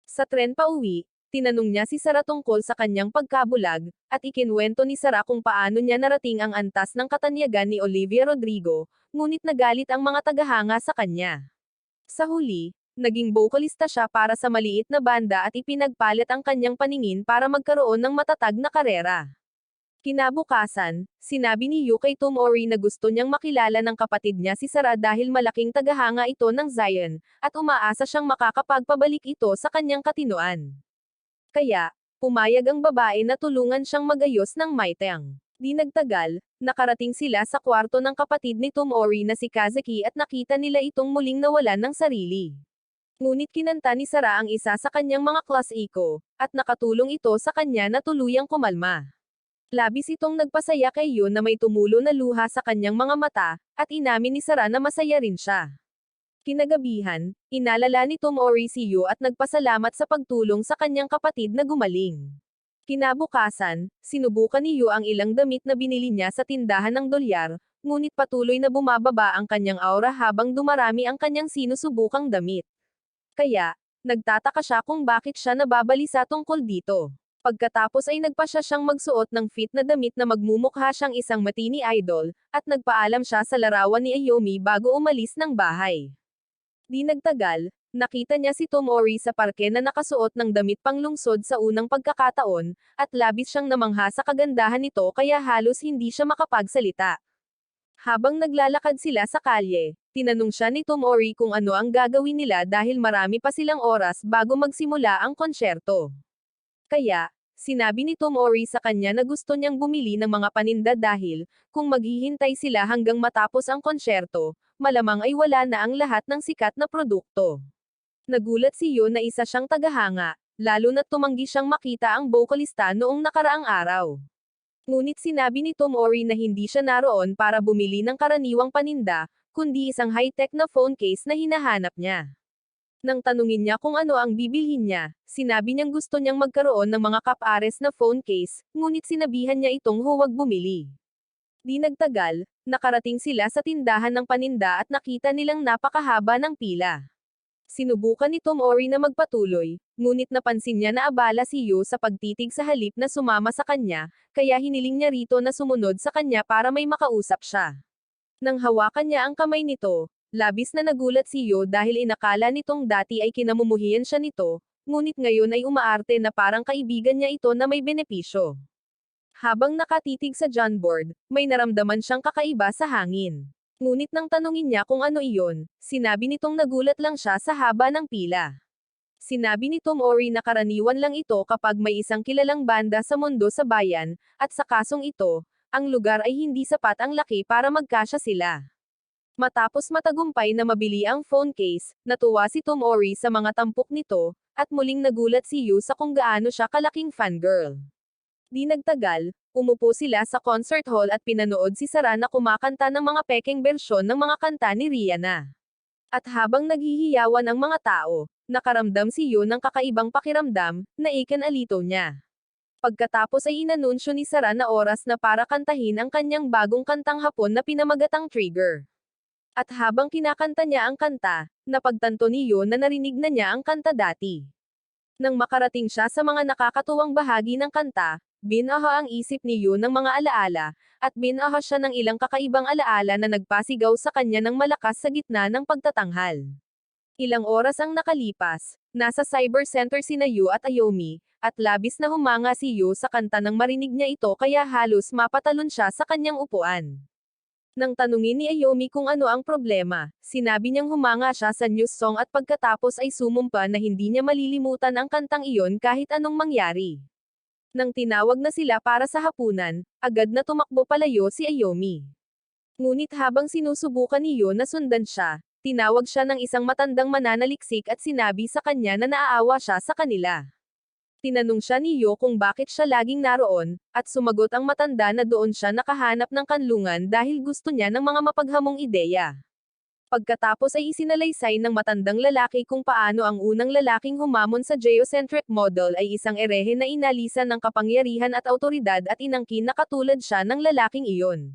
Sa tren pauwi, tinanong niya si Sarah tungkol sa kanyang pagkabulag, at ikinwento ni Sarah kung paano niya narating ang antas ng katanyagan ni Olivia Rodrigo, ngunit nagalit ang mga tagahanga sa kanya. Sa huli, naging bokalista siya para sa maliit na banda at ipinagpalit ang kanyang paningin para magkaroon ng matatag na karera. Kinabukasan, sinabi ni Yu kay Tomori na gusto niyang makilala ng kapatid niya si Sarah dahil malaking tagahanga ito ng Zion, at umaasa siyang makakapagpabalik ito sa kanyang katinoan. Kaya, pumayag ang babae na tulungan siyang magayos ng maiteng. Di nagtagal, nakarating sila sa kwarto ng kapatid ni Tomori na si Kazaki at nakita nila itong muling nawalan ng sarili. Ngunit kinanta ni Sarah ang isa sa kanyang mga klasiko, at nakatulong ito sa kanya na tuluyang kumalma. Labis itong nagpasaya kay Yun na may tumulo na luha sa kanyang mga mata, at inamin ni Sarah na masaya rin siya. Kinagabihan, inalala ni Tomori si Yu at nagpasalamat sa pagtulong sa kanyang kapatid na gumaling. Kinabukasan, sinubukan ni Yu ang ilang damit na binili niya sa tindahan ng dolyar, ngunit patuloy na bumababa ang kanyang aura habang dumarami ang kanyang sinusubukang damit. Kaya, nagtataka siya kung bakit siya nababalisa tungkol dito. Pagkatapos ay nagpasya siyang magsuot ng fit na damit na magmumukha siyang isang matini idol, at nagpaalam siya sa larawan ni Ayomi bago umalis ng bahay. Di nagtagal, nakita niya si Tomori sa parke na nakasuot ng damit panglungsod sa unang pagkakataon, at labis siyang namangha sa kagandahan nito kaya halos hindi siya makapagsalita. Habang naglalakad sila sa kalye, tinanong siya ni Tomori kung ano ang gagawin nila dahil marami pa silang oras bago magsimula ang konsyerto. Kaya, sinabi ni Tomori sa kanya na gusto niyang bumili ng mga paninda dahil, kung maghihintay sila hanggang matapos ang konsyerto, malamang ay wala na ang lahat ng sikat na produkto. Nagulat si Yo na isa siyang tagahanga, lalo na't tumanggi siyang makita ang bokalista noong nakaraang araw. Ngunit sinabi ni Tomori na hindi siya naroon para bumili ng karaniwang paninda, kundi isang high-tech na phone case na hinahanap niya. Nang tanungin niya kung ano ang bibilhin niya, sinabi niyang gusto niyang magkaroon ng mga kapares na phone case, ngunit sinabihan niya itong huwag bumili. Di nagtagal, nakarating sila sa tindahan ng paninda at nakita nilang napakahaba ng pila. Sinubukan ni Tomori na magpatuloy, ngunit napansin niya na abala si Yo sa pagtitig sa halip na sumama sa kanya, kaya hiniling niya rito na sumunod sa kanya para may makausap siya. Nang hawakan niya ang kamay nito, labis na nagulat si Yo dahil inakala nitong dati ay kinamumuhian siya nito, ngunit ngayon ay umaarte na parang kaibigan niya ito na may benepisyo. Habang nakatitig sa Johnboard, may naramdaman siyang kakaiba sa hangin. Ngunit nang tanungin niya kung ano iyon, sinabi nitong nagulat lang siya sa haba ng pila. Sinabi ni Tomori na karaniwan lang ito kapag may isang kilalang banda sa mundo sa bayan, at sa kasong ito, ang lugar ay hindi sapat ang laki para magkasya sila. Matapos matagumpay na mabili ang phone case, natuwa si Tomori sa mga tampok nito, at muling nagulat si Yu sa kung gaano siya kalaking fangirl. Di nagtagal, umupo sila sa concert hall at pinanood si Sara na kumakanta ng mga pekeng bersyon ng mga kanta ni Rihanna. At habang naghihiyawan ang mga tao, nakaramdam si Yu ng kakaibang pakiramdam, na ikan-alito niya. Pagkatapos ay inanunsyo ni Sara na oras na para kantahin ang kanyang bagong kantang hapon na pinamagatang Trigger. At habang kinakanta niya ang kanta, napagtanto ni Yu na narinig na niya ang kanta dati. Nang makarating siya sa mga nakakatuwang bahagi ng kanta, binaha ang isip ni Yu ng mga alaala, at binaha siya ng ilang kakaibang alaala na nagpasigaw sa kanya ng malakas sa gitna ng pagtatanghal. Ilang oras ang nakalipas, nasa cyber center sina Yu at Ayomi, at labis na humanga si Yu sa kanta nang marinig niya ito kaya halos mapatalon siya sa kanyang upuan. Nang tanungin ni Ayomi kung ano ang problema, sinabi niyang humanga siya sa news song at pagkatapos ay sumumpa na hindi niya malilimutan ang kantang iyon kahit anong mangyari. Nang tinawag na sila para sa hapunan, agad na tumakbo palayo si Ayomi. Ngunit habang sinusubukan ni Yu na sundan siya, tinawag siya ng isang matandang mananaliksik at sinabi sa kanya na naaawa siya sa kanila. Tinanong siya ni Yu kung bakit siya laging naroon, at sumagot ang matanda na doon siya nakahanap ng kanlungan dahil gusto niya ng mga mapaghamong ideya. Pagkatapos ay isinalaysay ng matandang lalaki kung paano ang unang lalaking humamon sa geocentric model ay isang erehe na inalisan ng kapangyarihan at awtoridad at inangkin na katulad siya ng lalaking iyon.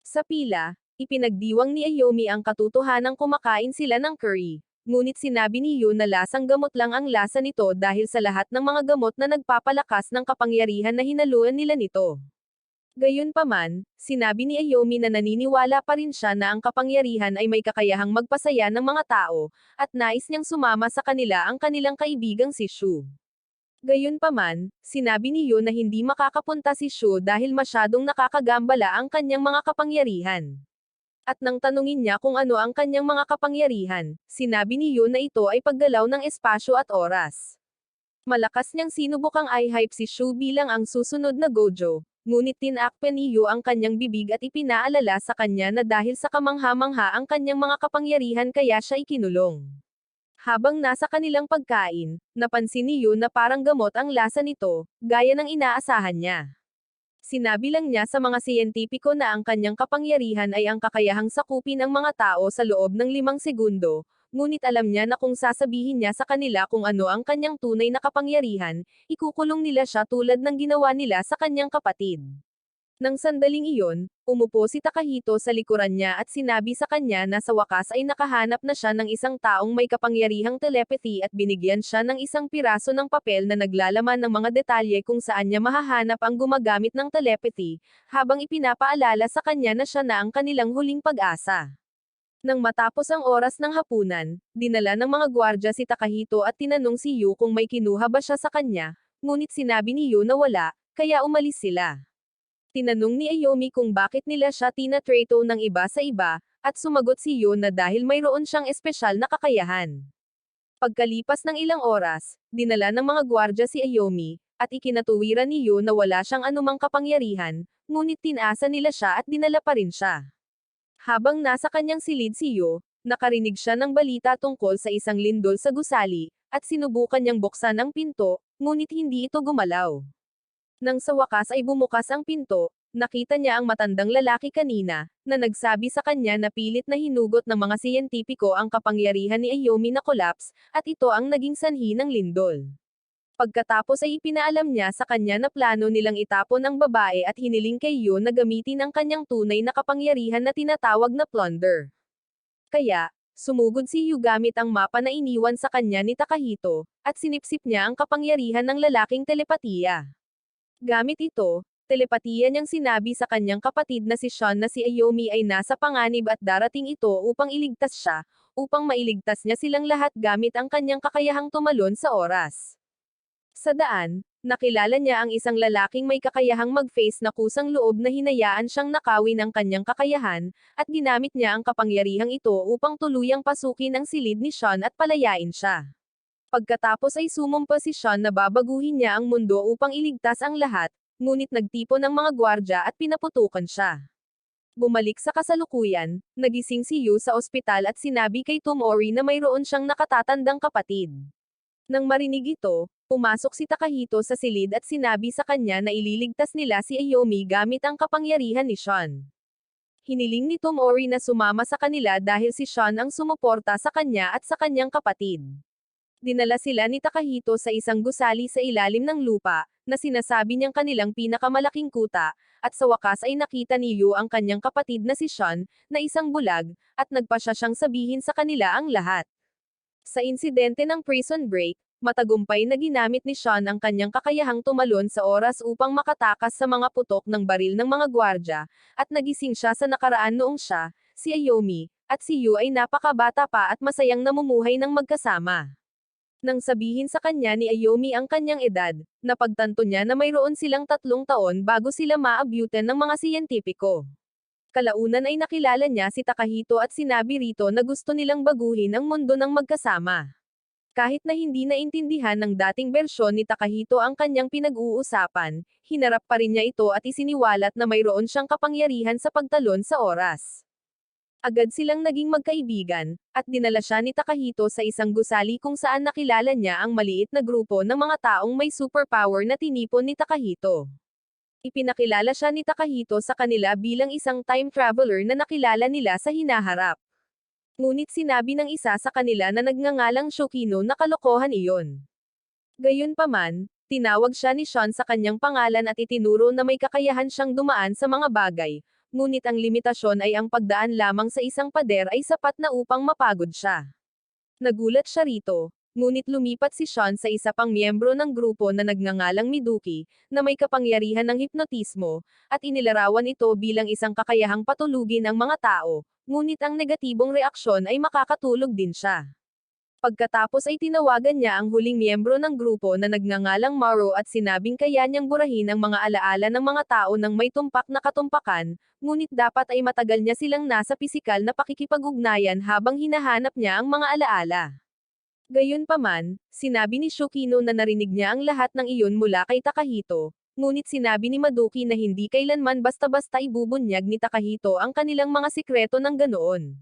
Sa pila, ipinagdiwang ni Ayomi ang katotohanang kumakain sila ng curry. Ngunit sinabi ni Yu na lasang gamot lang ang lasa nito dahil sa lahat ng mga gamot na nagpapalakas ng kapangyarihan na hinaluan nila nito. Gayunpaman, sinabi ni Ayomi na naniniwala pa rin siya na ang kapangyarihan ay may kakayahang magpasaya ng mga tao, at nais niyang sumama sa kanila ang kanilang kaibigang si Shu. Gayunpaman, sinabi ni Yu na hindi makakapunta si Shu dahil masyadong nakakagambala ang kanyang mga kapangyarihan. At nang tanungin niya kung ano ang kanyang mga kapangyarihan, sinabi ni Yu na ito ay paggalaw ng espasyo at oras. Malakas niyang sinubukang i-hype si Shu bilang ang susunod na Gojo, ngunit tinakpan ni Yu ang kanyang bibig at ipinaalala sa kanya na dahil sa kamangha-mangha ang kanyang mga kapangyarihan kaya siya ikinulong. Habang nasa kanilang pagkain, napansin ni Yu na parang gamot ang lasa nito, gaya ng inaasahan niya. Sinabi lang niya sa mga siyentipiko na ang kanyang kapangyarihan ay ang kakayahang sakupin ang mga tao sa loob ng 5 segundo, ngunit alam niya na kung sasabihin niya sa kanila kung ano ang kanyang tunay na kapangyarihan, ikukulong nila siya tulad ng ginawa nila sa kanyang kapatid. Nang sandaling iyon, umupo si Takahito sa likuran niya at sinabi sa kanya na sa wakas ay nakahanap na siya ng isang taong may kapangyarihang telepathy at binigyan siya ng isang piraso ng papel na naglalaman ng mga detalye kung saan niya mahahanap ang gumagamit ng telepathy, habang ipinapaalala sa kanya na siya na ang kanilang huling pag-asa. Nang matapos ang oras ng hapunan, dinala ng mga gwardya si Takahito at tinanong si Yu kung may kinuha ba siya sa kanya, ngunit sinabi ni Yu na wala, kaya umalis sila. Tinanong ni Ayomi kung bakit nila siya tinatrato ng iba sa iba, at sumagot si Yu na dahil mayroon siyang espesyal na kakayahan. Pagkalipas ng ilang oras, dinala ng mga gwardya si Ayomi, at ikinatuwiran ni Yu na wala siyang anumang kapangyarihan, ngunit tinasa nila siya at dinala pa rin siya. Habang nasa kanyang silid si Yu, nakarinig siya ng balita tungkol sa isang lindol sa gusali, at sinubukan niyang buksan ang pinto, ngunit hindi ito gumalaw. Nang sa wakas ay bumukas ang pinto, nakita niya ang matandang lalaki kanina, na nagsabi sa kanya na pilit na hinugot ng mga siyentipiko ang kapangyarihan ni Ayomi na collapse, at ito ang naging sanhi ng lindol. Pagkatapos ay ipinaalam niya sa kanya na plano nilang itapon ang babae at hiniling kay Yu na gamitin ang kanyang tunay na kapangyarihan na tinatawag na plunder. Kaya, sumugod si Yu gamit ang mapa na iniwan sa kanya ni Takahito, at sinipsip niya ang kapangyarihan ng lalaking telepatiya. Gamit ito, telepatiya niyang sinabi sa kanyang kapatid na si Sean na si Ayomi ay nasa panganib at darating ito upang iligtas siya, upang mailigtas niya silang lahat gamit ang kanyang kakayahang tumalon sa oras. Sa daan, nakilala niya ang isang lalaking may kakayahang mag-face na kusang loob na hinayaan siyang nakawin ang kanyang kakayahan, at ginamit niya ang kapangyarihang ito upang tuluyang pasukin ang silid ni Sean at palayain siya. Pagkatapos ay sumumpa si Sean na babaguhin niya ang mundo upang iligtas ang lahat, ngunit nagtipon ng mga gwardya at pinaputukan siya. Bumalik sa kasalukuyan, nagising si Yu sa ospital at sinabi kay Tomori na mayroon siyang nakatatandang kapatid. Nang marinig ito, pumasok si Takahito sa silid at sinabi sa kanya na ililigtas nila si Ayomi gamit ang kapangyarihan ni Sean. Hiniling ni Tomori na sumama sa kanila dahil si Sean ang sumuporta sa kanya at sa kanyang kapatid. Dinala sila ni Takahito sa isang gusali sa ilalim ng lupa, na sinasabi niyang kanilang pinakamalaking kuta, at sa wakas ay nakita ni Yu ang kanyang kapatid na si Sean, na isang bulag, at nagpasya siyang sabihin sa kanila ang lahat. Sa insidente ng prison break, matagumpay na ginamit ni Sean ang kanyang kakayahang tumalon sa oras upang makatakas sa mga putok ng baril ng mga gwardya, at nagising siya sa nakaraan noong siya, si Ayomi, at si Yu ay napakabata pa at masayang namumuhay ng magkasama. Nang sabihin sa kanya ni Ayomi ang kanyang edad, napagtanto niya na mayroon silang 3 taon bago sila maabutan ng mga siyentipiko. Kalaunan ay nakilala niya si Takahito at sinabi rito na gusto nilang baguhin ang mundo ng magkasama. Kahit na hindi naintindihan ng dating bersyon ni Takahito ang kanyang pinag-uusapan, hinarap pa rin niya ito at isiniwalat na mayroon siyang kapangyarihan sa pagtalon sa oras. Agad silang naging magkaibigan, at dinala siya ni Takahito sa isang gusali kung saan nakilala niya ang maliit na grupo ng mga taong may superpower na tinipon ni Takahito. Ipinakilala siya ni Takahito sa kanila bilang isang time traveler na nakilala nila sa hinaharap. Ngunit sinabi ng isa sa kanila na nagngangalang Shokino na kalokohan iyon. Gayunpaman, tinawag siya ni Sean sa kanyang pangalan at itinuro na may kakayahan siyang dumaan sa mga bagay, ngunit ang limitasyon ay ang pagdaan lamang sa isang pader ay sapat na upang mapagod siya. Nagulat siya rito, ngunit lumipat si Sean sa isa pang miyembro ng grupo na nagngangalang Miduki, na may kapangyarihan ng hipnotismo, at inilarawan ito bilang isang kakayahang patulugin ang mga tao, ngunit ang negatibong reaksyon ay makakatulog din siya. Pagkatapos ay tinawagan niya ang huling miyembro ng grupo na nagngangalang Maro at sinabing kaya niyang burahin ang mga alaala ng mga tao ng may tumpak na katumpakan, ngunit dapat ay matagal niya silang nasa pisikal na pakikipag-ugnayan habang hinahanap niya ang mga alaala. Gayunpaman, sinabi ni Shokino na narinig niya ang lahat ng iyon mula kay Takahito, ngunit sinabi ni Madoki na hindi kailanman basta-basta ibubunyag ni Takahito ang kanilang mga sikreto ng ganoon.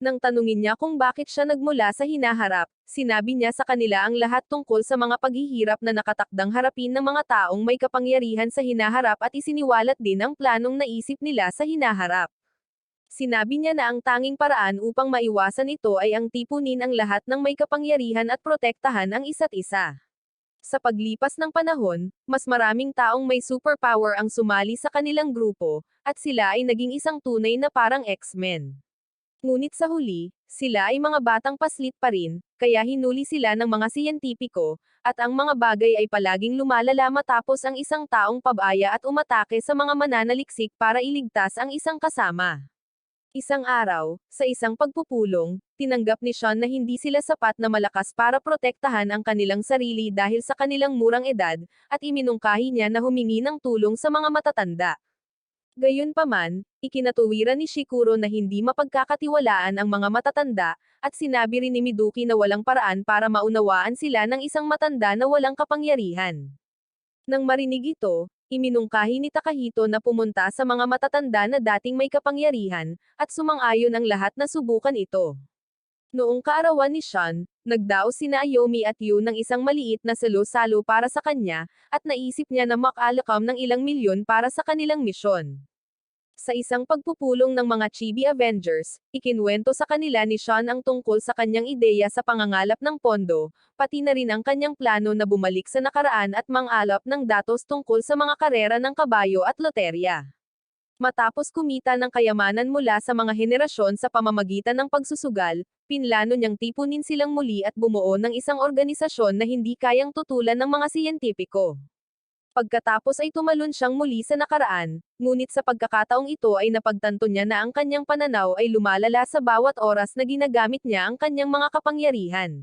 Nang tanungin niya kung bakit siya nagmula sa hinaharap, sinabi niya sa kanila ang lahat tungkol sa mga paghihirap na nakatakdang harapin ng mga taong may kapangyarihan sa hinaharap at isiniwalat din ang planong naisip nila sa hinaharap. Sinabi niya na ang tanging paraan upang maiwasan ito ay ang tipunin ang lahat ng may kapangyarihan at protektahan ang isa't isa. Sa paglipas ng panahon, mas maraming taong may superpower ang sumali sa kanilang grupo, at sila ay naging isang tunay na parang X-Men. Ngunit sa huli, sila ay mga batang paslit pa rin, kaya hinuli sila ng mga siyentipiko, at ang mga bagay ay palaging lumalala matapos ang isang taong pabaya at umatake sa mga mananaliksik para iligtas ang isang kasama. Isang araw, sa isang pagpupulong, tinanggap ni Sean na hindi sila sapat na malakas para protektahan ang kanilang sarili dahil sa kanilang murang edad, at iminungkahi niya na humingi ng tulong sa mga matatanda. Gayunpaman, ikinatuwiran ni Shikuro na hindi mapagkakatiwalaan ang mga matatanda, at sinabi rin ni Miduki na walang paraan para maunawaan sila ng isang matanda na walang kapangyarihan. Nang marinig ito, iminungkahi ni Takahito na pumunta sa mga matatanda na dating may kapangyarihan, at sumang-ayon ang lahat na subukan ito. Noong kaarawan ni Sean, nagdaos sina Ayomi at Yu ng isang maliit na salo-salo para sa kanya, at naisip niya na makalakam ng ilang milyon para sa kanilang misyon. Sa isang pagpupulong ng mga Chibi Avengers, ikinwento sa kanila ni Sean ang tungkol sa kanyang ideya sa pangangalap ng pondo, pati na rin ang kanyang plano na bumalik sa nakaraan at mangalap ng datos tungkol sa mga karera ng kabayo at loterya. Matapos kumita ng kayamanan mula sa mga henerasyon sa pamamagitan ng pagsusugal, pinlano niyang tipunin silang muli at bumuo ng isang organisasyon na hindi kayang tutulan ng mga siyentipiko. Pagkatapos ay tumalon siyang muli sa nakaraan, ngunit sa pagkakataong ito ay napagtanto niya na ang kanyang pananaw ay lumalala sa bawat oras na ginagamit niya ang kanyang mga kapangyarihan.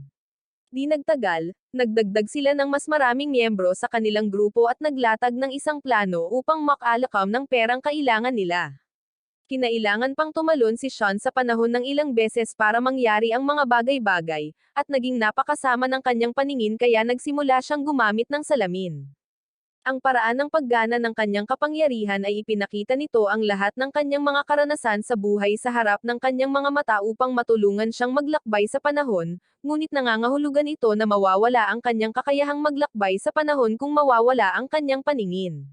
Di nagtagal, nagdagdag sila ng mas maraming miyembro sa kanilang grupo at naglatag ng isang plano upang makalakam ng perang kailangan nila. Kinailangan pang tumalon si Sean sa panahon ng ilang beses para mangyari ang mga bagay-bagay, at naging napakasama ng kanyang paningin kaya nagsimula siyang gumamit ng salamin. Ang paraan ng paggana ng kanyang kapangyarihan ay ipinakita nito ang lahat ng kanyang mga karanasan sa buhay sa harap ng kanyang mga mata upang matulungan siyang maglakbay sa panahon, ngunit nangangahulugan ito na mawawala ang kanyang kakayahang maglakbay sa panahon kung mawawala ang kanyang paningin.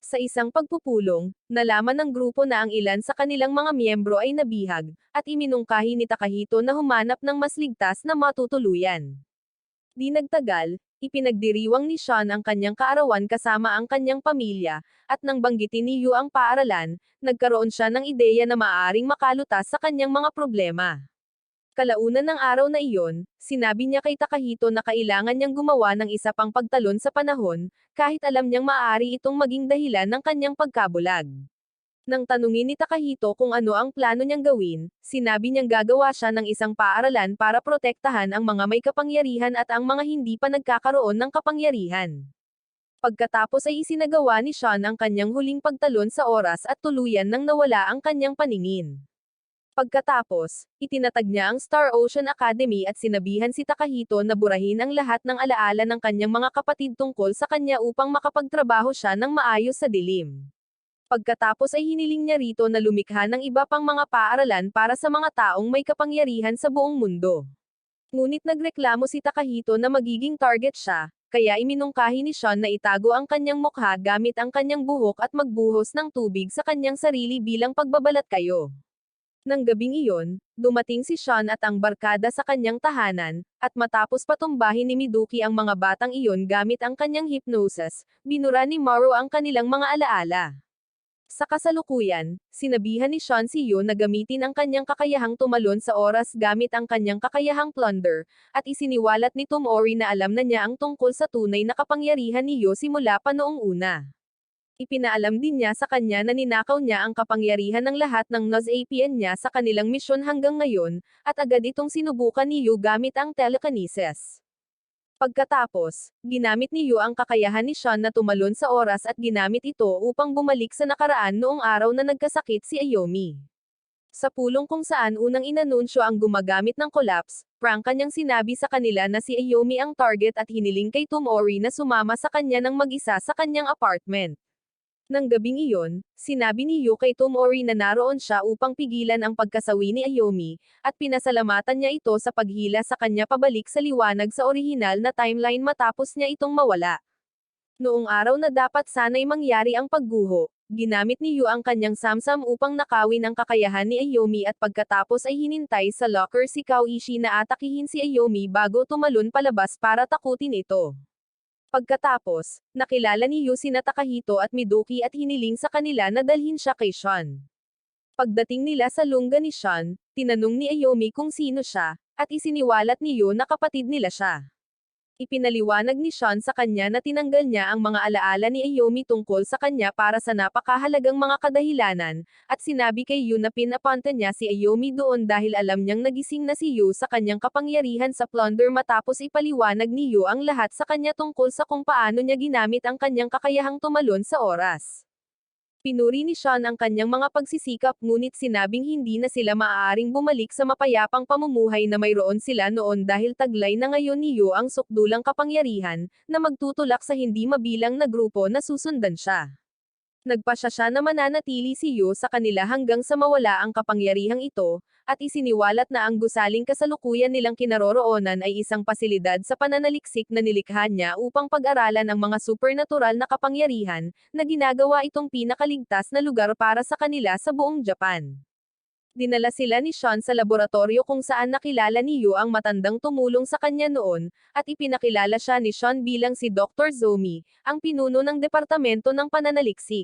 Sa isang pagpupulong, nalaman ng grupo na ang ilan sa kanilang mga miyembro ay nabihag, at iminungkahi ni Takahito na humanap ng mas ligtas na matutuluyan. Di nagtagal, ipinagdiriwang ni Sean ang kanyang kaarawan kasama ang kanyang pamilya, at nang banggitin ni Yu ang paaralan, nagkaroon siya ng ideya na maaaring makalutas sa kanyang mga problema. Kalaunan ng araw na iyon, sinabi niya kay Takahito na kailangan niyang gumawa ng isa pang pagtalon sa panahon, kahit alam niyang maaari itong maging dahilan ng kanyang pagkabulag. Nang tanungin ni Takahito kung ano ang plano niyang gawin, sinabi niyang gagawa siya ng isang paaralan para protektahan ang mga may kapangyarihan at ang mga hindi pa nagkakaroon ng kapangyarihan. Pagkatapos ay isinagawa ni Sean ang kanyang huling pagtalon sa oras at tuluyan nang nawala ang kanyang paningin. Pagkatapos, itinatag niya ang Star Ocean Academy at sinabihan si Takahito na burahin ang lahat ng alaala ng kanyang mga kapatid tungkol sa kanya upang makapagtrabaho siya ng maayos sa dilim. Pagkatapos ay hiniling niya rito na lumikha ng iba pang mga paaralan para sa mga taong may kapangyarihan sa buong mundo. Ngunit nagreklamo si Takahito na magiging target siya, kaya iminungkahi ni Sean na itago ang kanyang mukha gamit ang kanyang buhok at magbuhos ng tubig sa kanyang sarili bilang pagbabalat kayo. Nang gabing iyon, dumating si Sean at ang barkada sa kanyang tahanan, at matapos patumbahin ni Miduki ang mga batang iyon gamit ang kanyang hypnosis, binura ni Maru ang kanilang mga alaala. Sa kasalukuyan, sinabihan ni Sean si Yu na gamitin ang kanyang kakayahang tumalon sa oras gamit ang kanyang kakayahang plunder, at isiniwalat ni Tomori na alam na niya ang tungkol sa tunay na kapangyarihan ni Yu simula pa noong una. Ipinaalam din niya sa kanya na ninakaw niya ang kapangyarihan ng lahat ng NOS-APN niya sa kanilang misyon hanggang ngayon, at agad itong sinubukan ni Yu gamit ang telekinesis. Pagkatapos, ginamit ni Yu ang kakayahan ni Sean na tumalon sa oras at ginamit ito upang bumalik sa nakaraan noong araw na nagkasakit si Ayomi. Sa pulong kung saan unang inanunsyo ang gumagamit ng collapse, prangka niyang sinabi sa kanila na si Ayomi ang target at hiniling kay Tomori na sumama sa kanya ng mag-isa sa kanyang apartment. Nang gabing iyon, sinabi ni Yu kay Tomori na naroon siya upang pigilan ang pagkasawi ni Ayomi, at pinasalamatan niya ito sa paghila sa kanya pabalik sa liwanag sa orihinal na timeline matapos niya itong mawala. Noong araw na dapat sana'y mangyari ang pagguho, ginamit ni Yu ang kanyang samsam upang nakawin ang kakayahan ni Ayomi at pagkatapos ay hinintay sa locker si Kaoishi na atakihin si Ayomi bago tumalon palabas para takutin ito. Pagkatapos, nakilala ni Yu sina Takahito at Miduki at hiniling sa kanila na dalhin siya kay Sean. Pagdating nila sa lungga ni Sean, tinanong ni Ayomi kung sino siya, at isiniwalat ni Yu na kapatid nila siya. Ipinaliwanag ni Sean sa kanya na tinanggal niya ang mga alaala ni Ayomi tungkol sa kanya para sa napakahalagang mga kadahilanan, at sinabi kay Yu na pinapunta niya si Ayomi doon dahil alam niyang nagising na si Yu sa kanyang kapangyarihan sa plunder matapos ipaliwanag ni Yu ang lahat sa kanya tungkol sa kung paano niya ginamit ang kanyang kakayahang tumalon sa oras. Pinuri ni Sean ang kanyang mga pagsisikap ngunit sinabing hindi na sila maaaring bumalik sa mapayapang pamumuhay na mayroon sila noon dahil taglay na ngayon ni Yu ang sukdulang kapangyarihan, na magtutulak sa hindi mabilang na grupo na susundan siya. Nagpasya siya na mananatili si Yu sa kanila hanggang sa mawala ang kapangyarihang ito, at isiniwalat na ang gusaling kasalukuyan nilang kinaroroonan ay isang pasilidad sa pananaliksik na nilikha niya upang pag-aralan ang mga supernatural na kapangyarihan, na ginagawa itong pinakaligtas na lugar para sa kanila sa buong Japan. Dinala sila ni Sean sa laboratorio kung saan nakilala ni Yu ang matandang tumulong sa kanya noon, at ipinakilala siya ni Sean bilang si Dr. Zomi, ang pinuno ng departamento ng pananaliksik.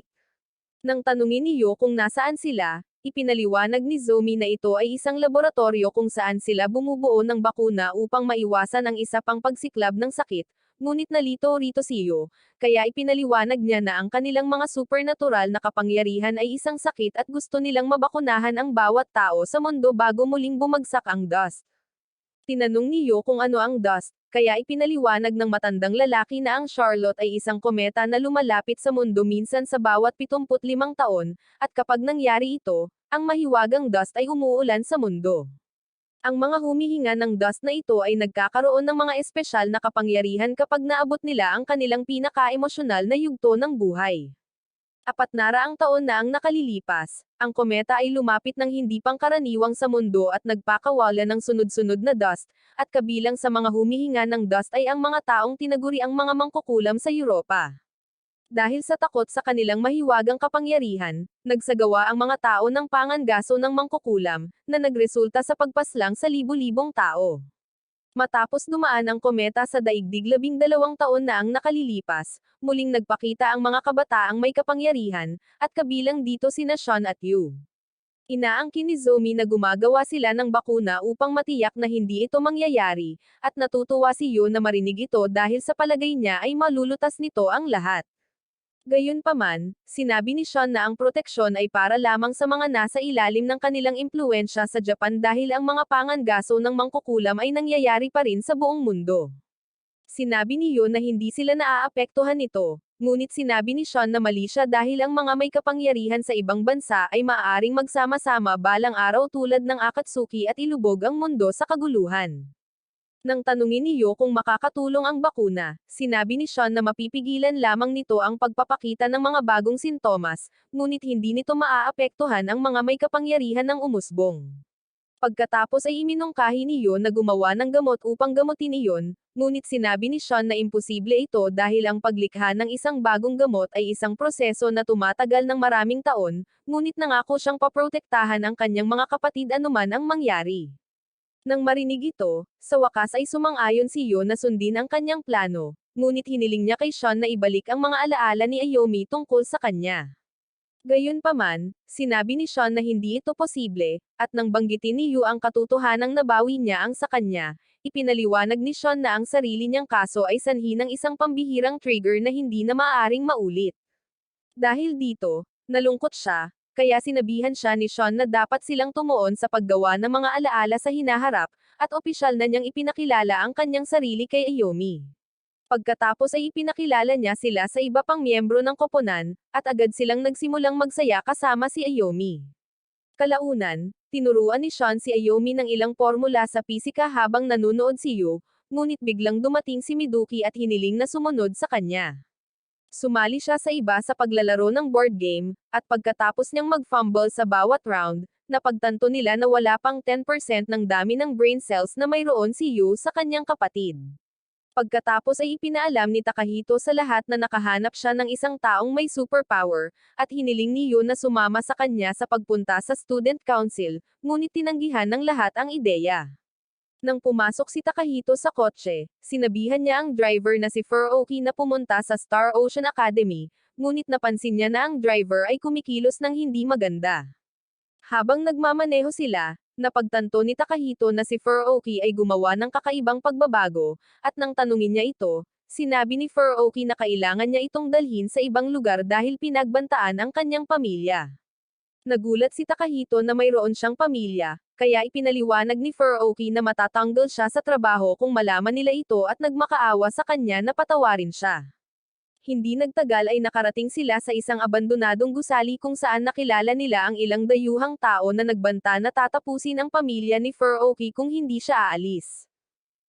Nang tanungin ni Yu kung nasaan sila, ipinaliwanag ni Zomi na ito ay isang laboratorio kung saan sila bumubuo ng bakuna upang maiwasan ang isa pang pagsiklab ng sakit, ngunit nalito rito si Yu, kaya ipinaliwanag niya na ang kanilang mga supernatural na kapangyarihan ay isang sakit at gusto nilang mabakunahan ang bawat tao sa mundo bago muling bumagsak ang dust. Tinanong ni Yu kung ano ang dust, kaya ipinaliwanag ng matandang lalaki na ang Charlotte ay isang kometa na lumalapit sa mundo minsan sa bawat 75 taon, at kapag nangyari ito, ang mahiwagang dust ay umuulan sa mundo. Ang mga humihinga ng dust na ito ay nagkakaroon ng mga espesyal na kapangyarihan kapag naabot nila ang kanilang pinaka-emosyonal na yugto ng buhay. 400 taon na ang nakalilipas, ang kometa ay lumapit ng hindi pangkaraniwang sa mundo at nagpakawala ng sunod-sunod na dust, at kabilang sa mga humihinga ng dust ay ang mga taong tinaguri ang mga mangkukulam sa Europa. Dahil sa takot sa kanilang mahiwagang kapangyarihan, nagsagawa ang mga tao ng pangangaso ng mangkukulam, na nagresulta sa pagpaslang sa libu-libong tao. Matapos dumaan ang kometa sa daigdig 12 taon na ang nakalilipas, muling nagpakita ang mga kabataang may kapangyarihan, at kabilang dito sina Sean at Yu. Inaangkin ni Zomi na gumagawa sila ng bakuna upang matiyak na hindi ito mangyayari, at natutuwa si Yu na marinig ito dahil sa palagay niya ay malulutas nito ang lahat. Gayunpaman, sinabi ni Sean na ang proteksyon ay para lamang sa mga nasa ilalim ng kanilang impluwensya sa Japan dahil ang mga pangangaso ng mangkukulam ay nangyayari pa rin sa buong mundo. Sinabi ni Yu na hindi sila naaapektuhan nito, ngunit sinabi ni Sean na mali siya dahil ang mga may kapangyarihan sa ibang bansa ay maaaring magsama-sama balang araw tulad ng Akatsuki at ilubog ang mundo sa kaguluhan. Nang tanungin ni Yu kung makakatulong ang bakuna, sinabi ni Sean na mapipigilan lamang nito ang pagpapakita ng mga bagong sintomas, ngunit hindi nito maaapektuhan ang mga may kapangyarihan ng umusbong. Pagkatapos ay iminungkahi ni Yu na gumawa ng gamot upang gamutin iyon, ngunit sinabi ni Sean na imposible ito dahil ang paglikha ng isang bagong gamot ay isang proseso na tumatagal ng maraming taon, ngunit nangako siyang paprotektahan ang kanyang mga kapatid anuman ang mangyari. Nang marinig ito, sa wakas ay sumang-ayon si Yu na sundin ang kanyang plano, ngunit hiniling niya kay Sean na ibalik ang mga alaala ni Ayomi tungkol sa kanya. Gayunpaman, sinabi ni Sean na hindi ito posible, at nang banggitin ni Yu ang katotohanang nabawi niya ang sa kanya, ipinaliwanag ni Sean na ang sarili niyang kaso ay sanhi ng isang pambihirang trigger na hindi na maaaring maulit. Dahil dito, nalungkot siya, kaya sinabihan siya ni Sean na dapat silang tumuon sa paggawa ng mga alaala sa hinaharap, at opisyal na niyang ipinakilala ang kanyang sarili kay Ayomi. Pagkatapos ay ipinakilala niya sila sa iba pang miyembro ng koponan, at agad silang nagsimulang magsaya kasama si Ayomi. Kalaunan, tinuruan ni Sean si Ayomi ng ilang formula sa pisika habang nanunood si Yu, ngunit biglang dumating si Miduki at hiniling na sumunod sa kanya. Sumali siya sa iba sa paglalaro ng board game, at pagkatapos niyang mag-fumble sa bawat round, napagtanto nila na wala pang 10% ng dami ng brain cells na mayroon si Yu sa kanyang kapatid. Pagkatapos ay ipinaalam ni Takahito sa lahat na nakahanap siya ng isang taong may superpower, at hiniling ni Yu na sumama sa kanya sa pagpunta sa student council, ngunit tinanggihan ng lahat ang ideya. Nang pumasok si Takahito sa kotse, sinabihan niya ang driver na si Furuoki na pumunta sa Star Ocean Academy, ngunit napansin niya na ang driver ay kumikilos ng hindi maganda. Habang nagmamaneho sila, napagtanto ni Takahito na si Furuoki ay gumawa ng kakaibang pagbabago, at nang tanungin niya ito, sinabi ni Furuoki na kailangan niya itong dalhin sa ibang lugar dahil pinagbantaan ang kanyang pamilya. Nagulat si Takahito na mayroon siyang pamilya, kaya ipinaliwanag ni Furuoki na matatanggal siya sa trabaho kung malaman nila ito at nagmakaawa sa kanya na patawarin siya. Hindi nagtagal ay nakarating sila sa isang abandonadong gusali kung saan nakilala nila ang ilang dayuhang tao na nagbanta na tatapusin ang pamilya ni Furuoki kung hindi siya aalis.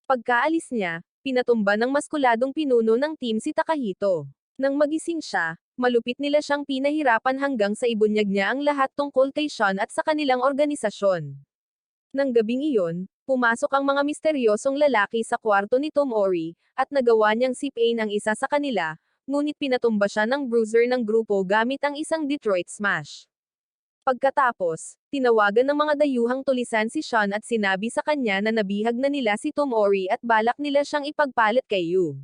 Pagkaalis niya, pinatumba ng maskuladong pinuno ng team si Takahito. Nang magising siya, malupit nila siyang pinahirapan hanggang sa ibunyag niya ang lahat tungkol kay Sean at sa kanilang organisasyon. Nang gabing iyon, pumasok ang mga misteryosong lalaki sa kwarto ni Tomori, at nagawa niyang sipain ang isa sa kanila, ngunit pinatumba siya ng bruiser ng grupo gamit ang isang Detroit Smash. Pagkatapos, tinawagan ng mga dayuhang tulisan si Sean at sinabi sa kanya na nabihag na nila si Tomori at balak nila siyang ipagpalit kay Yu.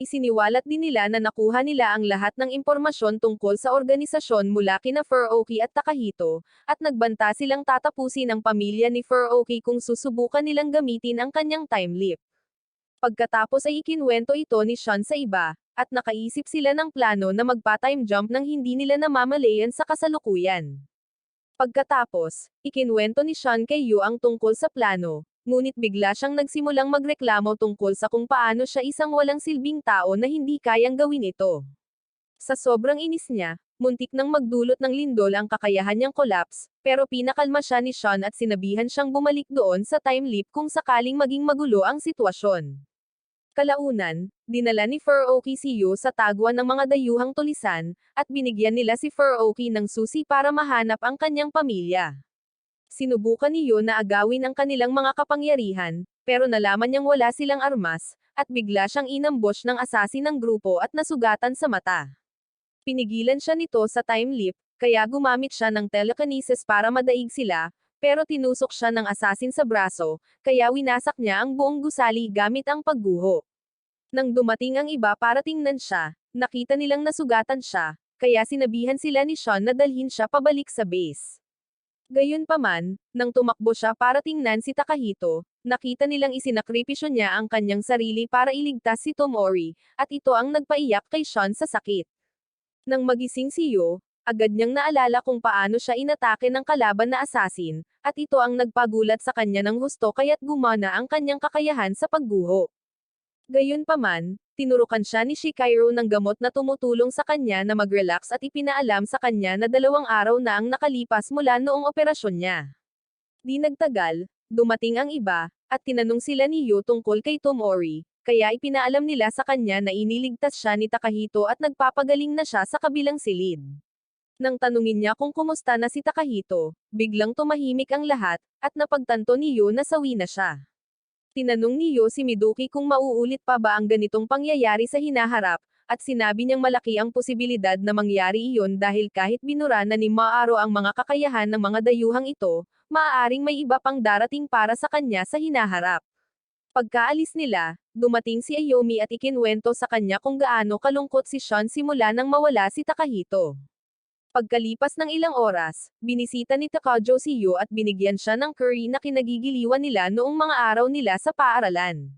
Isiniwalat din nila na nakuha nila ang lahat ng impormasyon tungkol sa organisasyon mula kina Furuoki at Takahito, at nagbanta silang tatapusin ang pamilya ni Furuoki kung susubukan nilang gamitin ang kanyang time leap. Pagkatapos ay ikinwento ito ni Sean sa iba, at nakaisip sila ng plano na magpa-time jump nang hindi nila namamalayan sa kasalukuyan. Pagkatapos, ikinwento ni Sean kay Yu ang tungkol sa plano, ngunit bigla siyang nagsimulang magreklamo tungkol sa kung paano siya isang walang silbing tao na hindi kayang gawin ito. Sa sobrang inis niya, Muntik nang magdulot ng lindol ang kakayahan niyang collapse, pero pinakalma siya ni Sean at sinabihan siyang bumalik doon sa time leap kung sakaling maging magulo ang sitwasyon. Kalaunan, dinala ni Furuoki si Yu sa tagwan ng mga dayuhang tulisan, at binigyan nila si Furuoki ng susi para mahanap ang kanyang pamilya. Sinubukan ni Yu na agawin ang kanilang mga kapangyarihan, pero nalaman niyang wala silang armas, at bigla siyang inambush ng assassin ng grupo at nasugatan sa mata. Pinigilan siya nito sa time leap, kaya gumamit siya ng telekinesis para madaig sila, pero tinusok siya ng assassin sa braso, kaya winasak niya ang buong gusali gamit ang pagguho. Nang dumating ang iba para tingnan siya, nakita nilang nasugatan siya, kaya sinabihan sila ni Sean na dalhin siya pabalik sa base. Gayunpaman, nang tumakbo siya para tingnan si Takahito, nakita nilang isinakripisyo niya ang kanyang sarili para iligtas si Tomori, at ito ang nagpaiyak kay Sean sa sakit. Nang magising si Yo, agad niyang naalala kung paano siya inatake ng kalaban na assassin, at ito ang nagpagulat sa kanya ng husto kaya't gumana ang kanyang kakayahan sa pagguho. Gayunpaman, tinurukan siya ni Shikairo ng gamot na tumutulong sa kanya na mag-relax at ipinaalam sa kanya na 2 araw na ang nakalipas mula noong operasyon niya. Di nagtagal, dumating ang iba, at tinanong sila ni Yo tungkol kay Tomori, kaya ipinaalam nila sa kanya na iniligtas siya ni Takahito at nagpapagaling na siya sa kabilang silid. Nang tanungin niya kung kumusta na si Takahito, biglang tumahimik ang lahat, at napagtanto ni Yo na sawi na siya. Tinanong ni Yo si Miduki kung mauulit pa ba ang ganitong pangyayari sa hinaharap, at sinabi niyang malaki ang posibilidad na mangyari iyon dahil kahit binura na ni Maaro ang mga kakayahan ng mga dayuhang ito, maaaring may iba pang darating para sa kanya sa hinaharap. Pagkaalis nila, dumating si Ayomi at ikinwento sa kanya kung gaano kalungkot si Sean simula nang mawala si Takahito. Pagkalipas ng ilang oras, binisita ni Takajo si Yu at binigyan siya ng curry na kinagigiliwan nila noong mga araw nila sa paaralan.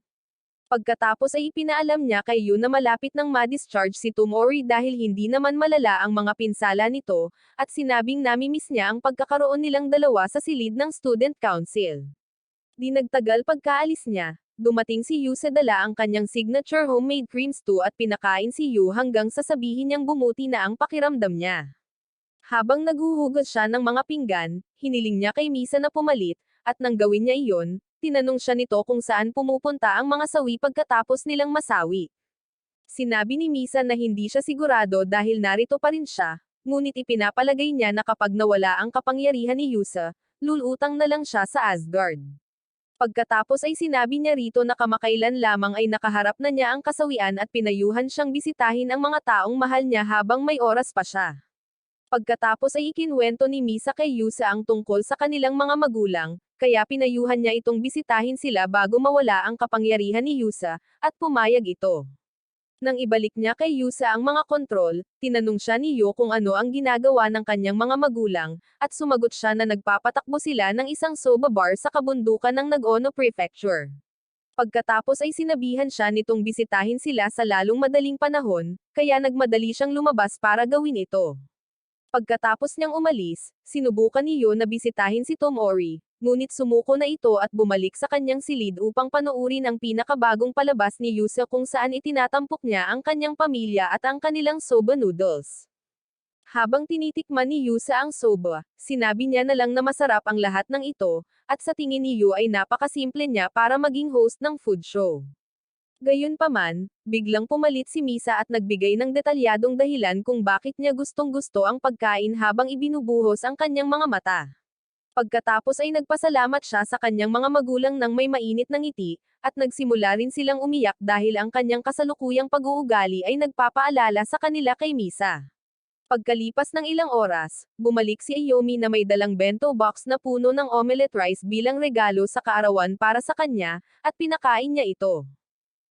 Pagkatapos ay ipinaalam niya kay Yu na malapit nang ma-discharge si Tomori dahil hindi naman malala ang mga pinsala nito, at sinabing namimiss niya ang pagkakaroon nilang dalawa sa silid ng student council. Di nagtagal pagkaalis niya, dumating si Yu sa dala ang kanyang signature homemade cream stew at pinakain si Yu hanggang sasabihin niyang bumuti na ang pakiramdam niya. Habang naghuhugas siya ng mga pinggan, hiniling niya kay Misa na pumalit, at nang gawin niya iyon, tinanong siya nito kung saan pumupunta ang mga sawi pagkatapos nilang masawi. Sinabi ni Misa na hindi siya sigurado dahil narito pa rin siya, ngunit ipinapalagay niya na kapag nawala ang kapangyarihan ni Yusa, lulutang na lang siya sa Asgard. Pagkatapos ay sinabi niya rito na kamakailan lamang ay nakaharap na niya ang kasawian at pinayuhan siyang bisitahin ang mga taong mahal niya habang may oras pa siya. Pagkatapos ay ikinwento ni Misa kay Yusa ang tungkol sa kanilang mga magulang, kaya pinayuhan niya itong bisitahin sila bago mawala ang kapangyarihan ni Yusa, at pumayag ito. Nang ibalik niya kay Yusa ang mga kontrol, tinanong siya ni Yo kung ano ang ginagawa ng kanyang mga magulang, at sumagot siya na nagpapatakbo sila ng isang soba bar sa kabundukan ng Nag-Ono Prefecture. Pagkatapos ay sinabihan siya nitong bisitahin sila sa lalong madaling panahon, kaya nagmadali siyang lumabas para gawin ito. Pagkatapos niyang umalis, sinubukan ni Yo na bisitahin si Tomori, ngunit sumuko na ito at bumalik sa kanyang silid upang panoorin ang pinakabagong palabas ni Yusa kung saan itinatampok niya ang kanyang pamilya at ang kanilang soba noodles. Habang tinitikman ni Yusa ang soba, sinabi niya na lang na masarap ang lahat ng ito, at sa tingin ni Yu ay napakasimple niya para maging host ng food show. Gayunpaman, biglang pumalit si Misa at nagbigay ng detalyadong dahilan kung bakit niya gustong-gusto ang pagkain habang ibinubuhos ang kanyang mga mata. Pagkatapos ay nagpasalamat siya sa kanyang mga magulang ng may mainit na ngiti, at nagsimula rin silang umiyak dahil ang kanyang kasalukuyang pag-uugali ay nagpapaalala sa kanila kay Misa. Pagkalipas ng ilang oras, bumalik si Ayomi na may dalang bento box na puno ng omelette rice bilang regalo sa kaarawan para sa kanya, at pinakain niya ito.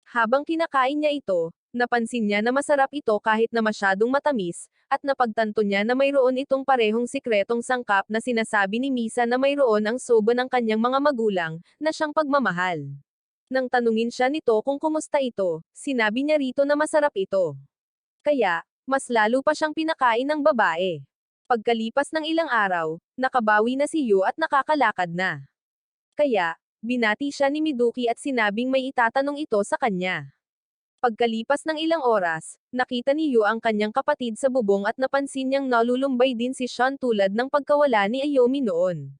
Habang kinakain niya ito, napansin niya na masarap ito kahit na masyadong matamis, at napagtanto niya na mayroon itong parehong sikretong sangkap na sinasabi ni Misa na mayroon ang soba ng kanyang mga magulang, na siyang pagmamahal. Nang tanungin siya nito kung kumusta ito, sinabi niya rito na masarap ito. Kaya, mas lalo pa siyang pinakain ng babae. Pagkalipas ng ilang araw, nakabawi na si Yu at nakakalakad na. Kaya, binati siya ni Miduki at sinabing may itatanong ito sa kanya. Pagkalipas ng ilang oras, nakita ni Yu ang kanyang kapatid sa bubong at napansin niyang nalulumbay din si Sean tulad ng pagkawala ni Ayomi noon.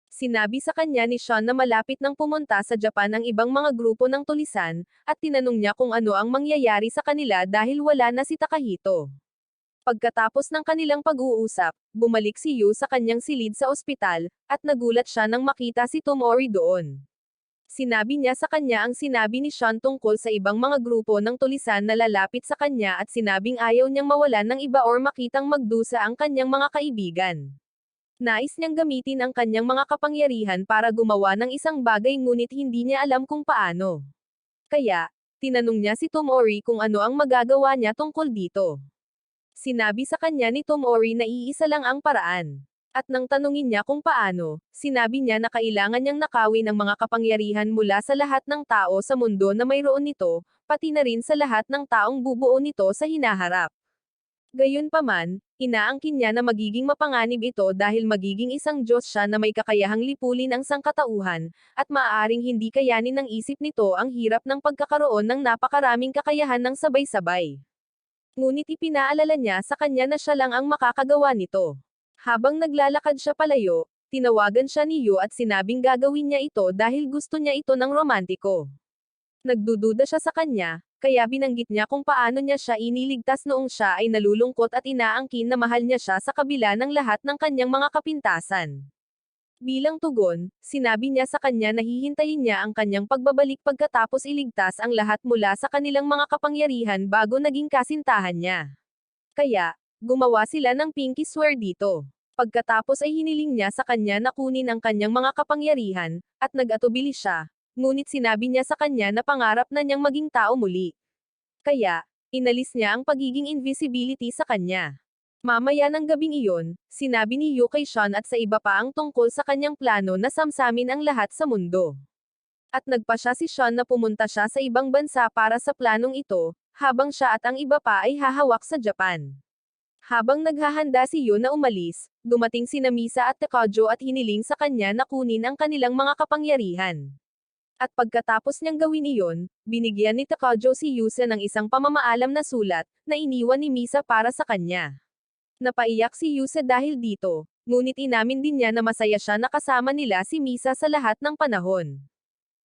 Sinabi sa kanya ni Sean na malapit nang pumunta sa Japan ang ibang mga grupo ng tulisan, at tinanong niya kung ano ang mangyayari sa kanila dahil wala na si Takahito. Pagkatapos ng kanilang pag-uusap, bumalik si Yu sa kanyang silid sa ospital, at nagulat siya nang makita si Tomori doon. Sinabi niya sa kanya ang sinabi ni Sean tungkol sa ibang mga grupo ng tulisan na lalapit sa kanya at sinabing ayaw niyang mawalan ng iba or makitang magdusa ang kanyang mga kaibigan. Nais niyang gamitin ang kanyang mga kapangyarihan para gumawa ng isang bagay ngunit hindi niya alam kung paano. Kaya, tinanong niya si Tomori kung ano ang magagawa niya tungkol dito. Sinabi sa kanya ni Tomori na iisa lang ang paraan. At nang tanungin niya kung paano, sinabi niya na kailangan niyang nakawin ang mga kapangyarihan mula sa lahat ng tao sa mundo na mayroon nito, pati na rin sa lahat ng taong bubuo nito sa hinaharap. Gayunpaman, inaangkin niya na magiging mapanganib ito dahil magiging isang Diyos siya na may kakayahang lipulin ang sangkatauhan, at maaaring hindi kayanin ng isip nito ang hirap ng pagkakaroon ng napakaraming kakayahan ng sabay-sabay. Ngunit ipinaalala niya sa kanya na siya lang ang makakagawa nito. Habang naglalakad siya palayo, tinawagan siya ni Yu at sinabing gagawin niya ito dahil gusto niya ito ng romantiko. Nagdududa siya sa kanya, kaya binanggit niya kung paano niya siya iniligtas noong siya ay nalulungkot at inaangkin na mahal niya siya sa kabila ng lahat ng kanyang mga kapintasan. Bilang tugon, sinabi niya sa kanya na hihintayin niya ang kanyang pagbabalik pagkatapos iligtas ang lahat mula sa kanilang mga kapangyarihan bago naging kasintahan niya. Kaya, gumawa sila ng pinky swear dito. Pagkatapos ay hiniling niya sa kanya na kunin ang kanyang mga kapangyarihan, at nag-atubili siya, ngunit sinabi niya sa kanya na pangarap na niyang maging tao muli. Kaya, inalis niya ang pagiging invisibility sa kanya. Mamaya ng gabing iyon, sinabi ni Yu kay Sean at sa iba pa ang tungkol sa kanyang plano na samsamin ang lahat sa mundo. At nagpa siya si Sean na pumunta siya sa ibang bansa para sa planong ito, habang siya at ang iba pa ay hahawak sa Japan. Habang naghahanda si Yu na umalis, dumating sina Misa at Tekajo at hiniling sa kanya na kunin ang kanilang mga kapangyarihan. At pagkatapos niyang gawin iyon, binigyan ni Tekajo si Yusa ng isang pamamaalam na sulat, na iniwan ni Misa para sa kanya. Napaiyak si Yusa dahil dito, ngunit inamin din niya na masaya siya na kasama nila si Misa sa lahat ng panahon.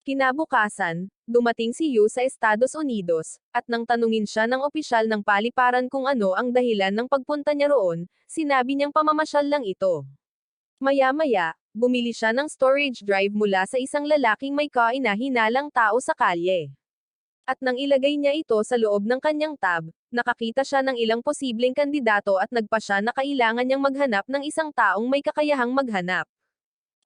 Kinabukasan, dumating si Yu sa Estados Unidos, at nang tanungin siya ng opisyal ng paliparan kung ano ang dahilan ng pagpunta niya roon, sinabi niyang pamamasyal lang ito. Maya-maya, bumili siya ng storage drive mula sa isang lalaking may kaina-hinalang tao sa kalye. At nang ilagay niya ito sa loob ng kanyang tab, nakakita siya ng ilang posibleng kandidato at nagpa siya na kailangan niyang maghanap ng isang taong may kakayahang maghanap.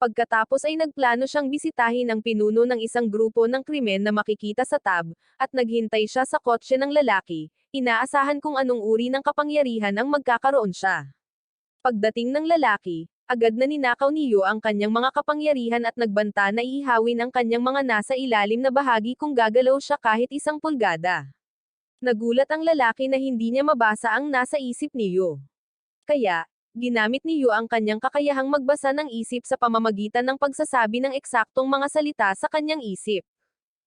Pagkatapos ay nagplano siyang bisitahin ang pinuno ng isang grupo ng krimen na makikita sa tab, at naghintay siya sa kotse ng lalaki, inaasahan kung anong uri ng kapangyarihan ang magkakaroon siya. Pagdating ng lalaki, agad na ninakaw ni Yu ang kanyang mga kapangyarihan at nagbanta na ihawin ang kanyang mga nasa ilalim na bahagi kung gagalaw siya kahit 1 pulgada. Nagulat ang lalaki na hindi niya mabasa ang nasa isip ni Yu. Kaya, ginamit ni Yu ang kanyang kakayahang magbasa ng isip sa pamamagitan ng pagsasabi ng eksaktong mga salita sa kanyang isip.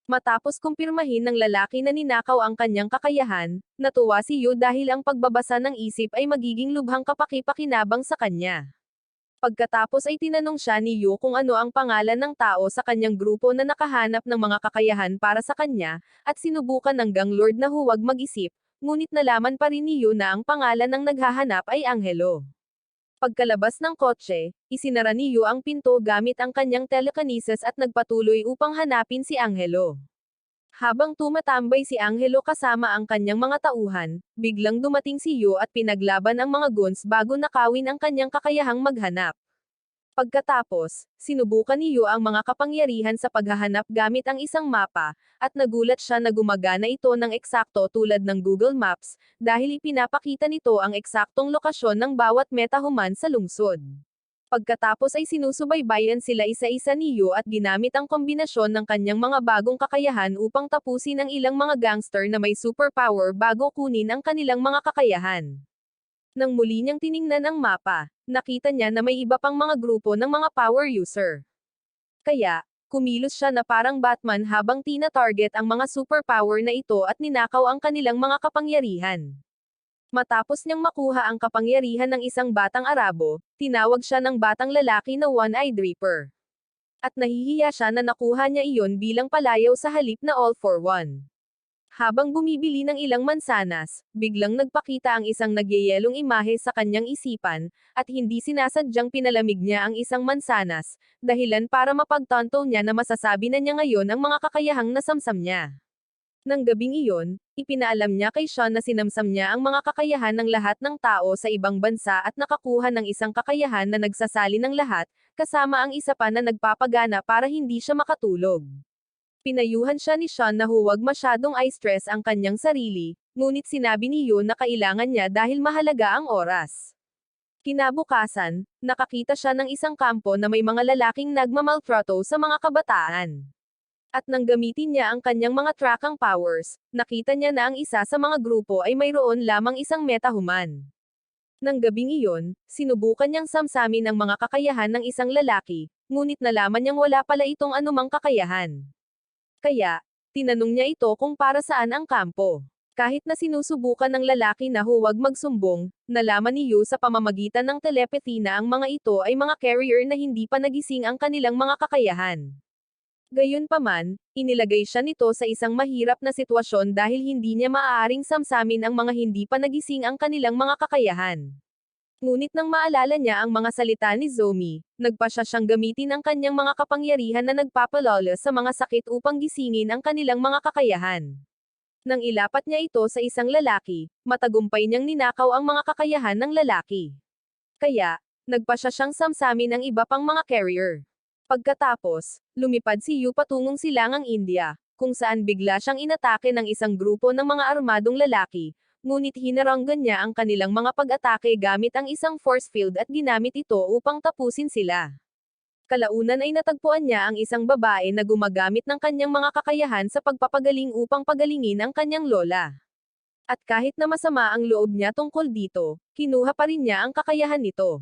Matapos kumpirmahin ng lalaki na ninakaw ang kanyang kakayahan, natuwa si Yu dahil ang pagbabasa ng isip ay magiging lubhang kapaki-pakinabang sa kanya. Pagkatapos ay tinanong siya ni Yu kung ano ang pangalan ng tao sa kanyang grupo na nakahanap ng mga kakayahan para sa kanya, at sinubukan ng Gang Lord na huwag mag-isip, ngunit nalaman pa rin ni Yu na ang pangalan ng naghahanap ay Angelo. Pagkalabas ng kotse, isinara ni Yu ang pinto gamit ang kanyang telekinesis at nagpatuloy upang hanapin si Angelo. Habang tumatambay si Angelo kasama ang kanyang mga tauhan, biglang dumating si Yu at pinaglaban ang mga goons bago nakawin ang kanyang kakayahang maghanap. Pagkatapos, sinubukan ni Yu ang mga kapangyarihan sa paghahanap gamit ang isang mapa, at nagulat siya na gumagana ito ng eksakto tulad ng Google Maps, dahil ipinapakita nito ang eksaktong lokasyon ng bawat metahuman sa lungsod. Pagkatapos ay sinusubaybayan sila isa-isa ni Yu at ginamit ang kombinasyon ng kanyang mga bagong kakayahan upang tapusin ang ilang mga gangster na may superpower bago kunin ang kanilang mga kakayahan. Nang muli niyang tiningnan ang mapa, nakita niya na may iba pang mga grupo ng mga power user. Kaya, Kumilos siya na parang Batman habang tina-target ang mga superpower na ito at ninakaw ang kanilang mga kapangyarihan. Matapos niyang makuha ang kapangyarihan ng isang batang Arabo, tinawag siya ng batang lalaki na One-Eyed Reaper. At nahihiya siya na nakuha niya iyon bilang palayaw sa halip na All for One. Habang bumibili ng ilang mansanas, biglang nagpakita ang isang nagyayelong imahe sa kanyang isipan, at hindi sinasadyang pinalamig niya ang isang mansanas, dahilan para mapagtanto niya na masasabi na niya ngayon ang mga kakayahang nasamsam niya. Nang gabing iyon, ipinaalam niya kay Sean na sinamsam niya ang mga kakayahan ng lahat ng tao sa ibang bansa at nakakuha ng isang kakayahan na nagsasali ng lahat, kasama ang isa pa na nagpapagana para hindi siya makatulog. Pinayuhan siya ni Sean na huwag masyadong i-stress ang kanyang sarili, ngunit sinabi ni Yo na kailangan niya dahil mahalaga ang oras. Kinabukasan, nakakita siya ng isang kampo na may mga lalaking nagmamaltrato sa mga kabataan. At nang gamitin niya ang kanyang mga trackang powers, nakita niya na ang isa sa mga grupo ay mayroon lamang isang metahuman. Nang gabing iyon, sinubukan niyang samsamin ang mga kakayahan ng isang lalaki, ngunit nalaman niyang wala pala itong anumang kakayahan. Kaya, tinanong niya ito kung para saan ang kampo. Kahit na sinusubukan ng lalaki na huwag magsumbong, nalaman ni Yu sa pamamagitan ng telepathy na ang mga ito ay mga carrier na hindi pa nagising ang kanilang mga kakayahan. Gayunpaman, inilagay siya nito sa isang mahirap na sitwasyon dahil hindi niya maaaring samsamin ang mga hindi pa nagising ang kanilang mga kakayahan. Ngunit nang maalala niya ang mga salita ni Zomi, nagpa siya siyang gamitin ang kanyang mga kapangyarihan na nagpapalala sa mga sakit upang gisingin ang kanilang mga kakayahan. Nang ilapat niya ito sa isang lalaki, matagumpay niyang ninakaw ang mga kakayahan ng lalaki. Kaya, nagpa siya siyang samsamin ang iba pang mga carrier. Pagkatapos, lumipad si Yu patungong silangang India, kung saan bigla siyang inatake ng isang grupo ng mga armadong lalaki, ngunit hinaranggan niya ang kanilang mga pag-atake gamit ang isang force field at ginamit ito upang tapusin sila. Kalaunan ay natagpuan niya ang isang babae na gumagamit ng kanyang mga kakayahan sa pagpapagaling upang pagalingin ang kanyang lola. At kahit na masama ang loob niya tungkol dito, kinuha pa rin niya ang kakayahan nito.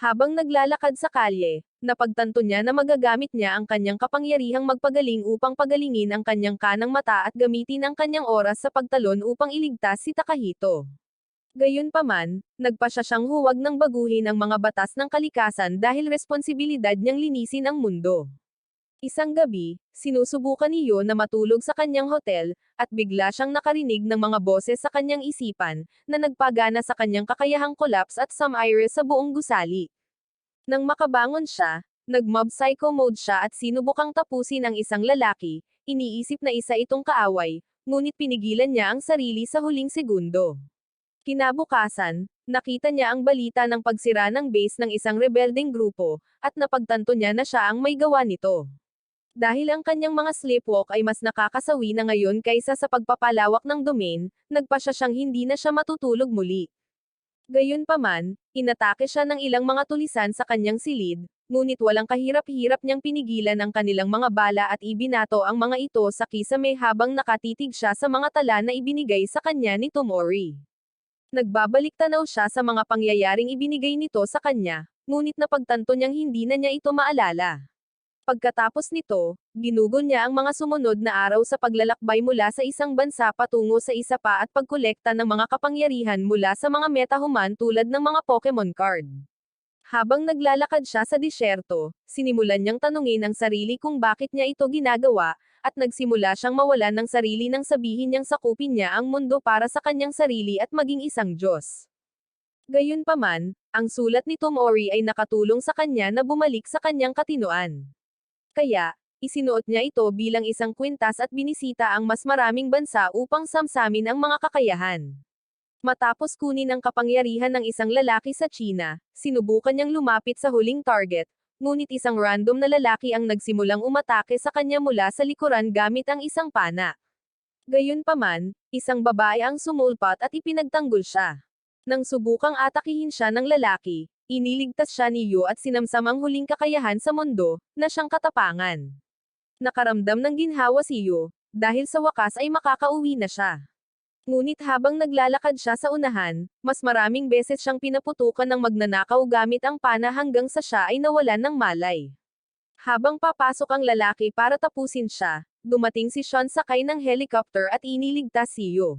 Habang naglalakad sa kalye, napagtanto niya na magagamit niya ang kanyang kapangyarihang magpagaling upang pagalingin ang kanyang kanang mata at gamitin ang kanyang oras sa pagtalon upang iligtas si Takahito. Gayunpaman, nagpa siya siyang huwag nang baguhin ang mga batas ng kalikasan dahil responsibilidad niyang linisin ang mundo. Isang gabi, sinusubukan ni Yo na matulog sa kanyang hotel, at bigla siyang nakarinig ng mga boses sa kanyang isipan, na nagpagana sa kanyang kakayahang collapse at sum-iris sa buong gusali. Nang makabangon siya, nag-mob psycho mode siya at sinubukang tapusin ang isang lalaki, iniisip na isa itong kaaway, ngunit pinigilan niya ang sarili sa huling segundo. Kinabukasan, nakita niya ang balita ng pagsira ng base ng isang rebeldeng grupo, at napagtanto niya na siya ang may gawa nito. Dahil ang kanyang mga sleepwalk ay mas nakakasawi na ngayon kaysa sa pagpapalawak ng domain, nagpa siya siyang hindi na siya matutulog muli. Gayunpaman, inatake siya ng ilang mga tulisan sa kanyang silid, ngunit walang kahirap-hirap niyang pinigilan ang kanilang mga bala at ibinato ang mga ito sa kisame habang nakatitig siya sa mga tala na ibinigay sa kanya ni Tomori. Nagbabalik tanaw siya sa mga pangyayaring ibinigay nito sa kanya, ngunit napagtanto niyang hindi na niya ito maalala. Pagkatapos nito, ginugol niya ang mga sumunod na araw sa paglalakbay mula sa isang bansa patungo sa isa pa at pagkolekta ng mga kapangyarihan mula sa mga metahuman tulad ng mga Pokemon card. Habang naglalakad siya sa disyerto, sinimulan niyang tanungin ang sarili kung bakit niya ito ginagawa, at nagsimula siyang mawalan ng sarili nang sabihin niyang sakupin niya ang mundo para sa kanyang sarili at maging isang Diyos. Gayunpaman, ang sulat ni Tomori ay nakatulong sa kanya na bumalik sa kanyang katinoan. Kaya, isinuot niya ito bilang isang kwintas at binisita ang mas maraming bansa upang samsamin ang mga kakayahan. Matapos kunin ang kapangyarihan ng isang lalaki sa China, sinubukan niyang lumapit sa huling target, ngunit isang random na lalaki ang nagsimulang umatake sa kanya mula sa likuran gamit ang isang pana. Gayunpaman, isang babae ang sumulpat at ipinagtanggol siya. Nang subukang atakihin siya ng lalaki, iniligtas siya ni Yu at sinamsam ang huling kakayahan sa mundo, na siyang katapangan. Nakaramdam ng ginhawa si Yu, dahil sa wakas ay makakauwi na siya. Ngunit habang naglalakad siya sa unahan, mas maraming beses siyang pinaputukan ng magnanakaw gamit ang pana hanggang sa siya ay nawalan ng malay. Habang papasok ang lalaki para tapusin siya, dumating si Sean sakay ng helicopter at iniligtas si Yo.